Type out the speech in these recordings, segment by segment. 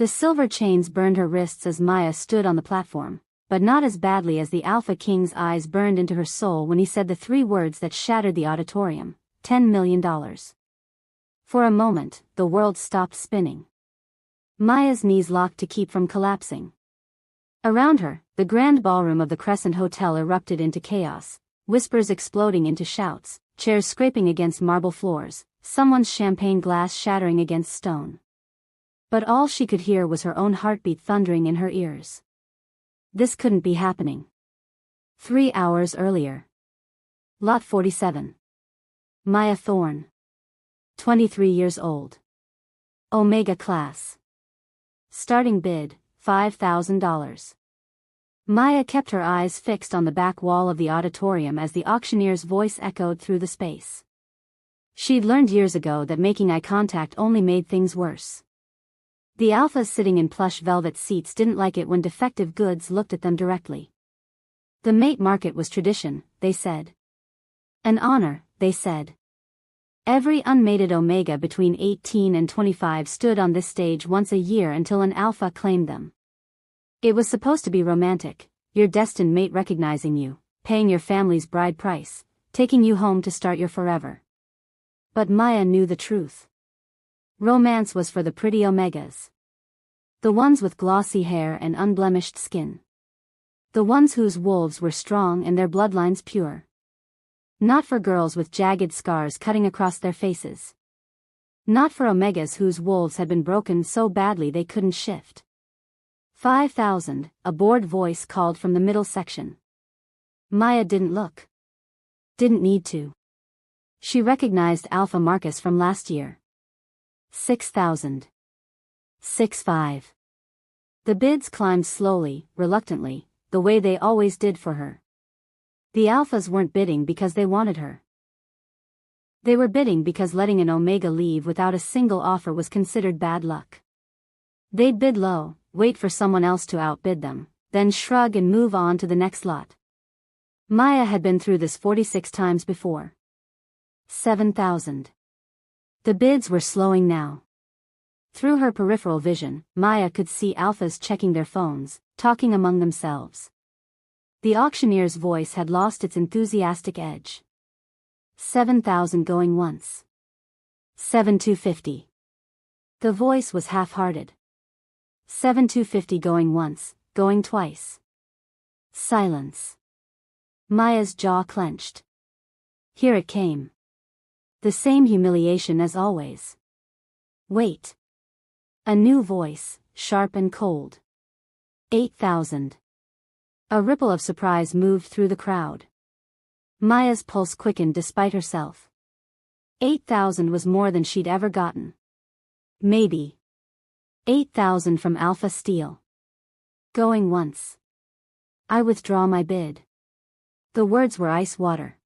The silver chains burned her wrists as Maya stood on the platform, but not as badly as the Alpha King's eyes burned into her soul when he said the three words that shattered the auditorium: $10 million. For a moment, the world stopped spinning. Maya's knees locked to keep from collapsing. Around her, the grand ballroom of the Crescent Hotel erupted into chaos, whispers exploding into shouts, chairs scraping against marble floors, someone's champagne glass shattering against stone. But all she could hear was her own heartbeat thundering in her ears. This couldn't be happening. 3 hours earlier. Lot 47. Maya Thorne. 23 years old. Omega class. Starting bid, $5,000. Maya kept her eyes fixed on the back wall of the auditorium as the auctioneer's voice echoed through the space. She'd learned years ago that making eye contact only made things worse. The alphas sitting in plush velvet seats didn't like it when defective goods looked at them directly. The mate market was tradition, they said. An honor, they said. Every unmated Omega between 18 and 25 stood on this stage once a year until an alpha claimed them. It was supposed to be romantic, your destined mate recognizing you, paying your family's bride price, taking you home to start your forever. But Maya knew the truth. Romance was for the pretty Omegas. The ones with glossy hair and unblemished skin. The ones whose wolves were strong and their bloodlines pure. Not for girls with jagged scars cutting across their faces. Not for Omegas whose wolves had been broken so badly they couldn't shift. 5,000, a bored voice called from the middle section. Maya didn't look. Didn't need to. She recognized Alpha Marcus from last year. 6,000. 6,500. The bids climbed slowly, reluctantly, the way they always did for her. The alphas weren't bidding because they wanted her. They were bidding because letting an Omega leave without a single offer was considered bad luck. They'd bid low, wait for someone else to outbid them, then shrug and move on to the next lot. Maya had been through this 46 times before. 7,000. The bids were slowing now. Through her peripheral vision, Maya could see alphas checking their phones, talking among themselves. The auctioneer's voice had lost its enthusiastic edge. 7,000 going once. 7,250. The voice was half-hearted. 7,250 going once, going twice. Silence. Maya's jaw clenched. Here it came. The same humiliation as always. Wait. A new voice, sharp and cold. 8,000. A ripple of surprise moved through the crowd. Maya's pulse quickened despite herself. 8,000 was more than she'd ever gotten. Maybe. 8,000 from Alpha Steel. Going once. I withdraw my bid. The words were ice water.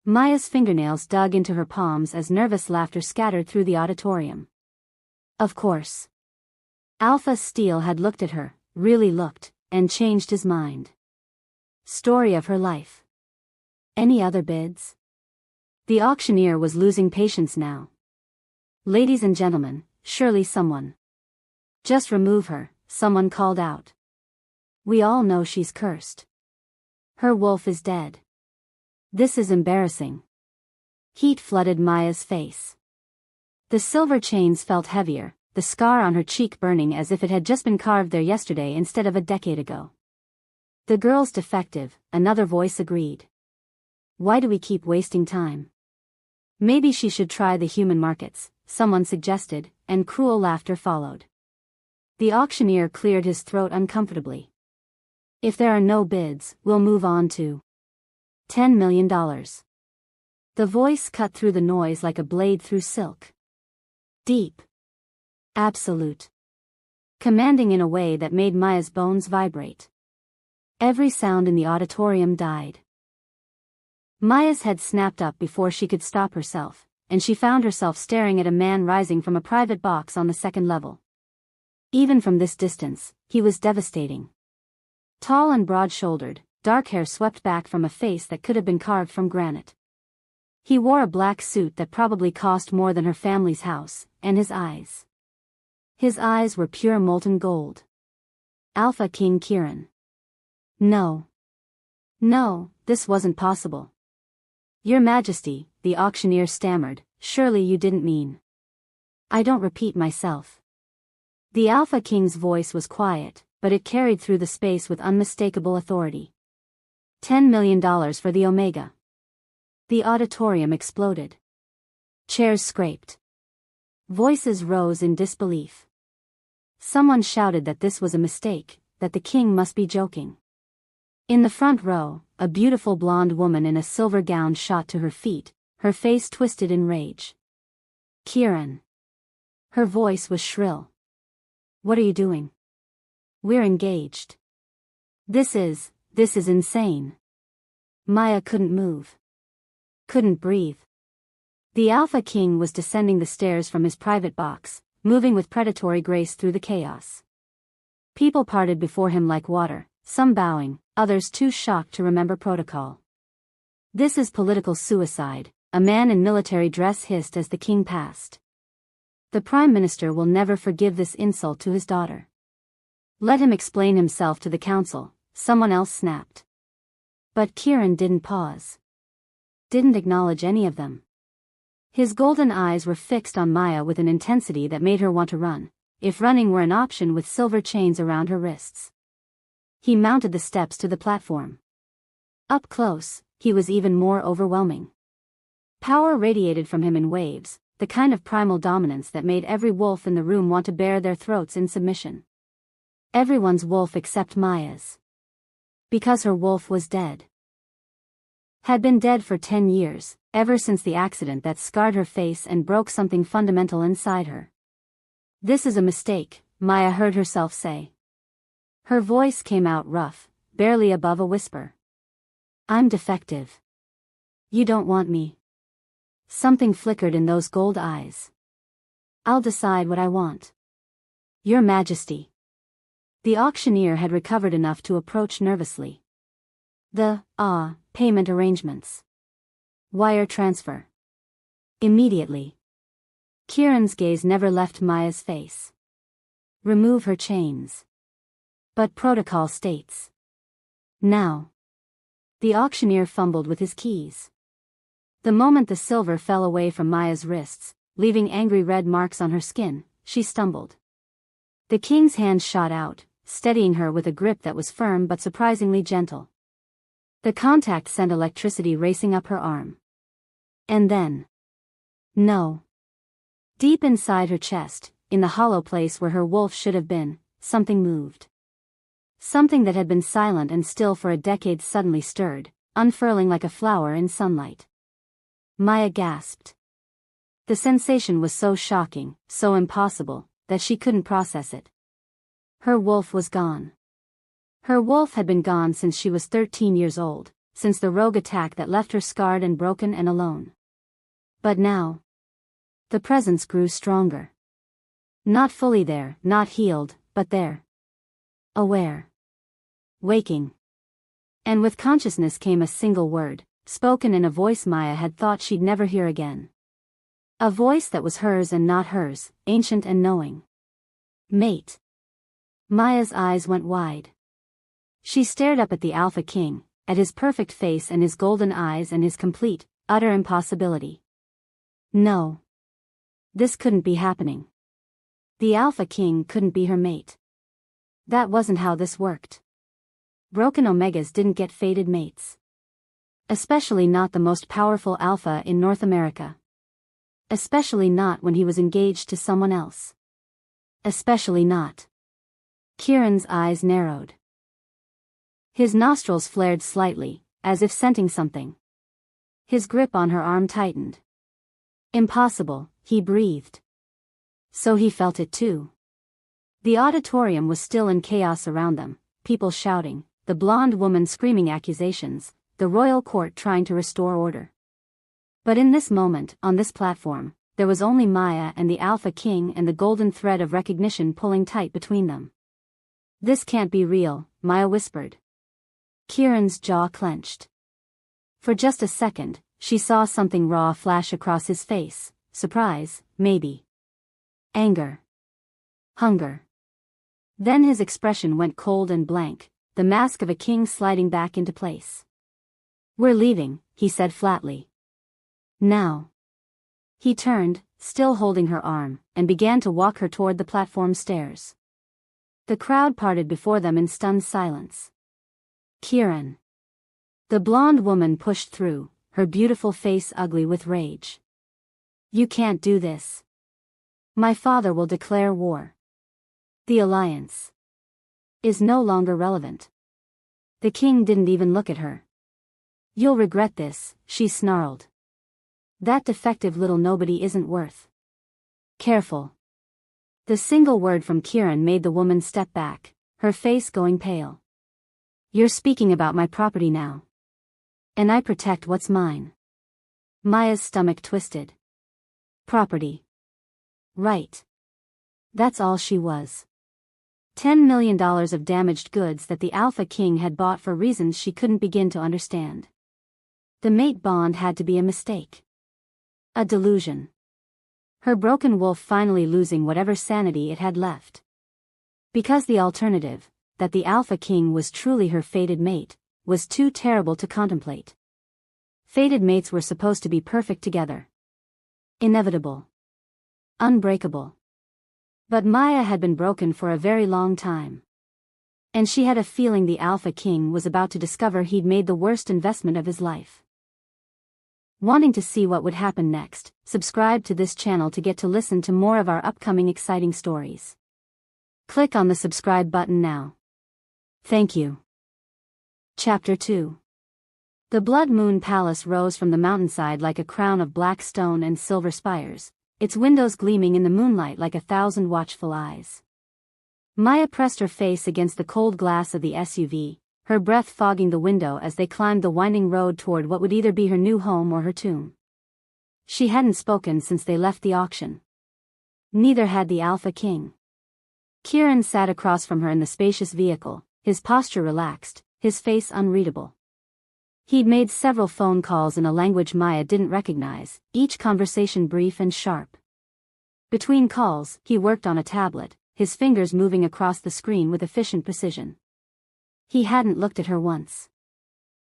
Maya's fingernails dug into her palms as nervous laughter scattered through the auditorium. Of course. Alpha Steel had looked at her, really looked, and changed his mind. Story of her life. Any other bids? The auctioneer was losing patience now. Ladies and gentlemen, surely someone. Just remove her, someone called out. We all know she's cursed. Her wolf is dead. This is embarrassing. Heat flooded Maya's face. The silver chains felt heavier, the scar on her cheek burning as if it had just been carved there yesterday instead of a decade ago. The girl's defective, another voice agreed. Why do we keep wasting time? Maybe she should try the human markets, someone suggested, and cruel laughter followed. The auctioneer cleared his throat uncomfortably. If there are no bids, we'll move on to $10 million. The voice cut through the noise like a blade through silk. Deep. Absolute. Commanding in a way that made Maya's bones vibrate. Every sound in the auditorium died. Maya's head snapped up before she could stop herself, and she found herself staring at a man rising from a private box on the second level. Even from this distance, he was devastating. Tall and broad-shouldered, dark hair swept back from a face that could have been carved from granite. He wore a black suit that probably cost more than her family's house, and his eyes. His eyes were pure molten gold. Alpha King Kieran. No. No, this wasn't possible. Your Majesty, the auctioneer stammered, surely you didn't mean. I don't repeat myself. The Alpha King's voice was quiet, but it carried through the space with unmistakable authority. $10 million for the Omega. The auditorium exploded. Chairs scraped. Voices rose in disbelief. Someone shouted that this was a mistake, that the king must be joking. In the front row, a beautiful blonde woman in a silver gown shot to her feet, her face twisted in rage. Kieran. Her voice was shrill. What are you doing? We're engaged. This is insane. Maya couldn't move. Couldn't breathe. The Alpha King was descending the stairs from his private box, moving with predatory grace through the chaos. People parted before him like water, some bowing, others too shocked to remember protocol. This is political suicide, a man in military dress hissed as the king passed. The Prime Minister will never forgive this insult to his daughter. Let him explain himself to the council, someone else snapped. But Kieran didn't pause. Didn't acknowledge any of them. His golden eyes were fixed on Maya with an intensity that made her want to run, if running were an option with silver chains around her wrists. He mounted the steps to the platform. Up close, he was even more overwhelming. Power radiated from him in waves, the kind of primal dominance that made every wolf in the room want to bare their throats in submission. Everyone's wolf except Maya's. Because her wolf was dead. Had been dead for 10 years, ever since the accident that scarred her face and broke something fundamental inside her. This is a mistake, Maya heard herself say. Her voice came out rough, barely above a whisper. I'm defective. You don't want me. Something flickered in those gold eyes. I'll decide what I want. Your Majesty. The auctioneer had recovered enough to approach nervously. Payment arrangements. Wire transfer. Immediately. Kieran's gaze never left Maya's face. Remove her chains. But protocol states. Now. The auctioneer fumbled with his keys. The moment the silver fell away from Maya's wrists, leaving angry red marks on her skin, she stumbled. The king's hand shot out, steadying her with a grip that was firm but surprisingly gentle. The contact sent electricity racing up her arm. And then. No. Deep inside her chest, in the hollow place where her wolf should have been, something moved. Something that had been silent and still for a decade suddenly stirred, unfurling like a flower in sunlight. Maya gasped. The sensation was so shocking, so impossible, that she couldn't process it. Her wolf was gone. Her wolf had been gone since she was 13 years old, since the rogue attack that left her scarred and broken and alone. But now. The presence grew stronger. Not fully there, not healed, but there. Aware. Waking. And with consciousness came a single word, spoken in a voice Maya had thought she'd never hear again. A voice that was hers and not hers, ancient and knowing. Mate. Maya's eyes went wide. She stared up at the Alpha King, at his perfect face and his golden eyes and his complete, utter impossibility. No. This couldn't be happening. The Alpha King couldn't be her mate. That wasn't how this worked. Broken Omegas didn't get fated mates. Especially not the most powerful Alpha in North America. Especially not when he was engaged to someone else. Especially not. Kieran's eyes narrowed. His nostrils flared slightly, as if scenting something. His grip on her arm tightened. Impossible, he breathed. So he felt it too. The auditorium was still in chaos around them, people shouting, the blonde woman screaming accusations, the royal court trying to restore order. But in this moment, on this platform, there was only Maya and the Alpha King and the golden thread of recognition pulling tight between them. This can't be real, Maya whispered. Kieran's jaw clenched. For just a second, she saw something raw flash across his face, surprise, maybe. Anger. Hunger. Then his expression went cold and blank, the mask of a king sliding back into place. "We're leaving," he said flatly. "Now." He turned, still holding her arm, and began to walk her toward the platform stairs. The crowd parted before them in stunned silence. "Kieran." The blonde woman pushed through, her beautiful face ugly with rage. "You can't do this. My father will declare war. The alliance is no longer relevant." The king didn't even look at her. "You'll regret this," she snarled. "That defective little nobody isn't worth." "Careful." The single word from Kieran made the woman step back, her face going pale. "You're speaking about my property now. And I protect what's mine." Maya's stomach twisted. Property. Right. That's all she was. $10 million of damaged goods that the Alpha King had bought for reasons she couldn't begin to understand. The mate bond had to be a mistake. A delusion. Her broken wolf finally losing whatever sanity it had left. Because the alternative, that the Alpha King was truly her fated mate, was too terrible to contemplate. Fated mates were supposed to be perfect together. Inevitable. Unbreakable. But Maya had been broken for a very long time. And she had a feeling the Alpha King was about to discover he'd made the worst investment of his life. Wanting to see what would happen next, subscribe to this channel to get to listen to more of our upcoming exciting stories. Click on the subscribe button now. Thank you. Chapter 2. The Blood Moon Palace rose from the mountainside like a crown of black stone and silver spires, its windows gleaming in the moonlight like 1,000 watchful eyes. Maya pressed her face against the cold glass of the SUV, her breath fogging the window as they climbed the winding road toward what would either be her new home or her tomb. She hadn't spoken since they left the auction. Neither had the Alpha King. Kieran sat across from her in the spacious vehicle, his posture relaxed, his face unreadable. He'd made several phone calls in a language Maya didn't recognize, each conversation brief and sharp. Between calls, he worked on a tablet, his fingers moving across the screen with efficient precision. He hadn't looked at her once.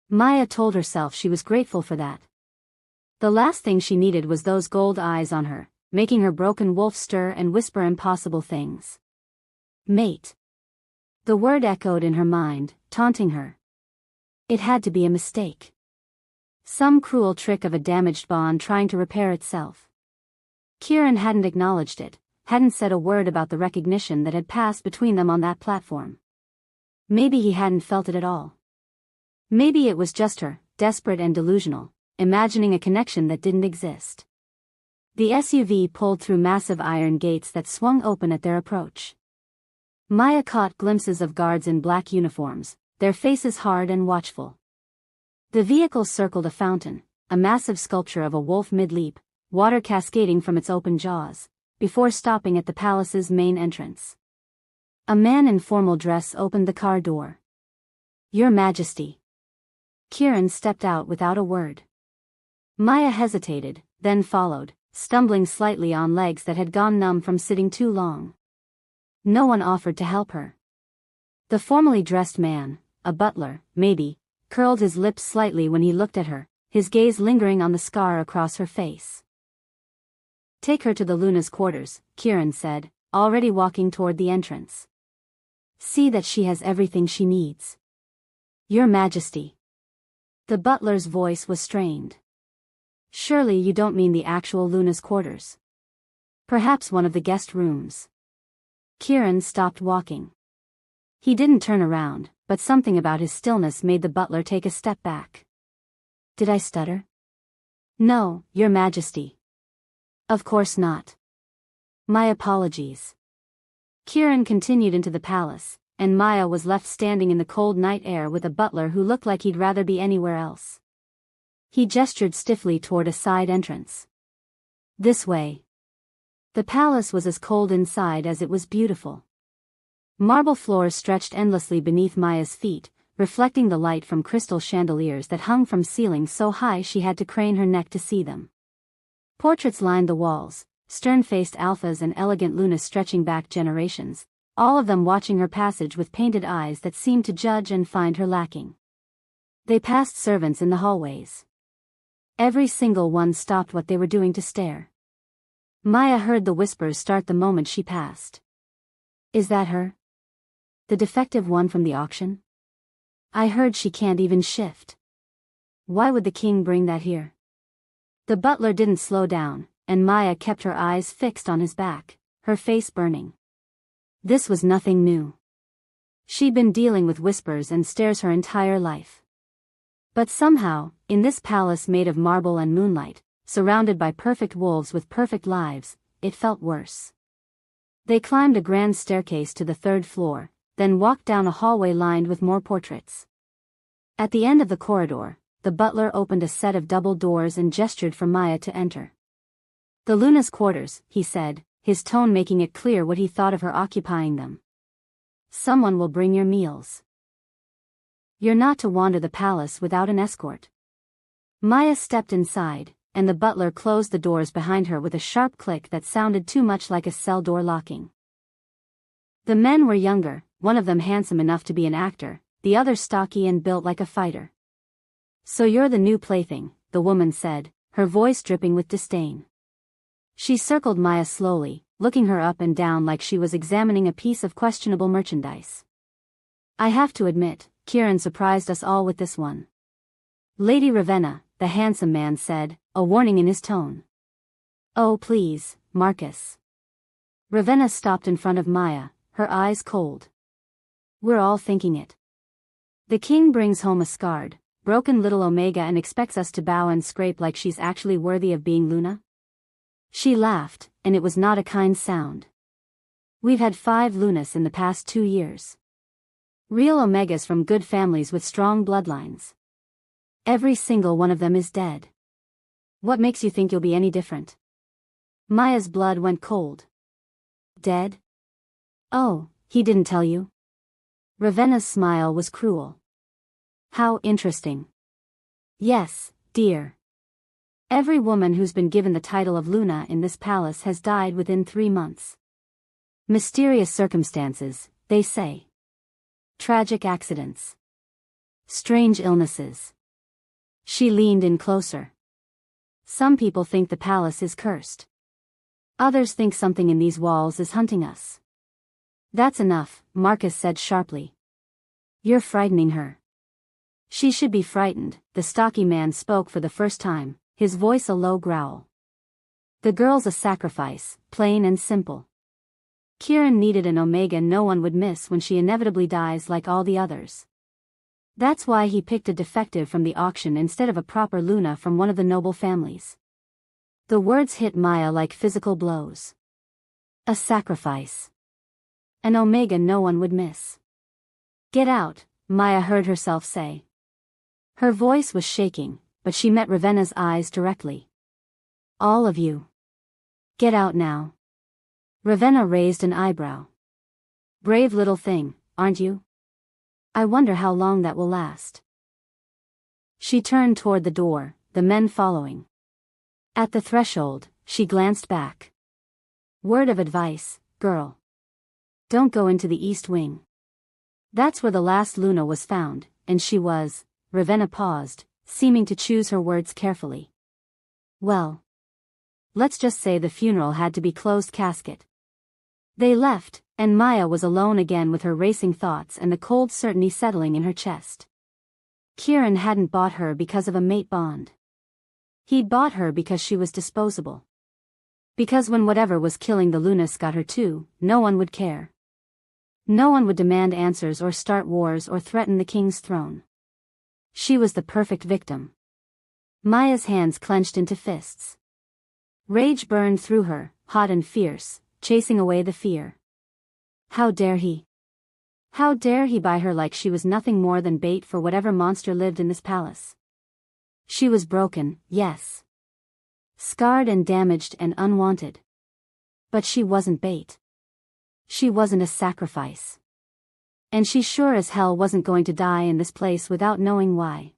Maya told herself she was grateful for that. The last thing she needed was those gold eyes on her, making her broken wolf stir and whisper impossible things. Mate. The word echoed in her mind, taunting her. It had to be a mistake. Some cruel trick of a damaged bond trying to repair itself. Kieran hadn't acknowledged it, hadn't said a word about the recognition that had passed between them on that platform. Maybe he hadn't felt it at all. Maybe it was just her, desperate and delusional, imagining a connection that didn't exist. The SUV pulled through massive iron gates that swung open at their approach. Maya caught glimpses of guards in black uniforms, their faces hard and watchful. The vehicle circled a fountain, a massive sculpture of a wolf mid-leap, water cascading from its open jaws, before stopping at the palace's main entrance. A man in formal dress opened the car door. "Your Majesty." Kieran stepped out without a word. Maya hesitated, then followed, stumbling slightly on legs that had gone numb from sitting too long. No one offered to help her. The formally dressed man, a butler, maybe, curled his lips slightly when he looked at her, his gaze lingering on the scar across her face. "Take her to the Luna's quarters," Kieran said, already walking toward the entrance. "See that she has everything she needs." "Your Majesty." The butler's voice was strained. "Surely you don't mean the actual Luna's quarters? Perhaps one of the guest rooms." Kieran stopped walking. He didn't turn around, but something about his stillness made the butler take a step back. "Did I stutter?" "No, Your Majesty." "Of course not. My apologies." Kieran continued into the palace, and Maya was left standing in the cold night air with a butler who looked like he'd rather be anywhere else. He gestured stiffly toward a side entrance. "This way." The palace was as cold inside as it was beautiful. Marble floors stretched endlessly beneath Maya's feet, reflecting the light from crystal chandeliers that hung from ceilings so high she had to crane her neck to see them. Portraits lined the walls, stern-faced alphas and elegant Lunas stretching back generations, all of them watching her passage with painted eyes that seemed to judge and find her lacking. They passed servants in the hallways. Every single one stopped what they were doing to stare. Maya heard the whispers start the moment she passed. Is that her? The defective one from the auction? I heard she can't even shift. Why would the king bring that here? The butler didn't slow down, and Maya kept her eyes fixed on his back, her face burning. This was nothing new. She'd been dealing with whispers and stares her entire life. But somehow, in this palace made of marble and moonlight, surrounded by perfect wolves with perfect lives, it felt worse. They climbed a grand staircase to the 3rd floor, then walked down a hallway lined with more portraits. At the end of the corridor, the butler opened a set of double doors and gestured for Maya to enter. The Luna's quarters, he said, his tone making it clear what he thought of her occupying them. Someone will bring your meals. You're not to wander the palace without an escort. Maya stepped inside, and the butler closed the doors behind her with a sharp click that sounded too much like a cell door locking. The men were younger, one of them handsome enough to be an actor, the other stocky and built like a fighter. So you're the new plaything, the woman said, her voice dripping with disdain. She circled Maya slowly, looking her up and down like she was examining a piece of questionable merchandise. I have to admit, Kieran surprised us all with this one. Lady Ravenna, the handsome man said, a warning in his tone. Oh please, Marcus. Ravenna stopped in front of Maya, her eyes cold. We're all thinking it. The king brings home a scarred, broken little Omega and expects us to bow and scrape like she's actually worthy of being Luna? She laughed, and it was not a kind sound. We've had 5 Lunas in the past 2 years. Real Omegas from good families with strong bloodlines. Every single one of them is dead. What makes you think you'll be any different? Maya's blood went cold. Dead? Oh, he didn't tell you? Ravenna's smile was cruel. How interesting. Yes, dear. Every woman who's been given the title of Luna in this palace has died within 3 months. Mysterious circumstances, they say. Tragic accidents. Strange illnesses. She leaned in closer. Some people think the palace is cursed. Others think something in these walls is hunting us. That's enough, Marcus said sharply. You're frightening her. She should be frightened, the stocky man spoke for the first time, his voice a low growl. The girl's a sacrifice, plain and simple. Kieran needed an Omega no one would miss when she inevitably dies like all the others. That's why he picked a defective from the auction instead of a proper Luna from one of the noble families. The words hit Maya like physical blows. A sacrifice. An Omega no one would miss. Get out, Maya heard herself say. Her voice was shaking, but she met Ravenna's eyes directly. All of you. Get out now. Ravenna raised an eyebrow. Brave little thing, aren't you? I wonder how long that will last. She turned toward the door, the men following. At the threshold, she glanced back. Word of advice, girl. Don't go into the East Wing. That's where the last Luna was found, and she was. Ravenna paused, seeming to choose her words carefully. Well. Let's just say the funeral had to be closed casket. They left, and Maya was alone again with her racing thoughts and the cold certainty settling in her chest. Kieran hadn't bought her because of a mate bond. He'd bought her because she was disposable. Because when whatever was killing the Lunas got her too, no one would care. No one would demand answers or start wars or threaten the king's throne. She was the perfect victim. Maya's hands clenched into fists. Rage burned through her, hot and fierce, chasing away the fear. How dare he? How dare he buy her like she was nothing more than bait for whatever monster lived in this palace? She was broken, yes. Scarred and damaged and unwanted. But she wasn't bait. She wasn't a sacrifice. And she sure as hell wasn't going to die in this place without knowing why.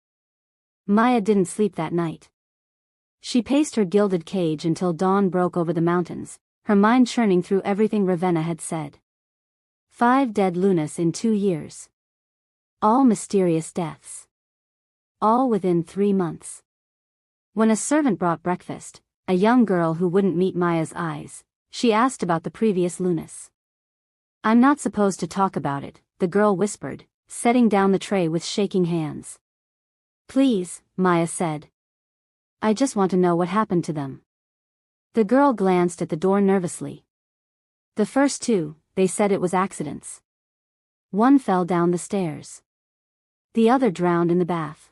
Maya didn't sleep that night. She paced her gilded cage until dawn broke over the mountains, her mind churning through everything Ravenna had said. 5 dead Lunas in 2 years. All mysterious deaths. All within 3 months. When a servant brought breakfast, a young girl who wouldn't meet Maya's eyes, she asked about the previous Lunas. "I'm not supposed to talk about it," the girl whispered, setting down the tray with shaking hands. "Please," Maya said. "I just want to know what happened to them." The girl glanced at the door nervously. "The first 2, they said it was accidents. One fell down the stairs. The other drowned in the bath.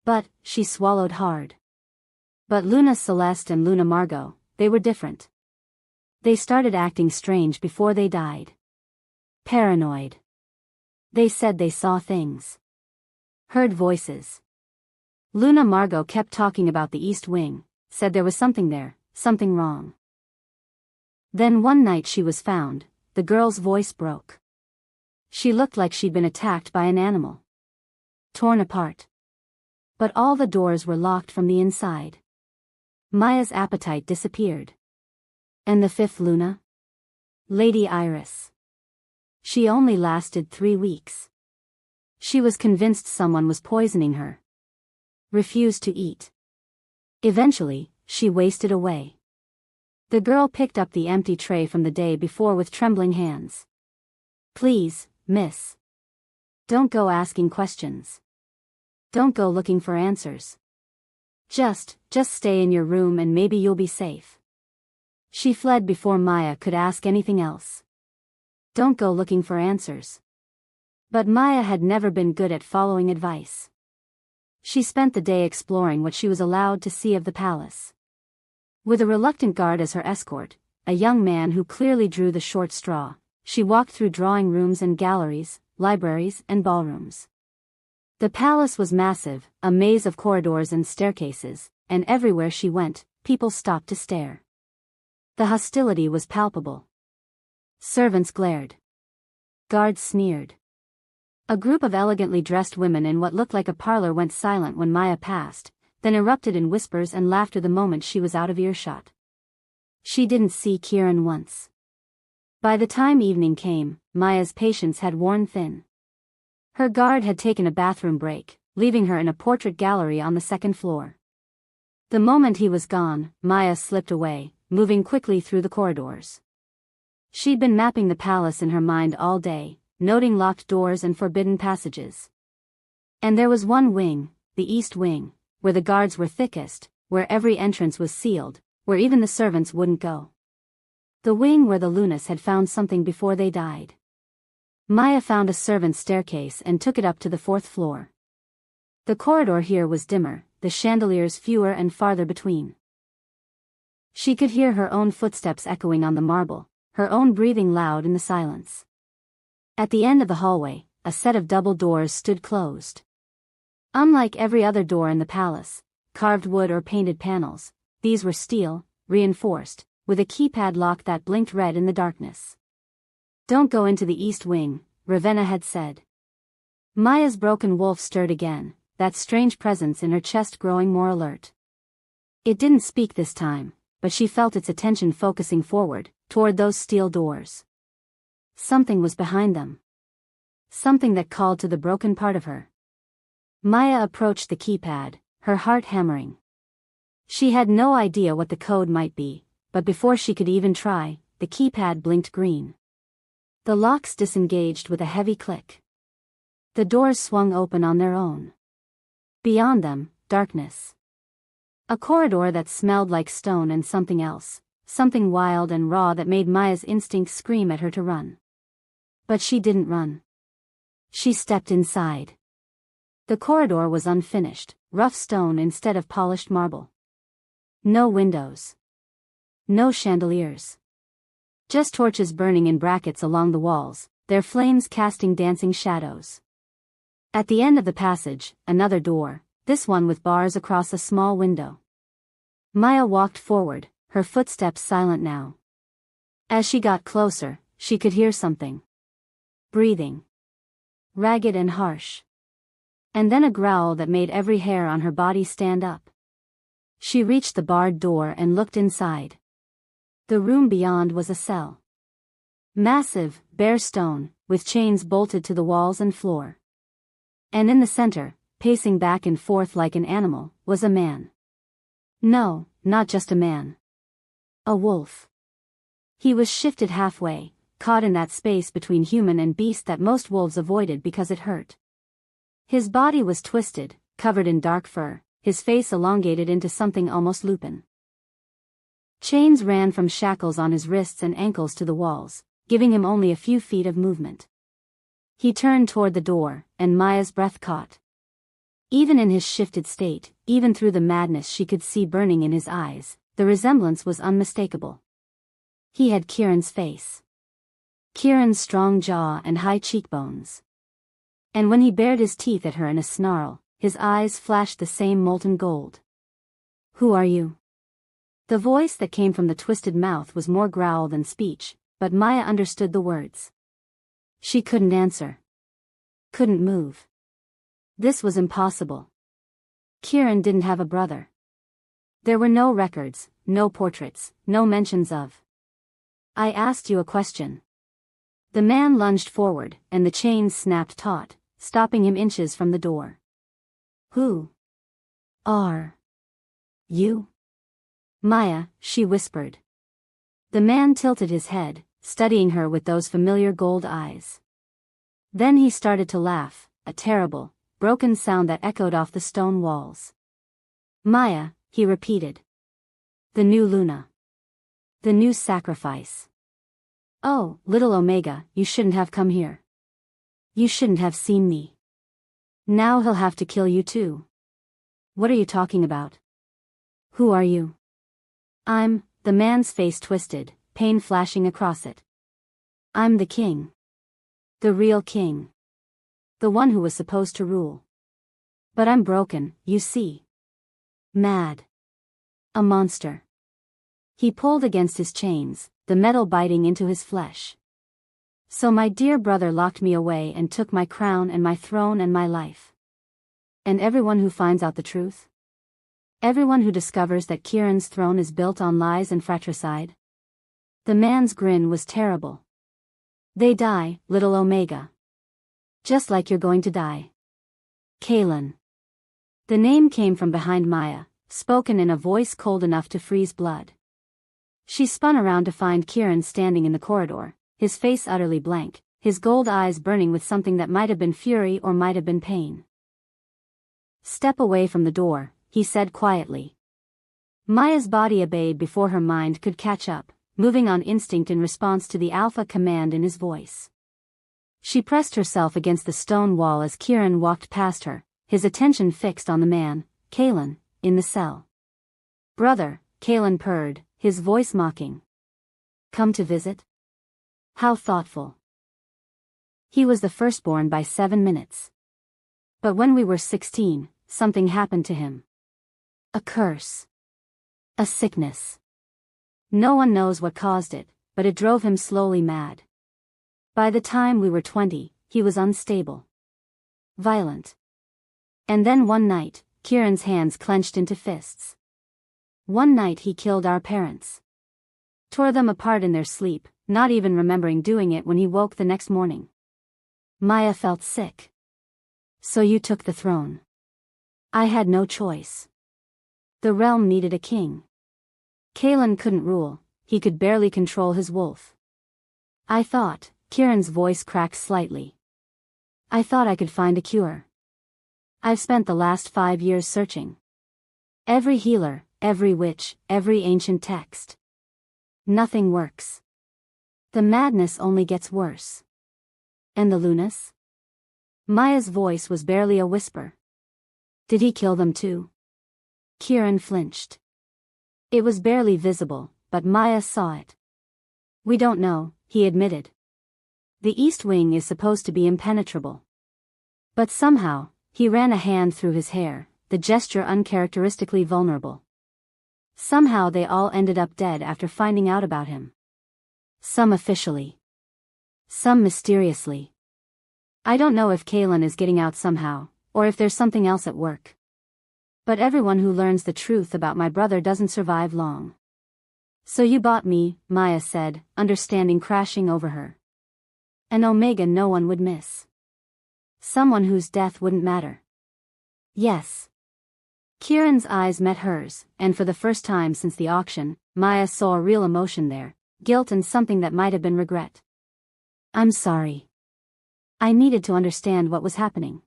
But," she swallowed hard. "But Luna Celeste and Luna Margot, they were different. They started acting strange before they died. Paranoid. They said they saw things. Heard voices. Luna Margot kept talking about the East Wing, said there was something there, something wrong. Then one night she was found," the girl's voice broke. "She looked like she'd been attacked by an animal. Torn apart. But all the doors were locked from the inside." Maya's appetite disappeared. "And the 5th Luna? Lady Iris. She only lasted 3 weeks. She was convinced someone was poisoning her. Refused to eat. Eventually, she wasted away." The girl picked up the empty tray from the day before with trembling hands. "Please, miss. Don't go asking questions. Don't go looking for answers. Just stay in your room and maybe you'll be safe." She fled before Maya could ask anything else. Don't go looking for answers. But Maya had never been good at following advice. She spent the day exploring what she was allowed to see of the palace. With a reluctant guard as her escort, a young man who clearly drew the short straw, she walked through drawing rooms and galleries, libraries and ballrooms. The palace was massive, a maze of corridors and staircases, and everywhere she went, people stopped to stare. The hostility was palpable. Servants glared. Guards sneered. A group of elegantly dressed women in what looked like a parlor went silent when Maya passed, then erupted in whispers and laughter the moment she was out of earshot. She didn't see Kieran once. By the time evening came, Maya's patience had worn thin. Her guard had taken a bathroom break, leaving her in a portrait gallery on the 2nd floor. The moment he was gone, Maya slipped away, moving quickly through the corridors. She'd been mapping the palace in her mind all day, noting locked doors and forbidden passages. And there was one wing, the East Wing, where the guards were thickest, where every entrance was sealed, where even the servants wouldn't go. The wing where the Lunas had found something before they died. Maya found a servant's staircase and took it up to the 4th floor. The corridor here was dimmer, the chandeliers fewer and farther between. She could hear her own footsteps echoing on the marble, her own breathing loud in the silence. At the end of the hallway, a set of double doors stood closed. Unlike every other door in the palace, carved wood or painted panels, these were steel, reinforced, with a keypad lock that blinked red in the darkness. "Don't go into the East Wing," Ravenna had said. Maya's broken wolf stirred again, that strange presence in her chest growing more alert. It didn't speak this time, but she felt its attention focusing forward, toward those steel doors. Something was behind them. Something that called to the broken part of her. Maya approached the keypad, her heart hammering. She had no idea what the code might be, but before she could even try, the keypad blinked green. The locks disengaged with a heavy click. The doors swung open on their own. Beyond them, darkness. A corridor that smelled like stone and something else, something wild and raw that made Maya's instincts scream at her to run. But she didn't run. She stepped inside. The corridor was unfinished, rough stone instead of polished marble. No windows. No chandeliers. Just torches burning in brackets along the walls, their flames casting dancing shadows. At the end of the passage, another door, this one with bars across a small window. Maya walked forward, her footsteps silent now. As she got closer, she could hear something. Breathing. Ragged and harsh. And then a growl that made every hair on her body stand up. She reached the barred door and looked inside. The room beyond was a cell. Massive, bare stone, with chains bolted to the walls and floor. And in the center, pacing back and forth like an animal, was a man. No, not just a man. A wolf. He was shifted halfway, caught in that space between human and beast that most wolves avoided because it hurt. His body was twisted, covered in dark fur, his face elongated into something almost lupin. Chains ran from shackles on his wrists and ankles to the walls, giving him only a few feet of movement. He turned toward the door, and Maya's breath caught. Even in his shifted state, even through the madness she could see burning in his eyes, the resemblance was unmistakable. He had Kieran's face. Kieran's strong jaw and high cheekbones. And when he bared his teeth at her in a snarl, his eyes flashed the same molten gold. "Who are you?" The voice that came from the twisted mouth was more growl than speech, but Maya understood the words. She couldn't answer. Couldn't move. This was impossible. Kieran didn't have a brother. There were no records, no portraits, no mentions of. "I asked you a question." The man lunged forward, and the chains snapped taut, stopping him inches from the door. "Who are you?" "Maya," she whispered. The man tilted his head, studying her with those familiar gold eyes. Then he started to laugh, a terrible, broken sound that echoed off the stone walls. "Maya," he repeated. "The new Luna. The new sacrifice. Oh, little Omega, you shouldn't have come here. You shouldn't have seen me. Now he'll have to kill you too." "What are you talking about? Who are you?" The man's face twisted, pain flashing across it. "I'm the king. The real king. The one who was supposed to rule. But I'm broken, you see. Mad. A monster." He pulled against his chains, the metal biting into his flesh. "So my dear brother locked me away and took my crown and my throne and my life. And everyone who finds out the truth? Everyone who discovers that Kieran's throne is built on lies and fratricide?" The man's grin was terrible. "They die, little Omega. Just like you're going to die. Kaelin." The name came from behind Maya, spoken in a voice cold enough to freeze blood. She spun around to find Kieran standing in the corridor, his face utterly blank, his gold eyes burning with something that might have been fury or might have been pain. "Step away from the door," he said quietly. Maya's body obeyed before her mind could catch up, moving on instinct in response to the alpha command in his voice. She pressed herself against the stone wall as Kieran walked past her, his attention fixed on the man, Kaelin, in the cell. "Brother," Kaelin purred, his voice mocking. "Come to visit? How thoughtful." He was the firstborn by 7 minutes. But when we were 16, something happened to him. A curse. A sickness. No one knows what caused it, but it drove him slowly mad. By the time we were 20, he was unstable. Violent. And then one night, Kieran's hands clenched into fists. One night he killed our parents. Tore them apart in their sleep, not even remembering doing it when he woke the next morning. Maya felt sick. "So you took the throne." "I had no choice. The realm needed a king. Kaelin couldn't rule, he could barely control his wolf. I thought," Kieran's voice cracked slightly. "I thought I could find a cure. I've spent the last 5 years searching. Every healer, every witch, every ancient text. Nothing works. The madness only gets worse." "And the Lunas?" Maya's voice was barely a whisper. "Did he kill them too?" Kieran flinched. It was barely visible, but Maya saw it. "We don't know," he admitted. "The East Wing is supposed to be impenetrable. But somehow," he ran a hand through his hair, the gesture uncharacteristically vulnerable. "Somehow they all ended up dead after finding out about him. Some officially. Some mysteriously. I don't know if Kaelin is getting out somehow, or if there's something else at work." But everyone who learns the truth about my brother doesn't survive long. So you bought me, Maya said, understanding crashing over her. An Omega no one would miss. Someone whose death wouldn't matter. Yes. Kieran's eyes met hers, and for the first time since the auction, Maya saw a real emotion there, guilt and something that might have been regret. I'm sorry. I needed to understand what was happening.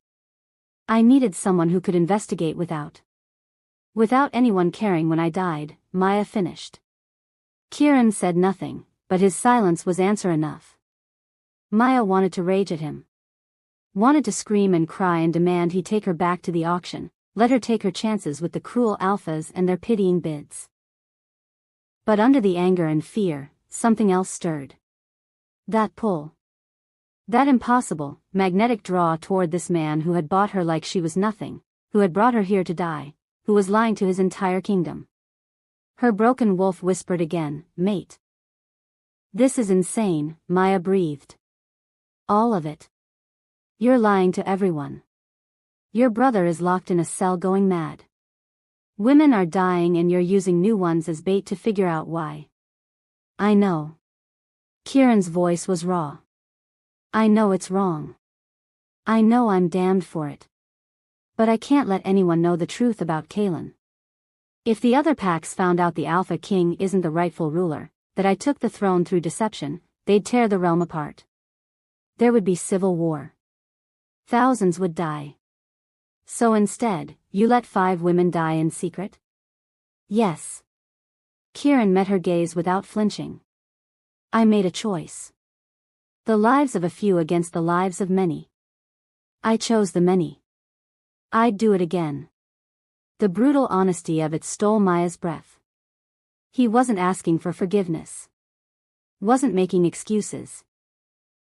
I needed someone who could investigate without anyone caring when I died, Maya finished. Kieran said nothing, but his silence was answer enough. Maya wanted to rage at him. Wanted to scream and cry and demand he take her back to the auction, let her take her chances with the cruel alphas and their pitying bids. But under the anger and fear, something else stirred. That pull. That impossible, magnetic draw toward this man who had bought her like she was nothing, who had brought her here to die, who was lying to his entire kingdom. Her broken wolf whispered again, mate. This is insane, Maya breathed. All of it. You're lying to everyone. Your brother is locked in a cell going mad. Women are dying and you're using new ones as bait to figure out why. I know. Kieran's voice was raw. I know it's wrong. I know I'm damned for it. But I can't let anyone know the truth about Kaylin. If the other packs found out the Alpha King isn't the rightful ruler, that I took the throne through deception, they'd tear the realm apart. There would be civil war. Thousands would die. So instead, you let 5 women die in secret? Yes. Kieran met her gaze without flinching. I made a choice. The lives of a few against the lives of many. I chose the many. I'd do it again. The brutal honesty of it stole Maya's breath. He wasn't asking for forgiveness. Wasn't making excuses.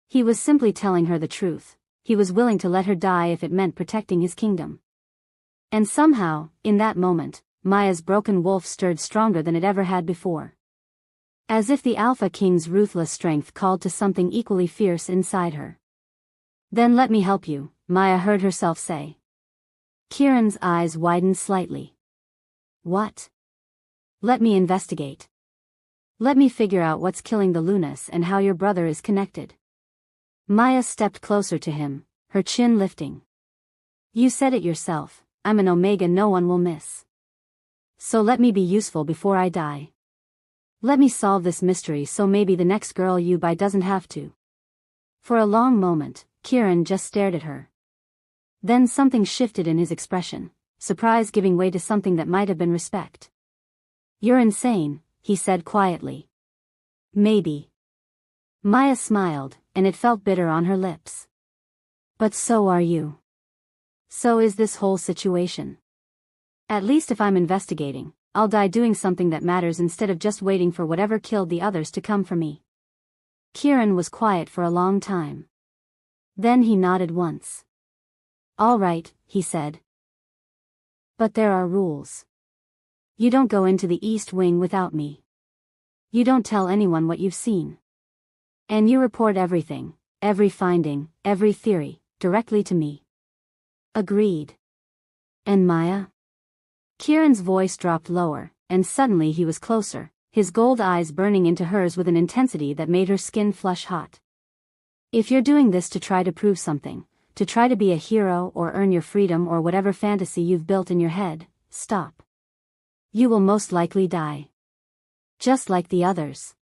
He was simply telling her the truth. He was willing to let her die if it meant protecting his kingdom. And somehow, in that moment, Maya's broken wolf stirred stronger than it ever had before. As if the Alpha King's ruthless strength called to something equally fierce inside her. Then let me help you, Maya heard herself say. Kieran's eyes widened slightly. What? Let me investigate. Let me figure out what's killing the Lunas and how your brother is connected. Maya stepped closer to him, her chin lifting. You said it yourself, I'm an Omega no one will miss. So let me be useful before I die. Let me solve this mystery so maybe the next girl you buy doesn't have to. For a long moment, Kieran just stared at her. Then something shifted in his expression, surprise giving way to something that might have been respect. You're insane, he said quietly. Maybe. Maya smiled, and it felt bitter on her lips. But so are you. So is this whole situation. At least if I'm investigating, I'll die doing something that matters instead of just waiting for whatever killed the others to come for me. Kieran was quiet for a long time. Then he nodded once. All right, he said. But there are rules. You don't go into the East Wing without me. You don't tell anyone what you've seen. And you report everything, every finding, every theory, directly to me. Agreed. And Maya? Kieran's voice dropped lower, and suddenly he was closer, his gold eyes burning into hers with an intensity that made her skin flush hot. If you're doing this to try to prove something, to try to be a hero or earn your freedom or whatever fantasy you've built in your head, stop. You will most likely die. Just like the others.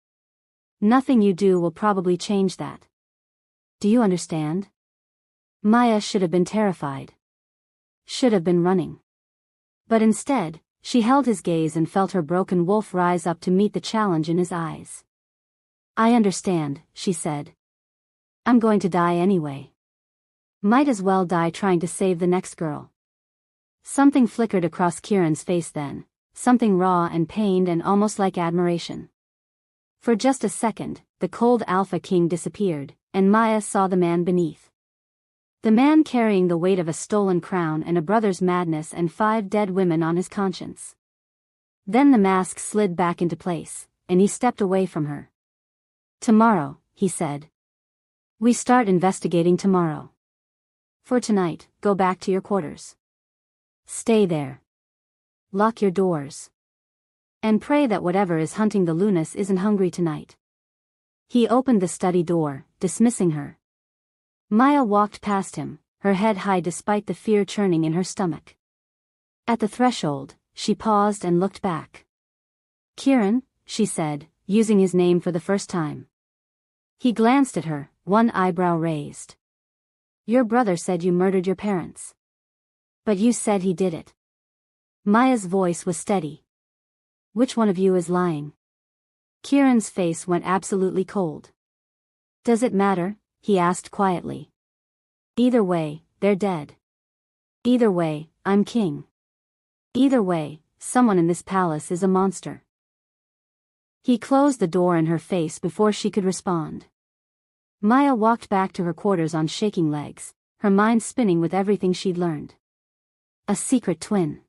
Nothing you do will probably change that. Do you understand? Maya should have been terrified. Should have been running. But instead, she held his gaze and felt her broken wolf rise up to meet the challenge in his eyes. I understand, she said. I'm going to die anyway. Might as well die trying to save the next girl. Something flickered across Kieran's face then, something raw and pained and almost like admiration. For just a second, the cold Alpha King disappeared, and Maya saw the man beneath. The man carrying the weight of a stolen crown and a brother's madness and 5 dead women on his conscience. Then the mask slid back into place, and he stepped away from her. Tomorrow, he said. We start investigating tomorrow. For tonight, go back to your quarters. Stay there. lock your doors. And pray that whatever is hunting the Lunas isn't hungry tonight. He opened the study door, dismissing her. Maya walked past him, her head high despite the fear churning in her stomach. At the threshold, she paused and looked back. Kieran, she said, using his name for the first time. He glanced at her, one eyebrow raised. Your brother said you murdered your parents. But you said he did it. Maya's voice was steady. Which one of you is lying? Kieran's face went absolutely cold. Does it matter? He asked quietly. Either way, they're dead. Either way, I'm king. Either way, someone in this palace is a monster. He closed the door in her face before she could respond. Maya walked back to her quarters on shaking legs, her mind spinning with everything she'd learned. A secret twin.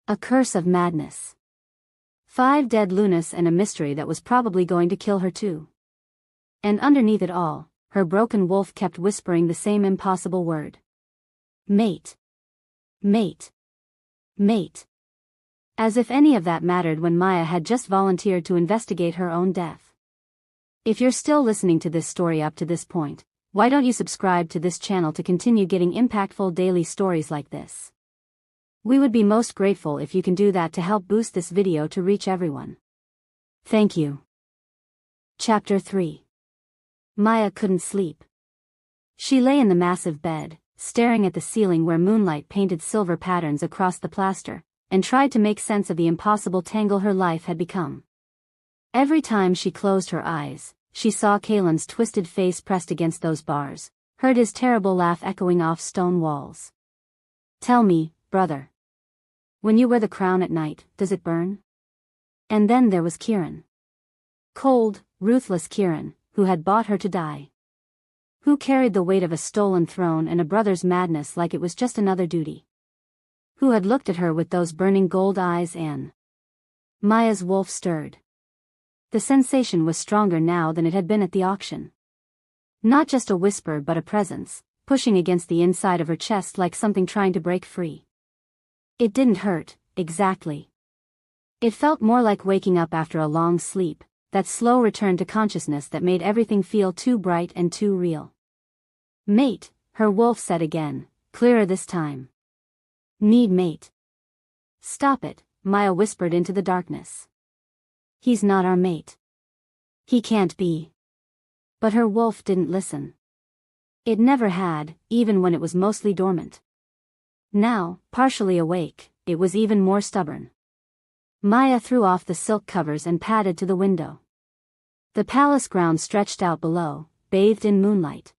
A curse of madness. 5 dead Lunas and a mystery that was probably going to kill her too. And underneath it all, her broken wolf kept whispering the same impossible word. Mate. Mate. Mate. As if any of that mattered when Maya had just volunteered to investigate her own death. If you're still listening to this story up to this point, why don't you subscribe to this channel to continue getting impactful daily stories like this? We would be most grateful if you can do that to help boost this video to reach everyone. Thank you. Chapter 3. Maya couldn't sleep. She lay in the massive bed, staring at the ceiling where moonlight painted silver patterns across the plaster, and tried to make sense of the impossible tangle her life had become. Every time she closed her eyes, she saw Kaelin's twisted face pressed against those bars, heard his terrible laugh echoing off stone walls. Tell me, brother. When you wear the crown at night, does it burn? And then there was Kieran. Cold, ruthless Kieran, who had bought her to die. Who carried the weight of a stolen throne and a brother's madness like it was just another duty. Who had looked at her with those burning gold eyes and... Maya's wolf stirred. The sensation was stronger now than it had been at the auction. Not just a whisper but a presence, pushing against the inside of her chest like something trying to break free. It didn't hurt, exactly. It felt more like waking up after a long sleep, that slow return to consciousness that made everything feel too bright and too real. Mate, her wolf said again, clearer this time. Need mate. Stop it, Maya whispered into the darkness. He's not our mate. He can't be. But her wolf didn't listen. It never had, even when it was mostly dormant. Now, partially awake, it was even more stubborn. Maya threw off the silk covers and padded to the window. The palace grounds stretched out below, bathed in moonlight.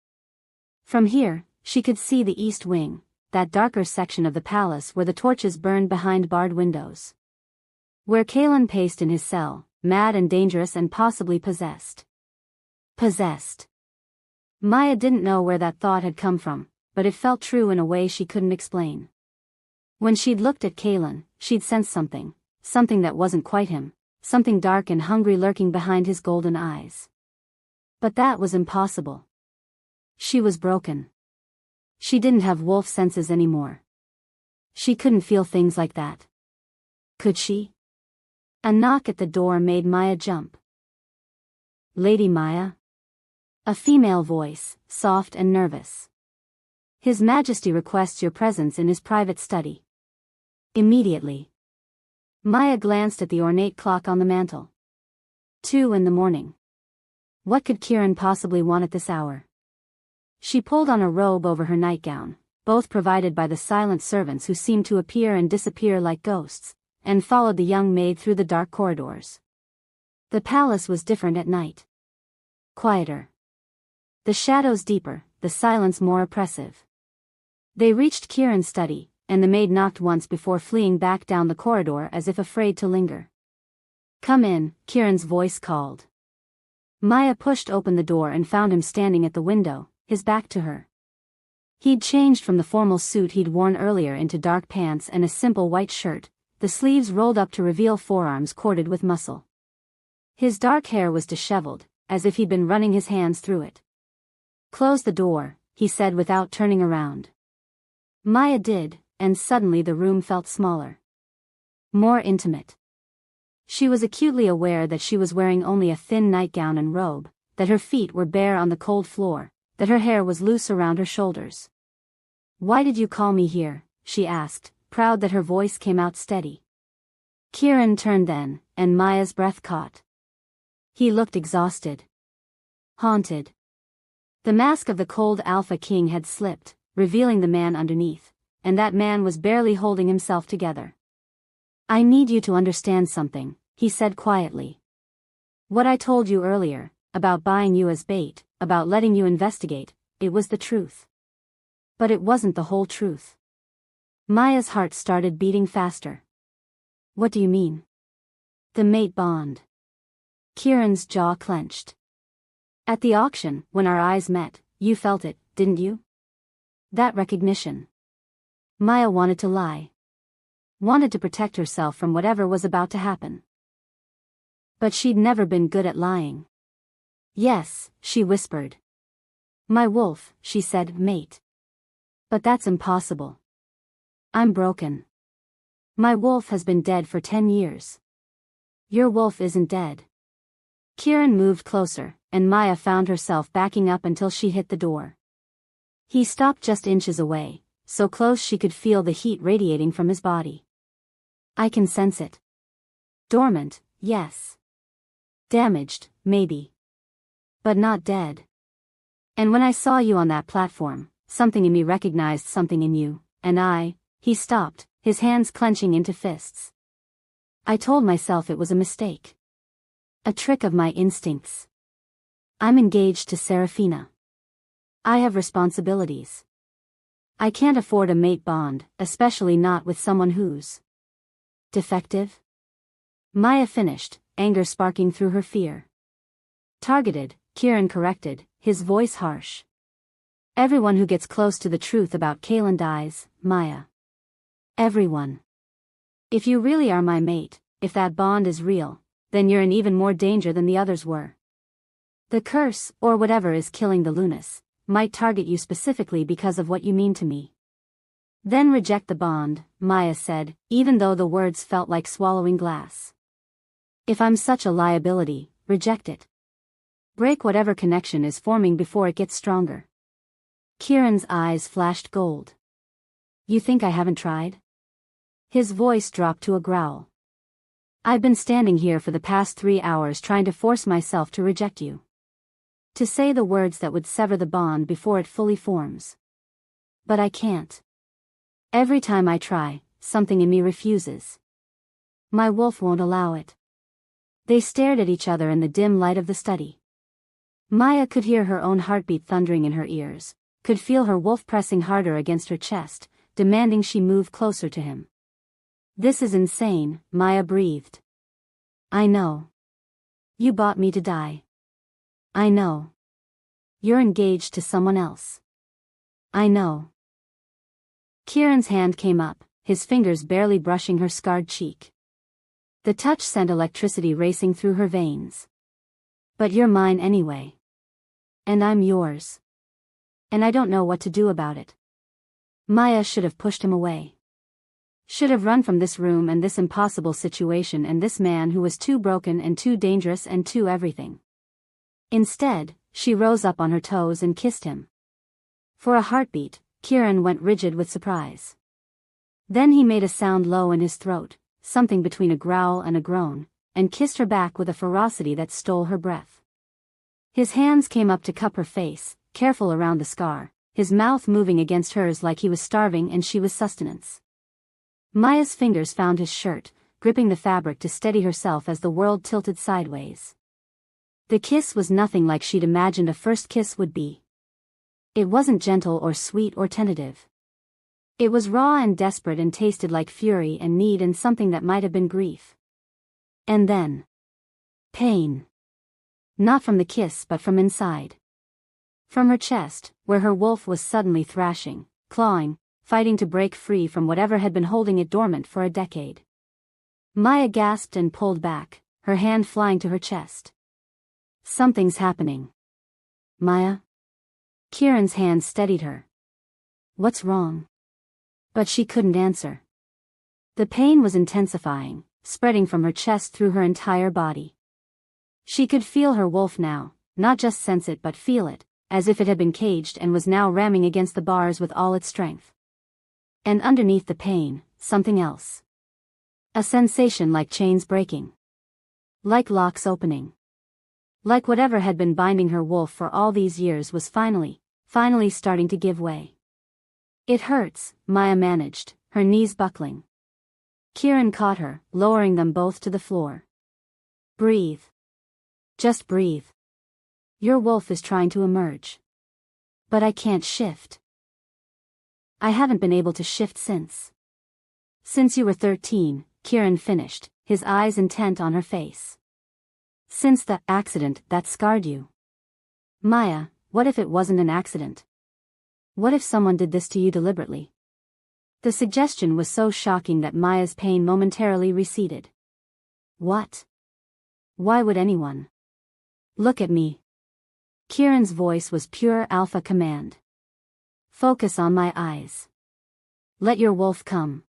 From here, she could see the east wing, that darker section of the palace where the torches burned behind barred windows. Where Kaelin paced in his cell, mad and dangerous and possibly possessed. Possessed. Maya didn't know where that thought had come from, but it felt true in a way she couldn't explain. When she'd looked at Kaelin, she'd sensed something that wasn't quite him, something dark and hungry lurking behind his golden eyes. But that was impossible. She was broken. She didn't have wolf senses anymore. She couldn't feel things like that. Could she? A knock at the door made Maya jump. Lady Maya? A female voice, soft and nervous. His Majesty requests your presence in his private study. Immediately. Maya glanced at the ornate clock on the mantel. 2 a.m. What could Kieran possibly want at this hour? She pulled on a robe over her nightgown, both provided by the silent servants who seemed to appear and disappear like ghosts, and followed the young maid through the dark corridors. The palace was different at night. Quieter. The shadows deeper, the silence more oppressive. They reached Kieran's study, and the maid knocked once before fleeing back down the corridor as if afraid to linger. Come in, Kieran's voice called. Maya pushed open the door and found him standing at the window, his back to her. He'd changed from the formal suit he'd worn earlier into dark pants and a simple white shirt, the sleeves rolled up to reveal forearms corded with muscle. His dark hair was disheveled, as if he'd been running his hands through it. Close the door, he said without turning around. Maya did, and suddenly the room felt smaller. More intimate. She was acutely aware that she was wearing only a thin nightgown and robe, that her feet were bare on the cold floor, that her hair was loose around her shoulders. "Why did you call me here?" she asked, proud that her voice came out steady. Kieran turned then, and Maya's breath caught. He looked exhausted. Haunted. The mask of the cold Alpha King had slipped, revealing the man underneath, and that man was barely holding himself together. "I need you to understand something," he said quietly. "What I told you earlier, about buying you as bait, about letting you investigate, it was the truth. But it wasn't the whole truth." Maya's heart started beating faster. "What do you mean?" "The mate bond." Kieran's jaw clenched. "At the auction, when our eyes met, you felt it, didn't you? That recognition." Maya wanted to lie. Wanted to protect herself from whatever was about to happen. But she'd never been good at lying. "Yes," she whispered. "My wolf," she said, "mate. But that's impossible. I'm broken. My wolf has been dead for 10 years. Your wolf isn't dead." Kieran moved closer, and Maya found herself backing up until she hit the door. He stopped just inches away, so close she could feel the heat radiating from his body. "I can sense it. Dormant, yes. Damaged, maybe. But not dead. And when I saw you on that platform, something in me recognized something in you, and He stopped, his hands clenching into fists. "I told myself it was a mistake. A trick of my instincts. I'm engaged to Serafina. I have responsibilities. I can't afford a mate bond, especially not with someone who's defective." Maya finished, anger sparking through her fear. "Targeted," Kieran corrected, his voice harsh. "Everyone who gets close to the truth about Kaelin dies, Maya. Everyone. If you really are my mate, if that bond is real, then you're in even more danger than the others were. The curse, or whatever is killing the Lunas, might target you specifically because of what you mean to me." "Then reject the bond," Maya said, even though the words felt like swallowing glass. "If I'm such a liability, reject it. Break whatever connection is forming before it gets stronger." Kieran's eyes flashed gold. "You think I haven't tried?" His voice dropped to a growl. "I've been standing here for the past 3 hours trying to force myself to reject you. To say the words that would sever the bond before it fully forms. But I can't. Every time I try, something in me refuses. My wolf won't allow it." They stared at each other in the dim light of the study. Maya could hear her own heartbeat thundering in her ears, could feel her wolf pressing harder against her chest, demanding she move closer to him. "This is insane," Maya breathed. "I know. You bought me to die. I know. You're engaged to someone else. I know." Kieran's hand came up, his fingers barely brushing her scarred cheek. The touch sent electricity racing through her veins. "But you're mine anyway. And I'm yours. And I don't know what to do about it." Maya should have pushed him away. Should have run from this room and this impossible situation and this man who was too broken and too dangerous and too everything. Instead, she rose up on her toes and kissed him. For a heartbeat, Kieran went rigid with surprise. Then he made a sound low in his throat, something between a growl and a groan, and kissed her back with a ferocity that stole her breath. His hands came up to cup her face, careful around the scar, his mouth moving against hers like he was starving and she was sustenance. Maya's fingers found his shirt, gripping the fabric to steady herself as the world tilted sideways. The kiss was nothing like she'd imagined a first kiss would be. It wasn't gentle or sweet or tentative. It was raw and desperate and tasted like fury and need and something that might have been grief. And then pain. Not from the kiss but from inside. From her chest, where her wolf was suddenly thrashing, clawing, fighting to break free from whatever had been holding it dormant for a decade. Maya gasped and pulled back, her hand flying to her chest. "Something's happening." "Maya?" Kieran's hand steadied her. "What's wrong?" But she couldn't answer. The pain was intensifying, spreading from her chest through her entire body. She could feel her wolf now, not just sense it but feel it, as if it had been caged and was now ramming against the bars with all its strength. And underneath the pain, something else. A sensation like chains breaking. Like locks opening. Like whatever had been binding her wolf for all these years was finally starting to give way. It hurts, Maya managed, her knees buckling. Kieran caught her, lowering them both to the floor. Breathe. Just breathe. Your wolf is trying to emerge. But I can't shift. I haven't been able to shift since. Since you were 13, Kieran finished, his eyes intent on her face. Since the accident that scarred you. Maya, what if it wasn't an accident? What if someone did this to you deliberately? The suggestion was so shocking that Maya's pain momentarily receded. What? Why would anyone? Look at me. Kieran's voice was pure alpha command. Focus on my eyes. Let your wolf come.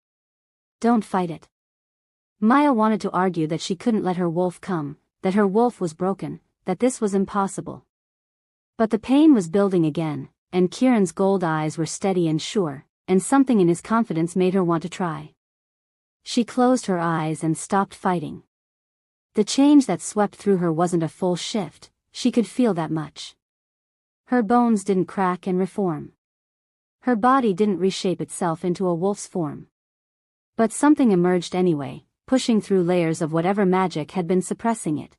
Don't fight it. Maya wanted to argue that she couldn't let her wolf come, that her wolf was broken, that this was impossible. But the pain was building again, and Kieran's gold eyes were steady and sure, and something in his confidence made her want to try. She closed her eyes and stopped fighting. The change that swept through her wasn't a full shift, she could feel that much. Her bones didn't crack and reform. Her body didn't reshape itself into a wolf's form. But something emerged anyway, pushing through layers of whatever magic had been suppressing it.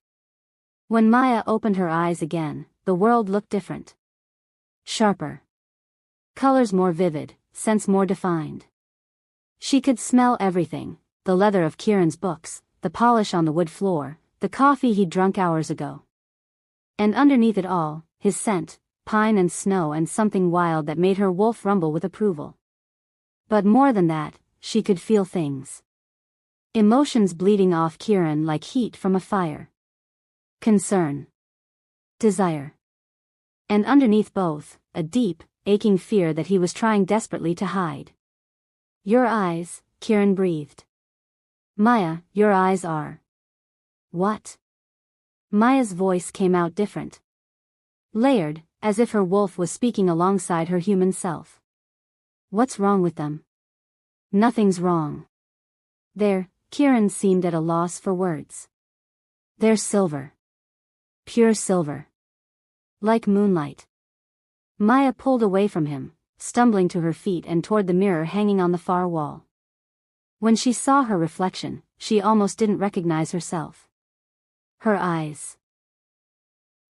When Maya opened her eyes again, the world looked different. Sharper. Colors more vivid, sense more defined. She could smell everything, the leather of Kieran's books, the polish on the wood floor, the coffee he'd drunk hours ago. And underneath it all, his scent, pine and snow and something wild that made her wolf rumble with approval. But more than that, she could feel things. Emotions bleeding off Kieran like heat from a fire. Concern. Desire. And underneath both, a deep, aching fear that he was trying desperately to hide. Your eyes, Kieran breathed. Maya, your eyes are. What? Maya's voice came out different. Layered, as if her wolf was speaking alongside her human self. What's wrong with them? Nothing's wrong. Kieran seemed at a loss for words. They're silver. Pure silver. Like moonlight. Maya pulled away from him, stumbling to her feet and toward the mirror hanging on the far wall. When she saw her reflection, she almost didn't recognize herself. Her eyes,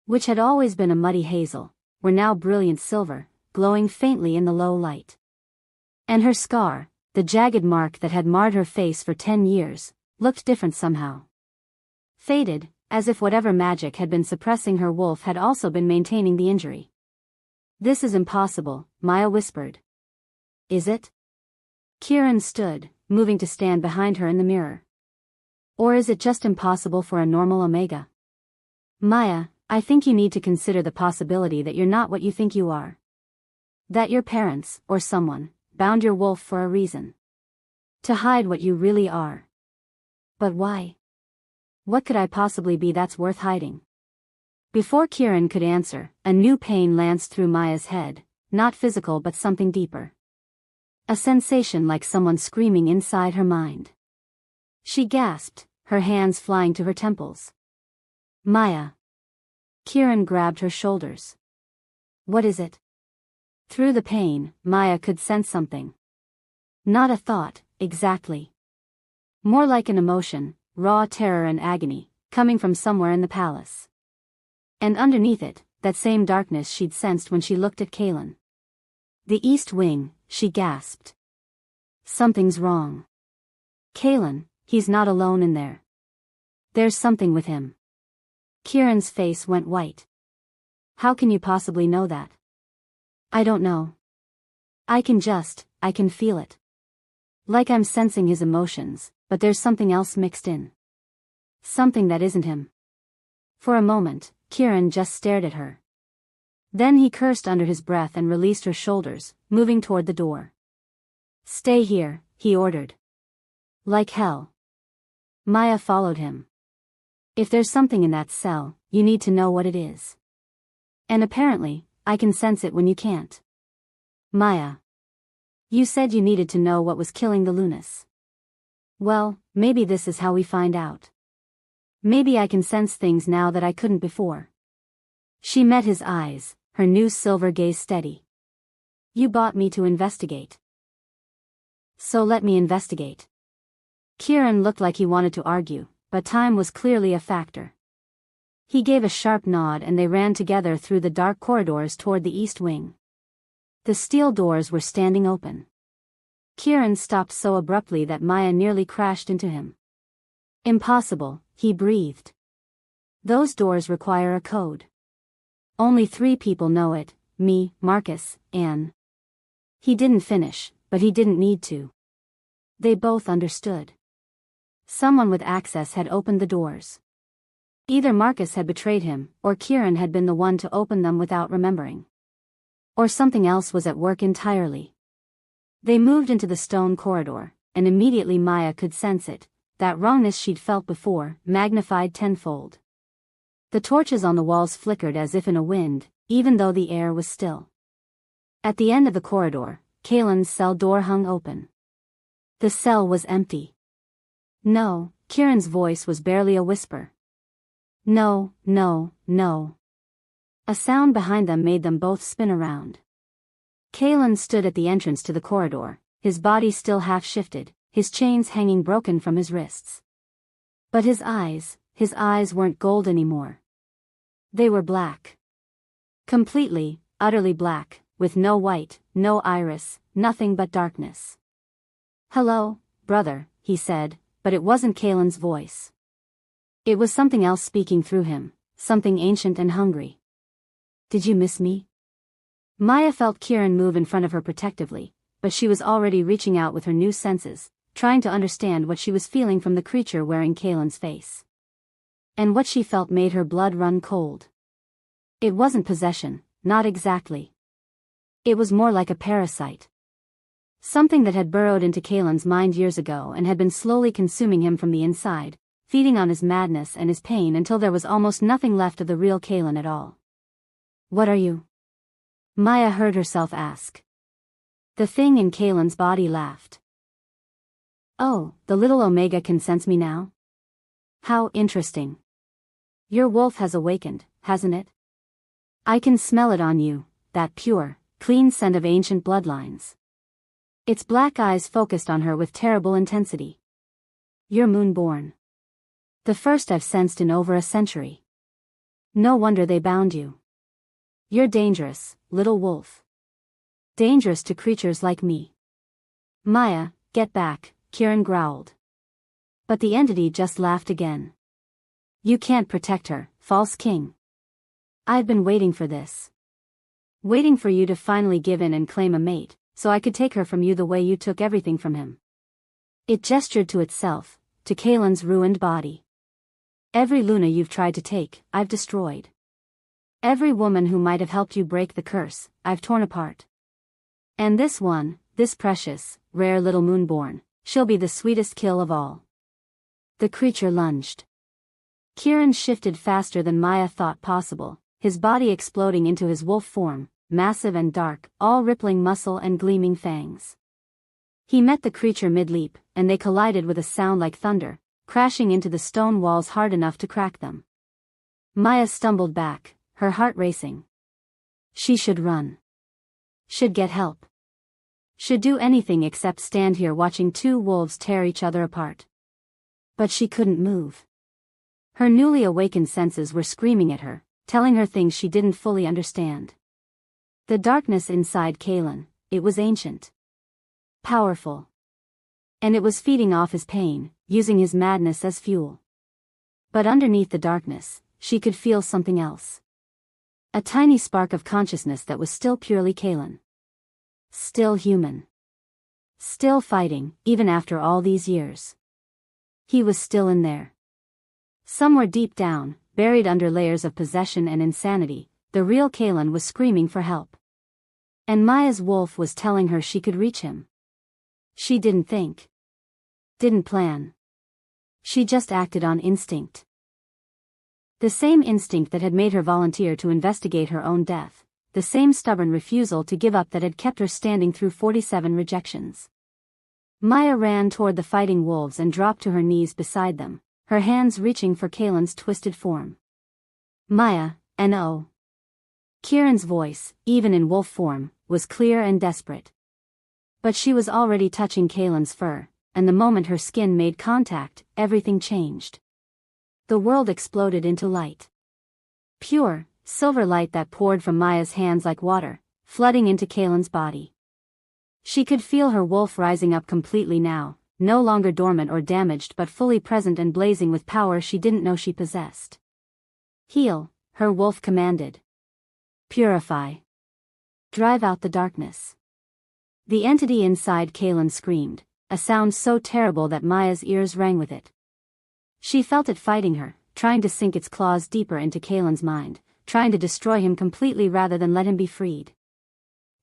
which had always been a muddy hazel, were now brilliant silver, glowing faintly in the low light. And her scar, the jagged mark that had marred her face for 10 years, looked different somehow. Faded, as if whatever magic had been suppressing her wolf had also been maintaining the injury. This is impossible, Maya whispered. Is it? Kieran stood, moving to stand behind her in the mirror. Or is it just impossible for a normal Omega? Maya, I think you need to consider the possibility that you're not what you think you are. That your parents, or someone, bound your wolf for a reason. To hide what you really are. But why? What could I possibly be that's worth hiding? Before Kieran could answer, a new pain lanced through Maya's head, not physical but something deeper. A sensation like someone screaming inside her mind. She gasped, her hands flying to her temples. Maya. Kieran grabbed her shoulders. What is it? Through the pain, Maya could sense something. Not a thought, exactly. More like an emotion, raw terror and agony, coming from somewhere in the palace. And underneath it, that same darkness she'd sensed when she looked at Kaelin. The East Wing, she gasped. Something's wrong. Kaelin, he's not alone in there. There's something with him. Kieran's face went white. How can you possibly know that? I don't know. I can feel it. Like I'm sensing his emotions, but there's something else mixed in. Something that isn't him. For a moment, Kieran just stared at her. Then he cursed under his breath and released her shoulders, moving toward the door. Stay here, he ordered. Like hell. Maya followed him. If there's something in that cell, you need to know what it is. And apparently, I can sense it when you can't. Maya. You said you needed to know what was killing the Lunas. Well, maybe this is how we find out. Maybe I can sense things now that I couldn't before. She met his eyes, her new silver gaze steady. You bought me to investigate. So let me investigate. Kieran looked like he wanted to argue, but time was clearly a factor. He gave a sharp nod and they ran together through the dark corridors toward the east wing. The steel doors were standing open. Kieran stopped so abruptly that Maya nearly crashed into him. Impossible, he breathed. Those doors require a code. Only 3 people know it, me, Marcus, Anne. He didn't finish, but he didn't need to. They both understood. Someone with access had opened the doors. Either Marcus had betrayed him, or Kieran had been the one to open them without remembering. Or something else was at work entirely. They moved into the stone corridor, and immediately Maya could sense it, that wrongness she'd felt before, magnified tenfold. The torches on the walls flickered as if in a wind, even though the air was still. At the end of the corridor, Kaylan's cell door hung open. The cell was empty. No, Kieran's voice was barely a whisper. No, no, no. A sound behind them made them both spin around. Kaylan stood at the entrance to the corridor, his body still half-shifted, his chains hanging broken from his wrists. But his eyes weren't gold anymore. They were black. Completely, utterly black, with no white, no iris, nothing but darkness. Hello, brother, he said, but it wasn't Kaylan's voice. It was something else speaking through him, something ancient and hungry. Did you miss me? Maya felt Kieran move in front of her protectively, but she was already reaching out with her new senses, trying to understand what she was feeling from the creature wearing Kaylan's face. And what she felt made her blood run cold. It wasn't possession, not exactly. It was more like a parasite. Something that had burrowed into Kaylan's mind years ago and had been slowly consuming him from the inside, feeding on his madness and his pain until there was almost nothing left of the real Kaylan at all. What are you? Maya heard herself ask. The thing in Kaylan's body laughed. Oh, the little Omega can sense me now? How interesting. Your wolf has awakened, hasn't it? I can smell it on you, that pure, clean scent of ancient bloodlines. Its black eyes focused on her with terrible intensity. You're moonborn. The first I've sensed in over a century. No wonder they bound you. You're dangerous, little wolf. Dangerous to creatures like me. Maya, get back, Kieran growled. But the entity just laughed again. You can't protect her, false king. I've been waiting for this. Waiting for you to finally give in and claim a mate, so I could take her from you the way you took everything from him. It gestured to itself, to Kaylan's ruined body. Every Luna you've tried to take, I've destroyed. Every woman who might have helped you break the curse, I've torn apart. And this one, this precious, rare little moonborn, she'll be the sweetest kill of all. The creature lunged. Kieran shifted faster than Maya thought possible, his body exploding into his wolf form, massive and dark, all rippling muscle and gleaming fangs. He met the creature mid-leap, and they collided with a sound like thunder, crashing into the stone walls hard enough to crack them. Maya stumbled back, her heart racing. She should run. Should get help. Should do anything except stand here watching 2 wolves tear each other apart. But she couldn't move. Her newly awakened senses were screaming at her, telling her things she didn't fully understand. The darkness inside Kaylan, it was ancient. Powerful. And it was feeding off his pain, using his madness as fuel. But underneath the darkness, she could feel something else. A tiny spark of consciousness that was still purely Kaylan. Still human. Still fighting, even after all these years. He was still in there. Somewhere deep down, buried under layers of possession and insanity, the real Kaylan was screaming for help. And Maya's wolf was telling her she could reach him. She didn't think. Didn't plan. She just acted on instinct. The same instinct that had made her volunteer to investigate her own death, the same stubborn refusal to give up that had kept her standing through 47 rejections. Maya ran toward the fighting wolves and dropped to her knees beside them, her hands reaching for Kaelin's twisted form. Maya, no. Kieran's voice, even in wolf form, was clear and desperate. But she was already touching Kaelin's fur, and the moment her skin made contact, everything changed. The world exploded into light. Pure, silver light that poured from Maya's hands like water, flooding into Kaelin's body. She could feel her wolf rising up completely now, no longer dormant or damaged but fully present and blazing with power she didn't know she possessed. Heal, her wolf commanded. Purify. Drive out the darkness. The entity inside Kaelin screamed, a sound so terrible that Maya's ears rang with it. She felt it fighting her, trying to sink its claws deeper into Kaelin's mind, trying to destroy him completely rather than let him be freed.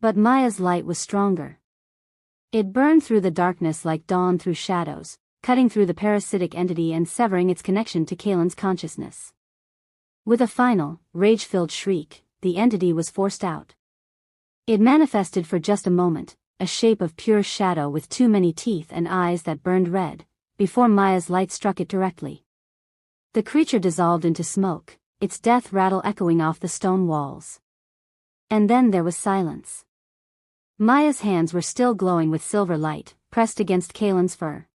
But Maya's light was stronger. It burned through the darkness like dawn through shadows, cutting through the parasitic entity and severing its connection to Kaelin's consciousness. With a final, rage-filled shriek, the entity was forced out. It manifested for just a moment, a shape of pure shadow with too many teeth and eyes that burned red, before Maya's light struck it directly. The creature dissolved into smoke, its death rattle echoing off the stone walls. And then there was silence. Maya's hands were still glowing with silver light, pressed against Kaelin's fur.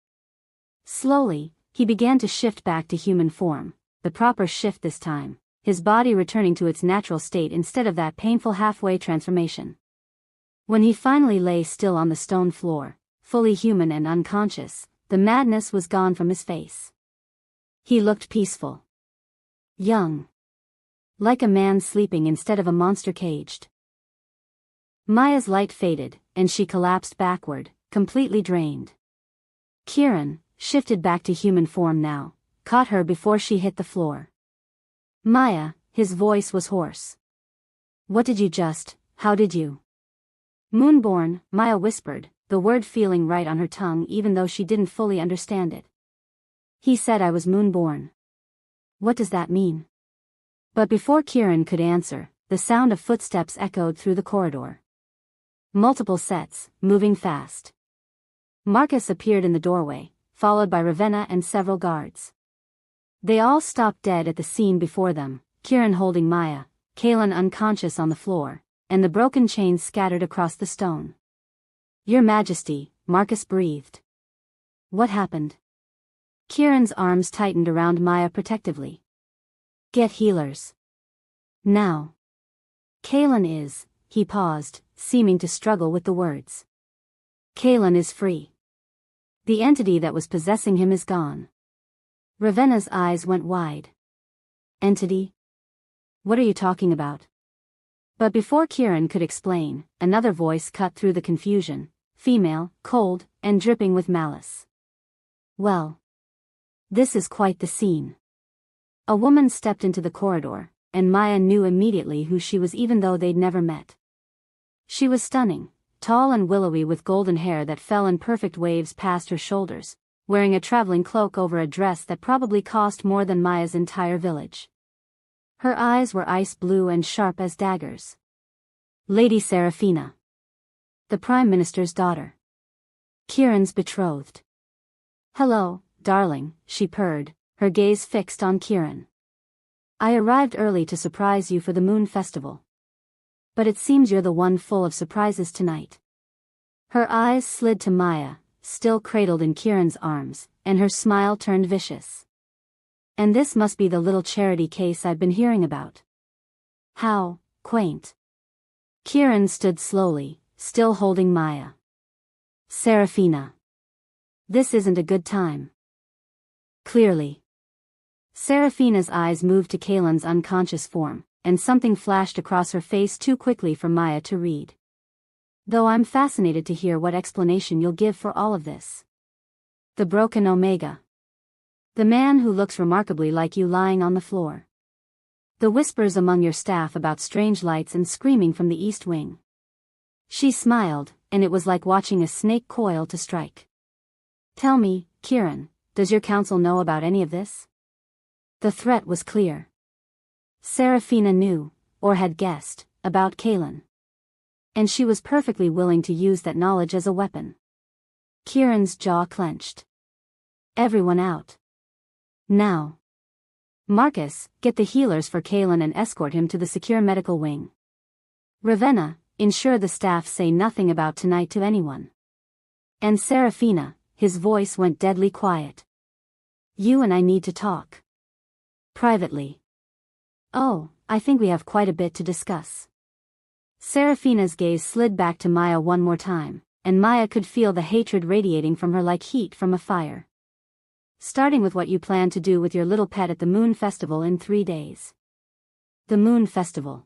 Slowly, he began to shift back to human form, the proper shift this time, his body returning to its natural state instead of that painful halfway transformation. When he finally lay still on the stone floor, fully human and unconscious, the madness was gone from his face. He looked peaceful. Young. Like a man sleeping instead of a monster caged. Maya's light faded, and she collapsed backward, completely drained. Kieran, shifted back to human form now, caught her before she hit the floor. Maya, his voice was hoarse. What did you how did you? Moonborn, Maya whispered, the word feeling right on her tongue even though she didn't fully understand it. He said I was moonborn. What does that mean? But before Kieran could answer, the sound of footsteps echoed through the corridor. Multiple sets, moving fast. Marcus appeared in the doorway, followed by Ravenna and several guards. They all stopped dead at the scene before them, Kieran holding Maya, Kaelin unconscious on the floor, and the broken chains scattered across the stone. Your Majesty, Marcus breathed. What happened? Kieran's arms tightened around Maya protectively. Get healers. Now. Kaelin is, he paused, seeming to struggle with the words. Kaelin is free. The entity that was possessing him is gone. Ravenna's eyes went wide. Entity? What are you talking about? But before Kieran could explain, another voice cut through the confusion, female, cold, and dripping with malice. Well. This is quite the scene. A woman stepped into the corridor, and Maya knew immediately who she was even though they'd never met. She was stunning, tall and willowy with golden hair that fell in perfect waves past her shoulders, wearing a traveling cloak over a dress that probably cost more than Maya's entire village. Her eyes were ice blue and sharp as daggers. Lady Seraphina. The Prime Minister's daughter. Kieran's betrothed. Hello, darling, she purred, her gaze fixed on Kieran. I arrived early to surprise you for the Moon Festival. But it seems you're the one full of surprises tonight. Her eyes slid to Maya, still cradled in Kieran's arms, and her smile turned vicious. And this must be the little charity case I've been hearing about. How quaint. Kieran stood slowly, still holding Maya. Seraphina. This isn't a good time. Clearly. Seraphina's eyes moved to Kaelin's unconscious form, and something flashed across her face too quickly for Maya to read. Though I'm fascinated to hear what explanation you'll give for all of this. The broken Omega. The man who looks remarkably like you lying on the floor. The whispers among your staff about strange lights and screaming from the East Wing. She smiled, and it was like watching a snake coil to strike. Tell me, Kieran, does your council know about any of this? The threat was clear. Seraphina knew, or had guessed, about Kaelin. And she was perfectly willing to use that knowledge as a weapon. Kieran's jaw clenched. Everyone out. Now. Marcus, get the healers for Kaelin and escort him to the secure medical wing. Ravenna, ensure the staff say nothing about tonight to anyone. And Seraphina, his voice went deadly quiet. You and I need to talk. Privately. Oh, I think we have quite a bit to discuss. Seraphina's gaze slid back to Maya one more time, and Maya could feel the hatred radiating from her like heat from a fire. Starting with what you plan to do with your little pet at the Moon Festival in 3 days. The Moon Festival.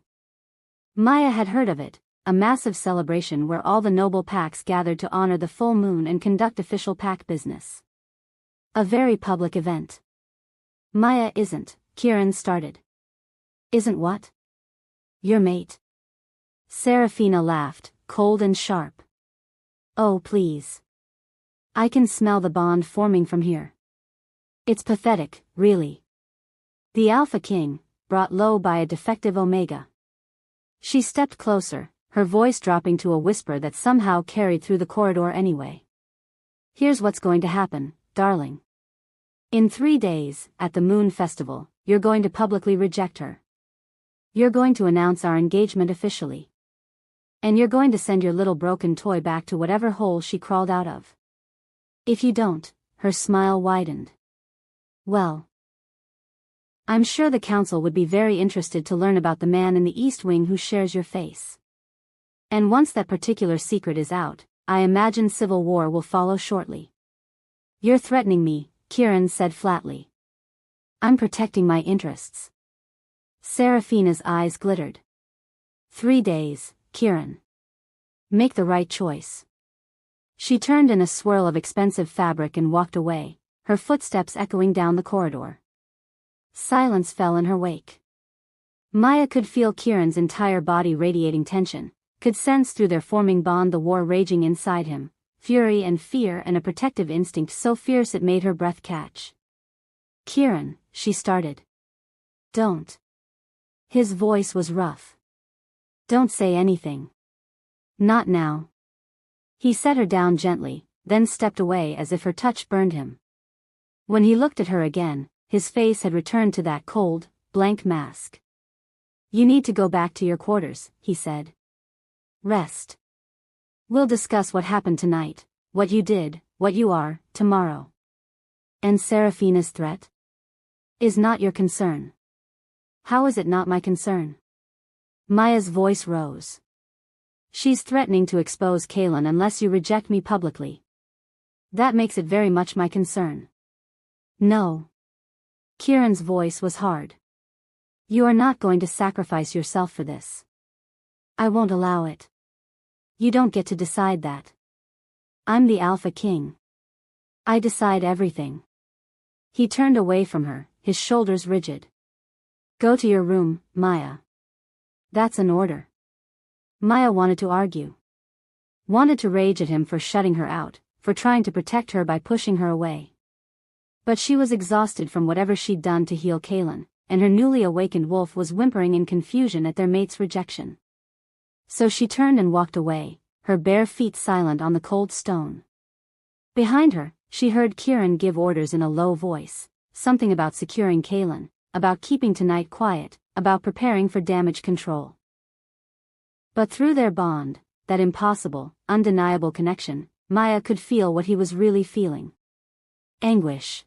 Maya had heard of it, a massive celebration where all the noble packs gathered to honor the full moon and conduct official pack business. A very public event. Maya isn't, Kieran started. Isn't what? Your mate. Seraphina laughed, cold and sharp. Oh please. I can smell the bond forming from here. It's pathetic, really. The Alpha King, brought low by a defective Omega. She stepped closer, her voice dropping to a whisper that somehow carried through the corridor anyway. Here's what's going to happen, darling. In 3 days, at the Moon Festival, you're going to publicly reject her. You're going to announce our engagement officially. And you're going to send your little broken toy back to whatever hole she crawled out of. If you don't, her smile widened. Well, I'm sure the council would be very interested to learn about the man in the East Wing who shares your face. And once that particular secret is out, I imagine civil war will follow shortly. You're threatening me, Kieran said flatly. I'm protecting my interests. Seraphina's eyes glittered. 3 days, Kieran. Make the right choice. She turned in a swirl of expensive fabric and walked away, her footsteps echoing down the corridor. Silence fell in her wake. Maya could feel Kieran's entire body radiating tension, could sense through their forming bond the war raging inside him, fury and fear and a protective instinct so fierce it made her breath catch. Kieran, she started. Don't. His voice was rough. Don't say anything. Not now. He set her down gently, then stepped away as if her touch burned him. When he looked at her again, his face had returned to that cold, blank mask. You need to go back to your quarters, he said. Rest. We'll discuss what happened tonight, what you did, what you are, tomorrow. And Seraphina's threat? Is not your concern. How is it not my concern? Maya's voice rose. She's threatening to expose Kaelin unless you reject me publicly. That makes it very much my concern. No. Kieran's voice was hard. You are not going to sacrifice yourself for this. I won't allow it. You don't get to decide that. I'm the Alpha King. I decide everything. He turned away from her, his shoulders rigid. Go to your room, Maya. That's an order. Maya wanted to argue. Wanted to rage at him for shutting her out, for trying to protect her by pushing her away. But she was exhausted from whatever she'd done to heal Kaelin, and her newly awakened wolf was whimpering in confusion at their mate's rejection. So she turned and walked away, her bare feet silent on the cold stone. Behind her, she heard Kieran give orders in a low voice, something about securing Kaelin, about keeping tonight quiet, about preparing for damage control. But through their bond, that impossible, undeniable connection, Maya could feel what he was really feeling. Anguish.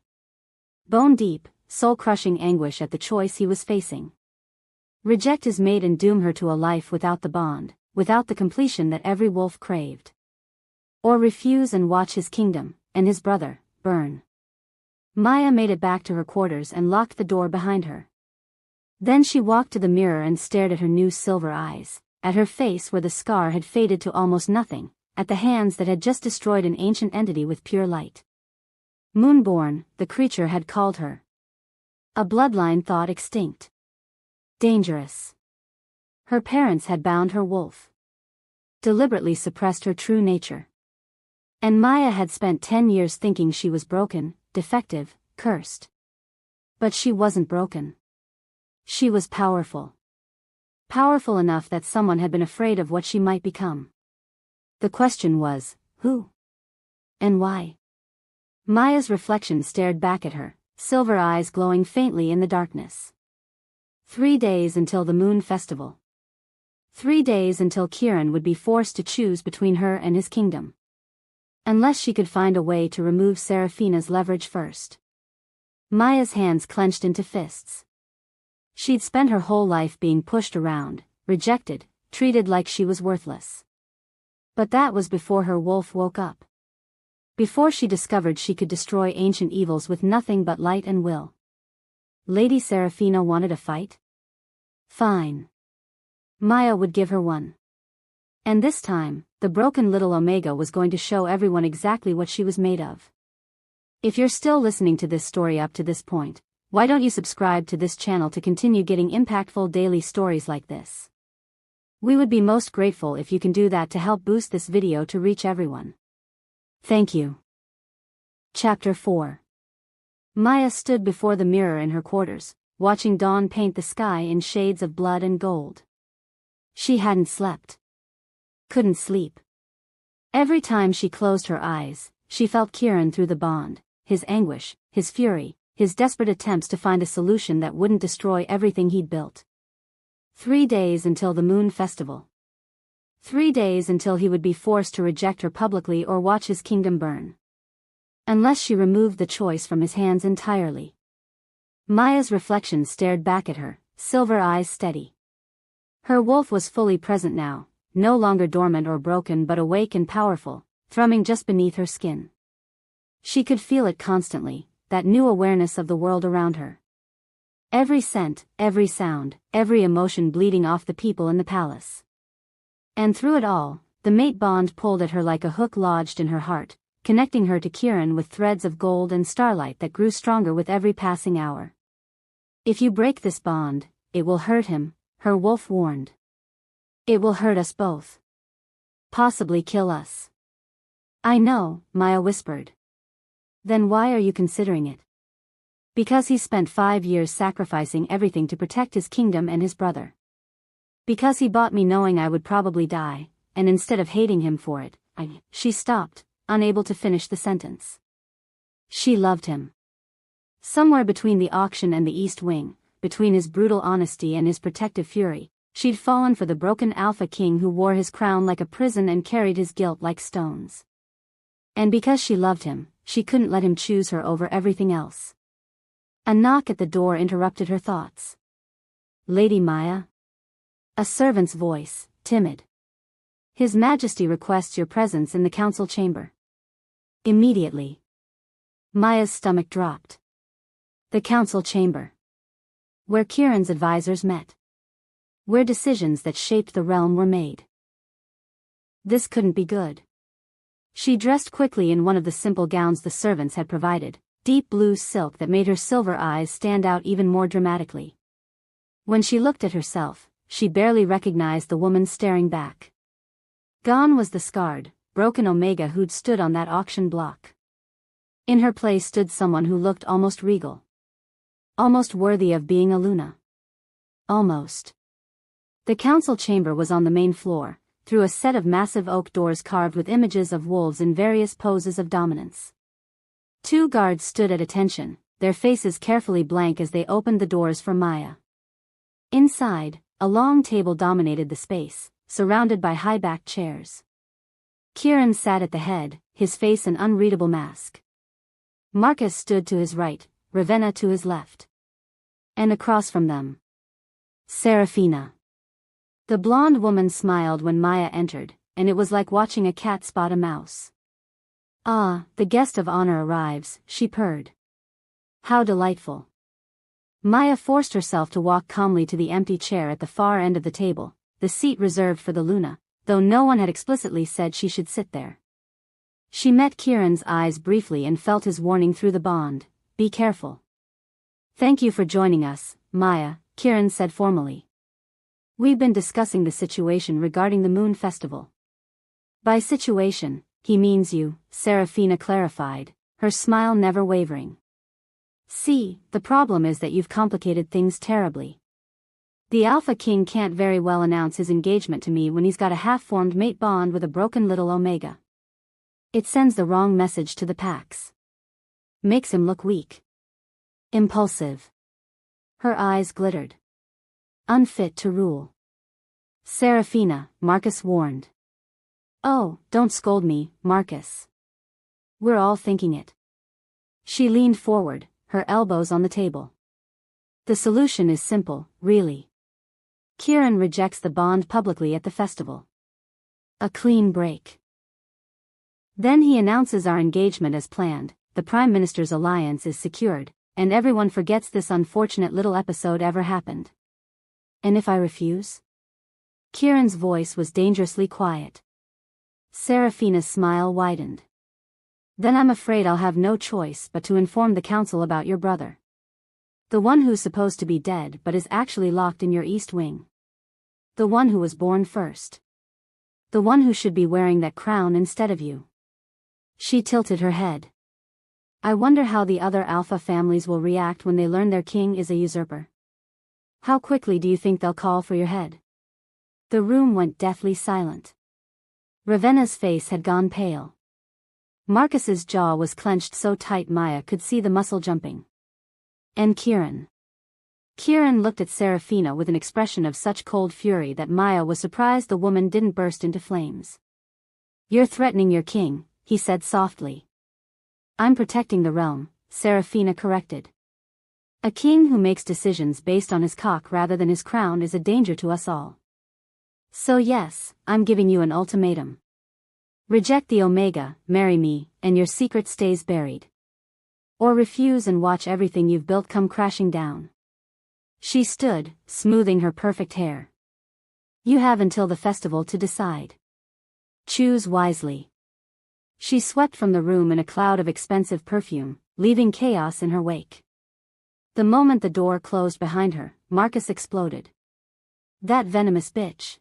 Bone-deep, soul-crushing anguish at the choice he was facing. Reject his mate and doom her to a life without the bond, without the completion that every wolf craved. Or refuse and watch his kingdom, and his brother, burn. Maya made it back to her quarters and locked the door behind her. Then she walked to the mirror and stared at her new silver eyes, at her face where the scar had faded to almost nothing, at the hands that had just destroyed an ancient entity with pure light. Moonborn, the creature had called her. A bloodline thought extinct. Dangerous. Her parents had bound her wolf. Deliberately suppressed her true nature. And Maya had spent 10 years thinking she was broken, defective, cursed. But she wasn't broken. She was powerful. Powerful enough that someone had been afraid of what she might become. The question was, who? And why? Maya's reflection stared back at her, silver eyes glowing faintly in the darkness. 3 days until the moon festival. 3 days until Kieran would be forced to choose between her and his kingdom. Unless she could find a way to remove Serafina's leverage first. Maya's hands clenched into fists. She'd spent her whole life being pushed around, rejected, treated like she was worthless. But that was before her wolf woke up. Before she discovered she could destroy ancient evils with nothing but light and will. Lady Serafina wanted a fight? Fine. Maya would give her one. And this time, the broken little Omega was going to show everyone exactly what she was made of. If you're still listening to this story up to this point, why don't you subscribe to this channel to continue getting impactful daily stories like this? We would be most grateful if you can do that to help boost this video to reach everyone. Thank you. Chapter 4. Maya stood before the mirror in her quarters, watching dawn paint the sky in shades of blood and gold. She hadn't slept. Couldn't sleep. Every time she closed her eyes, she felt Kieran through the bond, his anguish, his fury, his desperate attempts to find a solution that wouldn't destroy everything he'd built. 3 days until the moon festival. 3 days until he would be forced to reject her publicly or watch his kingdom burn. Unless she removed the choice from his hands entirely. Maya's reflection stared back at her, silver eyes steady. Her wolf was fully present now, no longer dormant or broken but awake and powerful, thrumming just beneath her skin. She could feel it constantly, that new awareness of the world around her. Every scent, every sound, every emotion bleeding off the people in the palace. And through it all, the mate bond pulled at her like a hook lodged in her heart, connecting her to Kieran with threads of gold and starlight that grew stronger with every passing hour. If you break this bond, it will hurt him, her wolf warned. It will hurt us both. Possibly kill us. I know, Maya whispered. Then why are you considering it? Because he spent 5 years sacrificing everything to protect his kingdom and his brother. Because he bought me knowing I would probably die, and instead of hating him for it, She stopped, unable to finish the sentence. She loved him. Somewhere between the auction and the East Wing, between his brutal honesty and his protective fury, she'd fallen for the broken Alpha King who wore his crown like a prison and carried his guilt like stones. And because she loved him, she couldn't let him choose her over everything else. A knock at the door interrupted her thoughts. Lady Maya? A servant's voice, timid. His Majesty requests your presence in the council chamber. Immediately. Maya's stomach dropped. The council chamber. Where Kieran's advisors met. Where decisions that shaped the realm were made. This couldn't be good. She dressed quickly in one of the simple gowns the servants had provided, deep blue silk that made her silver eyes stand out even more dramatically. When she looked at herself, she barely recognized the woman staring back. Gone was the scarred, broken Omega who'd stood on that auction block. In her place stood someone who looked almost regal. Almost worthy of being a Luna. Almost. The council chamber was on the main floor, through a set of massive oak doors carved with images of wolves in various poses of dominance. 2 guards stood at attention, their faces carefully blank as they opened the doors for Maya. Inside, a long table dominated the space, surrounded by high-backed chairs. Kieran sat at the head, his face an unreadable mask. Marcus stood to his right, Ravenna to his left. And across from them, Serafina. The blonde woman smiled when Maya entered, and it was like watching a cat spot a mouse. Ah, the guest of honor arrives, she purred. How delightful. Maya forced herself to walk calmly to the empty chair at the far end of the table, the seat reserved for the Luna, though no one had explicitly said she should sit there. She met Kieran's eyes briefly and felt his warning through the bond, be careful. Thank you for joining us, Maya, Kieran said formally. We've been discussing the situation regarding the Moon Festival. By situation, he means you, Serafina clarified, her smile never wavering. See, the problem is that you've complicated things terribly. The Alpha King can't very well announce his engagement to me when he's got a half-formed mate bond with a broken little Omega. It sends the wrong message to the Pax. Makes him look weak. Impulsive. Her eyes glittered. Unfit to rule. Serafina, Marcus warned. Oh, don't scold me, Marcus. We're all thinking it. She leaned forward, her elbows on the table. The solution is simple, really. Kieran rejects the bond publicly at the festival. A clean break. Then he announces our engagement as planned, the Prime Minister's alliance is secured, and everyone forgets this unfortunate little episode ever happened. And if I refuse? Kieran's voice was dangerously quiet. Serafina's smile widened. Then I'm afraid I'll have no choice but to inform the council about your brother. The one who's supposed to be dead but is actually locked in your East Wing. The one who was born first. The one who should be wearing that crown instead of you. She tilted her head. I wonder how the other Alpha families will react when they learn their king is a usurper. How quickly do you think they'll call for your head? The room went deathly silent. Ravenna's face had gone pale. Marcus's jaw was clenched so tight Maya could see the muscle jumping. And Kieran. Kieran looked at Serafina with an expression of such cold fury that Maya was surprised the woman didn't burst into flames. You're threatening your king, he said softly. I'm protecting the realm, Serafina corrected. A king who makes decisions based on his cock rather than his crown is a danger to us all. So yes, I'm giving you an ultimatum. Reject the Omega, marry me, and your secret stays buried. Or refuse and watch everything you've built come crashing down. She stood, smoothing her perfect hair. You have until the festival to decide. Choose wisely. She swept from the room in a cloud of expensive perfume, leaving chaos in her wake. The moment the door closed behind her, Marcus exploded. That venomous bitch.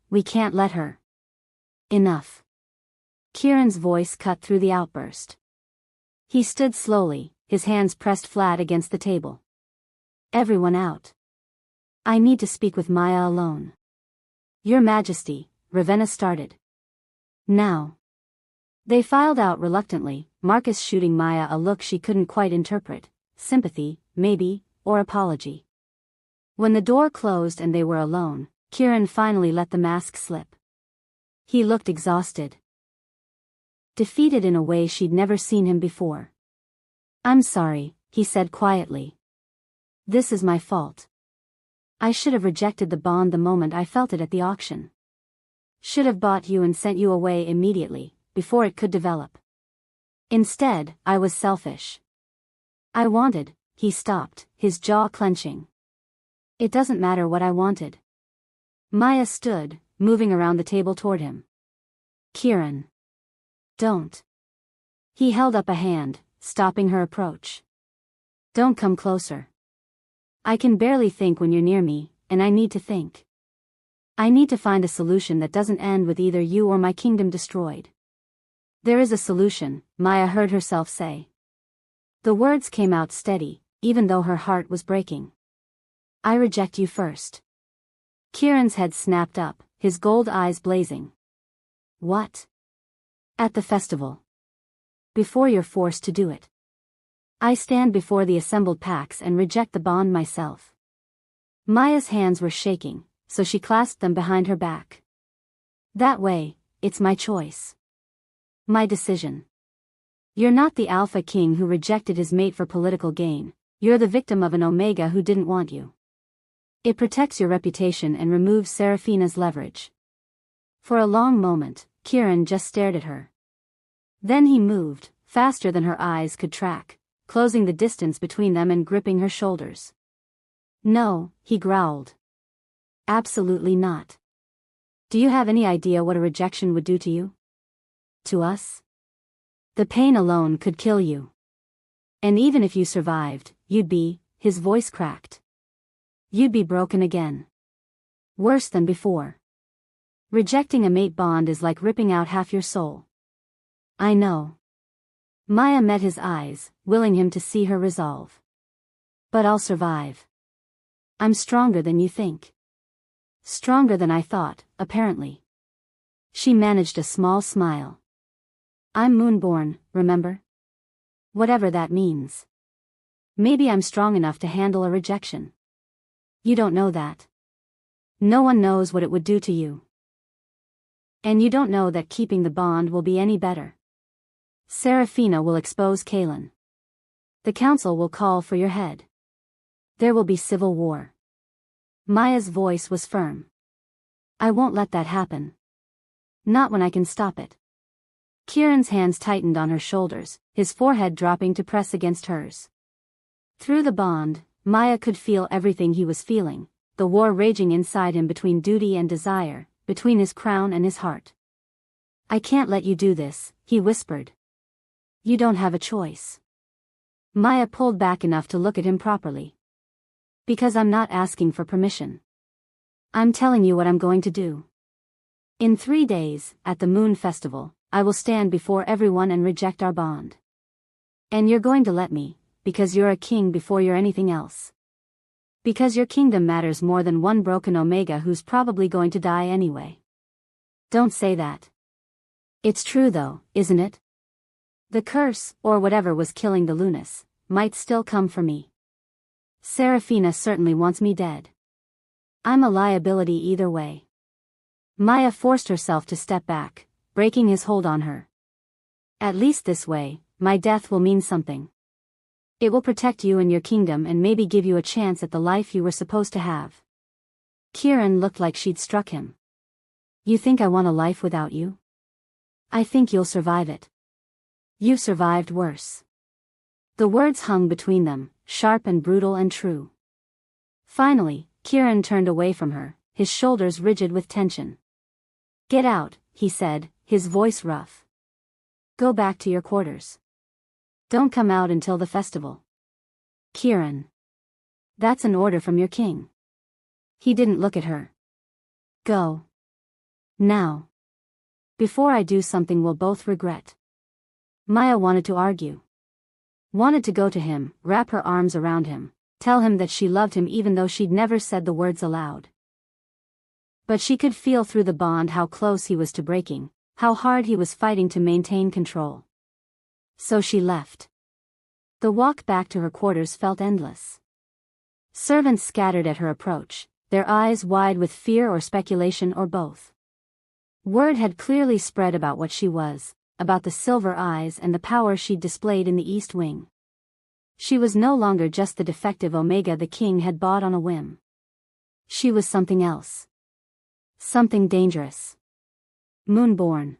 We can't let her. Enough. Kieran's voice cut through the outburst. He stood slowly, his hands pressed flat against the table. Everyone out. I need to speak with Maya alone. Your Majesty, Ravenna started. Now. They filed out reluctantly, Marcus shooting Maya a look she couldn't quite interpret, sympathy, maybe, or apology. When the door closed and they were alone, Kieran finally let the mask slip. He looked exhausted. Defeated in a way she'd never seen him before. I'm sorry, he said quietly. This is my fault. I should have rejected the bond the moment I felt it at the auction. Should have bought you and sent you away immediately, before it could develop. Instead, I was selfish. I wanted, he stopped, his jaw clenching. It doesn't matter what I wanted. Maya stood, moving around the table toward him. Kieran. Don't. He held up a hand, stopping her approach. Don't come closer. I can barely think when you're near me, and I need to think. I need to find a solution that doesn't end with either you or my kingdom destroyed. There is a solution, Maya heard herself say. The words came out steady, even though her heart was breaking. I reject you first. Kieran's head snapped up, his gold eyes blazing. What? At the festival. Before you're forced to do it. I stand before the assembled Pax and reject the bond myself. Maya's hands were shaking, so she clasped them behind her back. That way, it's my choice. My decision. You're not the Alpha King who rejected his mate for political gain, you're the victim of an Omega who didn't want you. It protects your reputation and removes Serafina's leverage. For a long moment, Kieran just stared at her. Then he moved, faster than her eyes could track, closing the distance between them and gripping her shoulders. No, he growled. Absolutely not. Do you have any idea what a rejection would do to you? To us? The pain alone could kill you. And even if you survived, you'd be, his voice cracked. You'd be broken again. Worse than before. Rejecting a mate bond is like ripping out half your soul. I know. Maya met his eyes, willing him to see her resolve. But I'll survive. I'm stronger than you think. Stronger than I thought, apparently. She managed a small smile. I'm Moonborn, remember? Whatever that means. Maybe I'm strong enough to handle a rejection. You don't know that. No one knows what it would do to you. And you don't know that keeping the bond will be any better. Seraphina will expose Kaelin. The council will call for your head. There will be civil war. Maya's voice was firm. I won't let that happen. Not when I can stop it. Kieran's hands tightened on her shoulders, his forehead dropping to press against hers. Through the bond, Maya could feel everything he was feeling, the war raging inside him between duty and desire, between his crown and his heart. I can't let you do this, he whispered. You don't have a choice. Maya pulled back enough to look at him properly. Because I'm not asking for permission. I'm telling you what I'm going to do. In 3 days, at the Moon Festival, I will stand before everyone and reject our bond. And you're going to let me, because you're a king before you're anything else. Because your kingdom matters more than one broken Omega who's probably going to die anyway. Don't say that. It's true though, isn't it? The curse, or whatever was killing the Lunas, might still come for me. Seraphina certainly wants me dead. I'm a liability either way. Maya forced herself to step back, breaking his hold on her. At least this way, my death will mean something. It will protect you and your kingdom and maybe give you a chance at the life you were supposed to have. Kieran looked like she'd struck him. You think I want a life without you? I think you'll survive it. You've survived worse. The words hung between them, sharp and brutal and true. Finally, Kieran turned away from her, his shoulders rigid with tension. Get out, he said, his voice rough. Go back to your quarters. Don't come out until the festival. Kieran. That's an order from your king. He didn't look at her. Go. Now. Before I do something we'll both regret. Maya wanted to argue. Wanted to go to him, wrap her arms around him, tell him that she loved him even though she'd never said the words aloud. But she could feel through the bond how close he was to breaking, how hard he was fighting to maintain control. So she left. The walk back to her quarters felt endless. Servants scattered at her approach, their eyes wide with fear or speculation or both. Word had clearly spread about what she was, about the silver eyes and the power she'd displayed in the East Wing. She was no longer just the defective Omega the king had bought on a whim. She was something else. Something dangerous. Moonborn.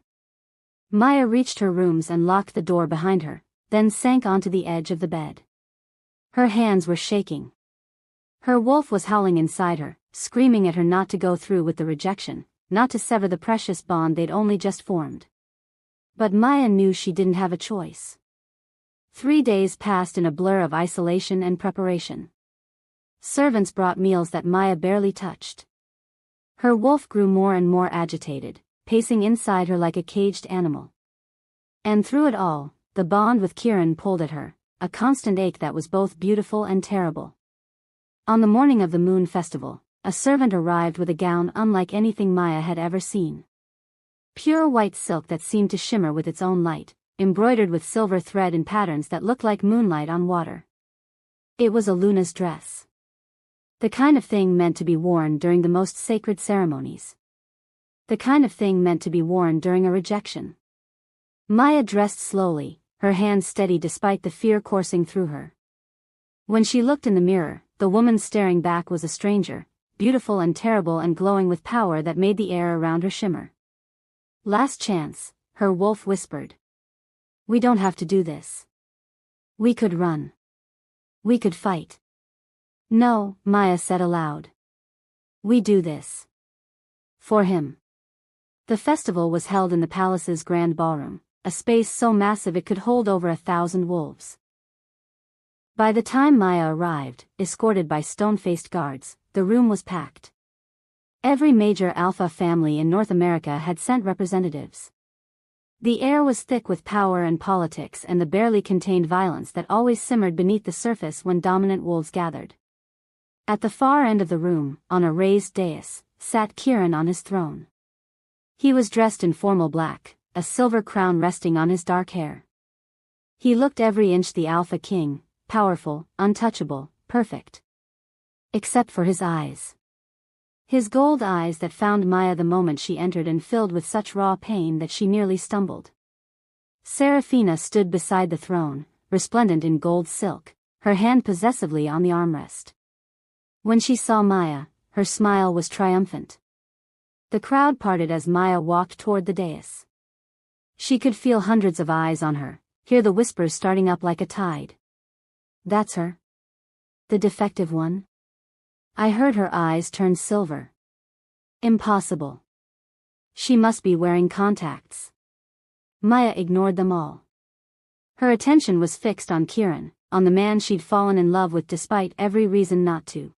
Maya reached her rooms and locked the door behind her, then sank onto the edge of the bed. Her hands were shaking. Her wolf was howling inside her, screaming at her not to go through with the rejection, not to sever the precious bond they'd only just formed. But Maya knew she didn't have a choice. 3 days passed in a blur of isolation and preparation. Servants brought meals that Maya barely touched. Her wolf grew more and more agitated, pacing inside her like a caged animal. And through it all, the bond with Kieran pulled at her, a constant ache that was both beautiful and terrible. On the morning of the Moon Festival, a servant arrived with a gown unlike anything Maya had ever seen. Pure white silk that seemed to shimmer with its own light, embroidered with silver thread in patterns that looked like moonlight on water. It was a Luna's dress. The kind of thing meant to be worn during the most sacred ceremonies. The kind of thing meant to be worn during a rejection. Maya dressed slowly, her hands steady despite the fear coursing through her. When she looked in the mirror, the woman staring back was a stranger, beautiful and terrible and glowing with power that made the air around her shimmer. Last chance, her wolf whispered. We don't have to do this. We could run. We could fight. No, Maya said aloud. We do this. For him. The festival was held in the palace's grand ballroom, a space so massive it could hold over 1,000 wolves. By the time Maya arrived, escorted by stone-faced guards, the room was packed. Every major alpha family in North America had sent representatives. The air was thick with power and politics and the barely contained violence that always simmered beneath the surface when dominant wolves gathered. At the far end of the room, on a raised dais, sat Kieran on his throne. He was dressed in formal black, a silver crown resting on his dark hair. He looked every inch the Alpha King, powerful, untouchable, perfect. Except for his eyes. His gold eyes that found Maya the moment she entered and filled with such raw pain that she nearly stumbled. Serafina stood beside the throne, resplendent in gold silk, her hand possessively on the armrest. When she saw Maya, her smile was triumphant. The crowd parted as Maya walked toward the dais. She could feel hundreds of eyes on her, hear the whispers starting up like a tide. That's her? The defective one? I heard her eyes turn silver. Impossible. She must be wearing contacts. Maya ignored them all. Her attention was fixed on Kieran, on the man she'd fallen in love with despite every reason not to.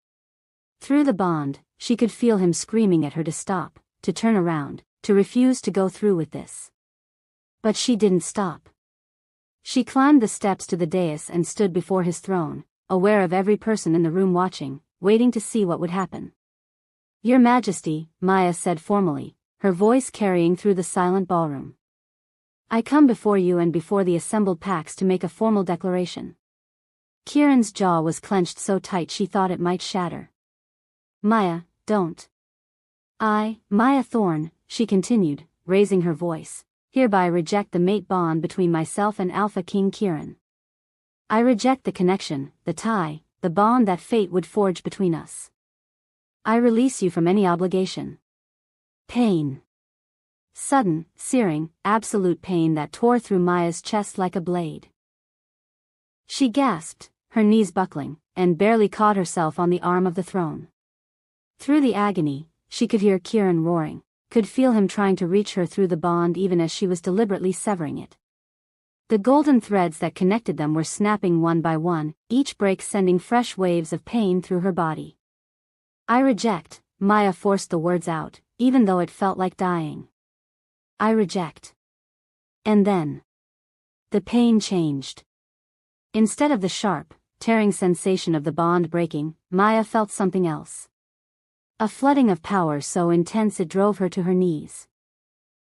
Through the bond, she could feel him screaming at her to stop, to turn around, to refuse to go through with this. But she didn't stop. She climbed the steps to the dais and stood before his throne, aware of every person in the room watching, waiting to see what would happen. Your Majesty, Maya said formally, her voice carrying through the silent ballroom. I come before you and before the assembled Pax to make a formal declaration. Kieran's jaw was clenched so tight she thought it might shatter. Maya, don't. I, Maya Thorne, she continued, raising her voice, hereby reject the mate bond between myself and Alpha King Kieran. I reject the connection, the tie, the bond that fate would forge between us. I release you from any obligation. Pain. Sudden, searing, absolute pain that tore through Maya's chest like a blade. She gasped, her knees buckling, and barely caught herself on the arm of the throne. Through the agony, she could hear Kieran roaring, could feel him trying to reach her through the bond even as she was deliberately severing it. The golden threads that connected them were snapping one by one, each break sending fresh waves of pain through her body. I reject, Maya forced the words out, even though it felt like dying. I reject. And then. The pain changed. Instead of the sharp, tearing sensation of the bond breaking, Maya felt something else. A flooding of power so intense it drove her to her knees.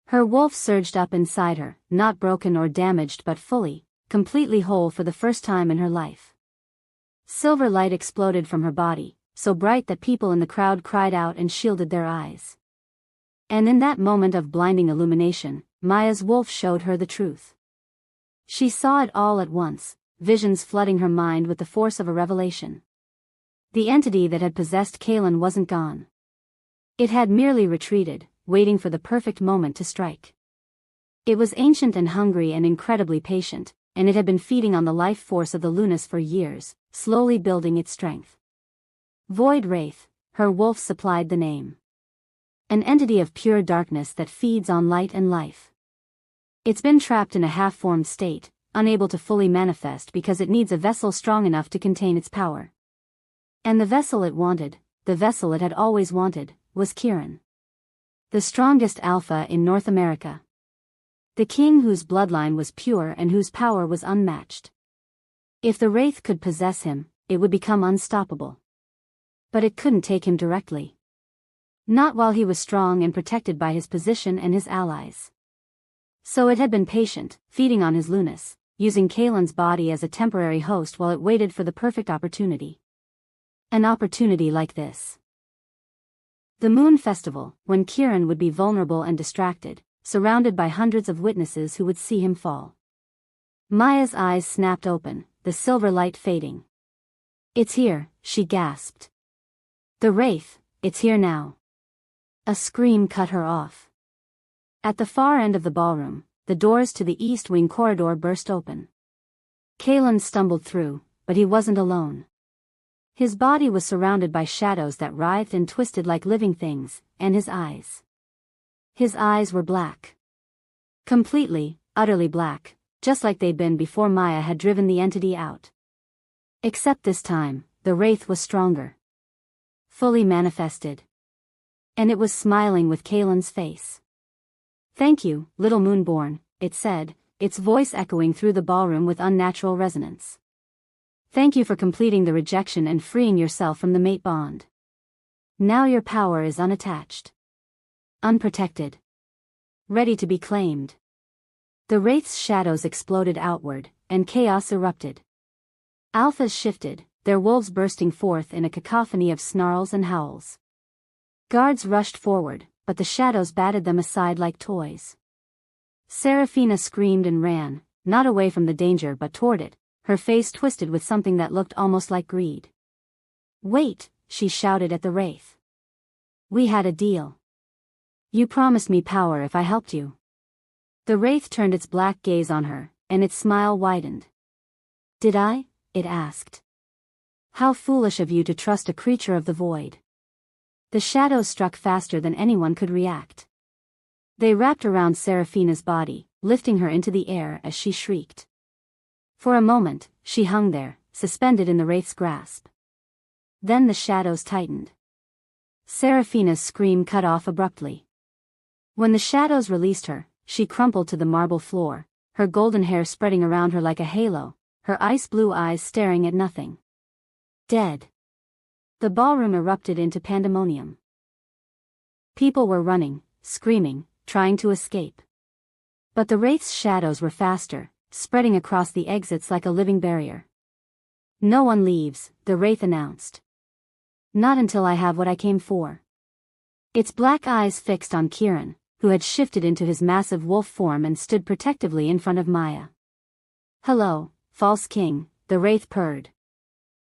Her wolf surged up inside her, not broken or damaged but fully, completely whole for the first time in her life. Silver light exploded from her body, so bright that people in the crowd cried out and shielded their eyes. And in that moment of blinding illumination, Maya's wolf showed her the truth. She saw it all at once, visions flooding her mind with the force of a revelation. The entity that had possessed Kaelin wasn't gone. It had merely retreated, waiting for the perfect moment to strike. It was ancient and hungry and incredibly patient, and it had been feeding on the life force of the Lunas for years, slowly building its strength. Void Wraith, her wolf supplied the name. An entity of pure darkness that feeds on light and life. It's been trapped in a half-formed state, unable to fully manifest because it needs a vessel strong enough to contain its power. And the vessel it wanted, the vessel it had always wanted, was Kieran. The strongest alpha in North America. The king whose bloodline was pure and whose power was unmatched. If the Wraith could possess him, it would become unstoppable. But it couldn't take him directly. Not while he was strong and protected by his position and his allies. So it had been patient, feeding on his Lunas, using Kaelin's body as a temporary host while it waited for the perfect opportunity. An opportunity like this. The Moon Festival, when Kieran would be vulnerable and distracted, surrounded by hundreds of witnesses who would see him fall. Maya's eyes snapped open, the silver light fading. It's here, she gasped. The Wraith, it's here now. A scream cut her off. At the far end of the ballroom, the doors to the East Wing corridor burst open. Kaelin stumbled through, but he wasn't alone. His body was surrounded by shadows that writhed and twisted like living things, and his eyes. His eyes were black. Completely, utterly black, just like they'd been before Maya had driven the entity out. Except this time, the Wraith was stronger. Fully manifested. And it was smiling with Kalen's face. "Thank you, little Moonborn," it said, its voice echoing through the ballroom with unnatural resonance. "Thank you for completing the rejection and freeing yourself from the mate bond. Now your power is unattached. Unprotected. Ready to be claimed." The Wraith's shadows exploded outward, and chaos erupted. Alphas shifted, their wolves bursting forth in a cacophony of snarls and howls. Guards rushed forward, but the shadows batted them aside like toys. Seraphina screamed and ran, not away from the danger but toward it, her face twisted with something that looked almost like greed. "Wait," she shouted at the Wraith. "We had a deal. You promised me power if I helped you." The Wraith turned its black gaze on her, and its smile widened. "Did I?" it asked. "How foolish of you to trust a creature of the void." The shadows struck faster than anyone could react. They wrapped around Seraphina's body, lifting her into the air as she shrieked. For a moment, she hung there, suspended in the Wraith's grasp. Then the shadows tightened. Seraphina's scream cut off abruptly. When the shadows released her, she crumpled to the marble floor, her golden hair spreading around her like a halo, her ice-blue eyes staring at nothing. Dead. The ballroom erupted into pandemonium. People were running, screaming, trying to escape. But the Wraith's shadows were faster, spreading across the exits like a living barrier. "No one leaves," the Wraith announced. "Not until I have what I came for." Its black eyes fixed on Kiran, who had shifted into his massive wolf form and stood protectively in front of Maya. "Hello, false king," the Wraith purred.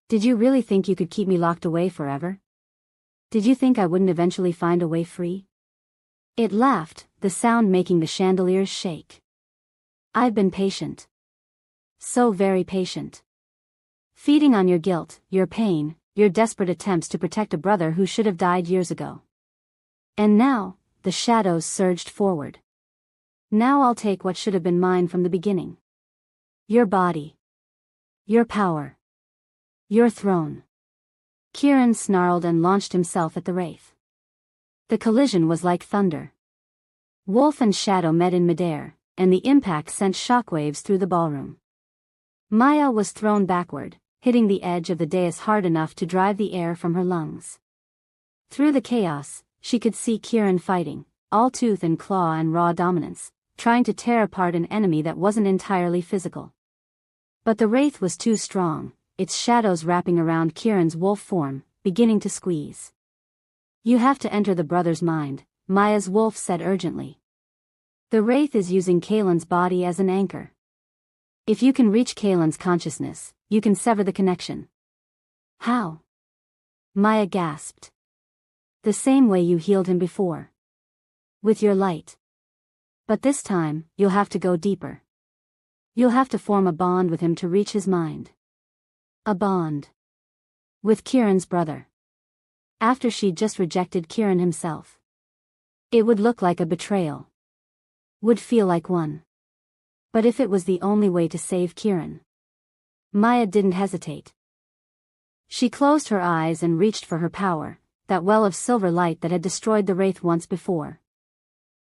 "Did you really think you could keep me locked away forever? Did you think I wouldn't eventually find a way free?" It laughed, the sound making the chandeliers shake. "I've been patient. So very patient. Feeding on your guilt, your pain, your desperate attempts to protect a brother who should have died years ago. And now," the shadows surged forward. "Now I'll take what should have been mine from the beginning. Your body. Your power. Your throne." Kiran snarled and launched himself at the Wraith. The collision was like thunder. Wolf and shadow met in midair, and the impact sent shockwaves through the ballroom. Maya was thrown backward, hitting the edge of the dais hard enough to drive the air from her lungs. Through the chaos, she could see Kiran fighting, all tooth and claw and raw dominance, trying to tear apart an enemy that wasn't entirely physical. But the Wraith was too strong, its shadows wrapping around Kiran's wolf form, beginning to squeeze. "You have to enter the brother's mind," Maya's wolf said urgently. "The Wraith is using Kalen's body as an anchor. If you can reach Kalen's consciousness, you can sever the connection." "How?" Maya gasped. "The same way you healed him before. With your light. But this time, you'll have to go deeper. You'll have to form a bond with him to reach his mind. A bond. With Kiran's brother. After she'd just rejected Kiran himself. It would look like a betrayal. Would feel like one. But if it was the only way to save Kiran." Maya didn't hesitate. She closed her eyes and reached for her power, that well of silver light that had destroyed the Wraith once before.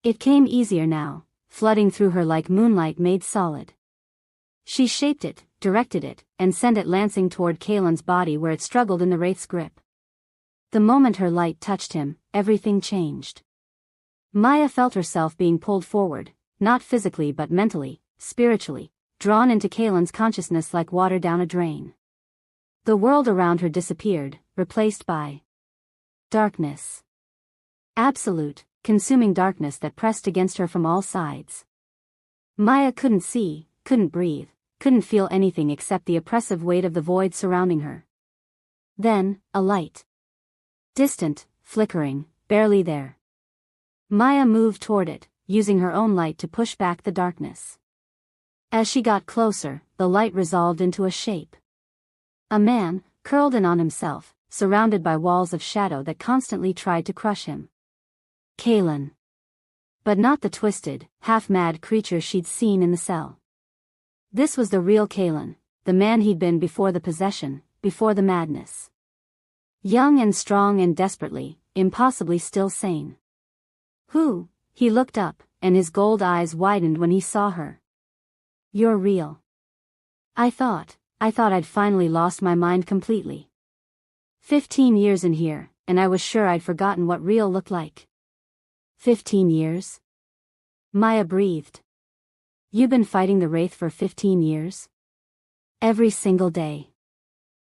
It came easier now, flooding through her like moonlight made solid. She shaped it, directed it, and sent it lancing toward Kalen's body where it struggled in the Wraith's grip. The moment her light touched him, everything changed. Maya felt herself being pulled forward, not physically but mentally, spiritually, drawn into Kalen's consciousness like water down a drain. The world around her disappeared, replaced by darkness. Absolute, consuming darkness that pressed against her from all sides. Maya couldn't see, couldn't breathe, couldn't feel anything except the oppressive weight of the void surrounding her. Then, a light. Distant, flickering, barely there. Maya moved toward it, using her own light to push back the darkness. As she got closer, the light resolved into a shape. A man, curled in on himself, surrounded by walls of shadow that constantly tried to crush him. Kalen. But not the twisted, half-mad creature she'd seen in the cell. This was the real Kalen, the man he'd been before the possession, before the madness. Young and strong and desperately, impossibly still sane. Who? He looked up, and his gold eyes widened when he saw her. You're real. I thought I'd finally lost my mind completely. 15 years in here, and I was sure I'd forgotten what real looked like. 15 years? Maya breathed. You've been fighting the Wraith for 15 years? Every single day.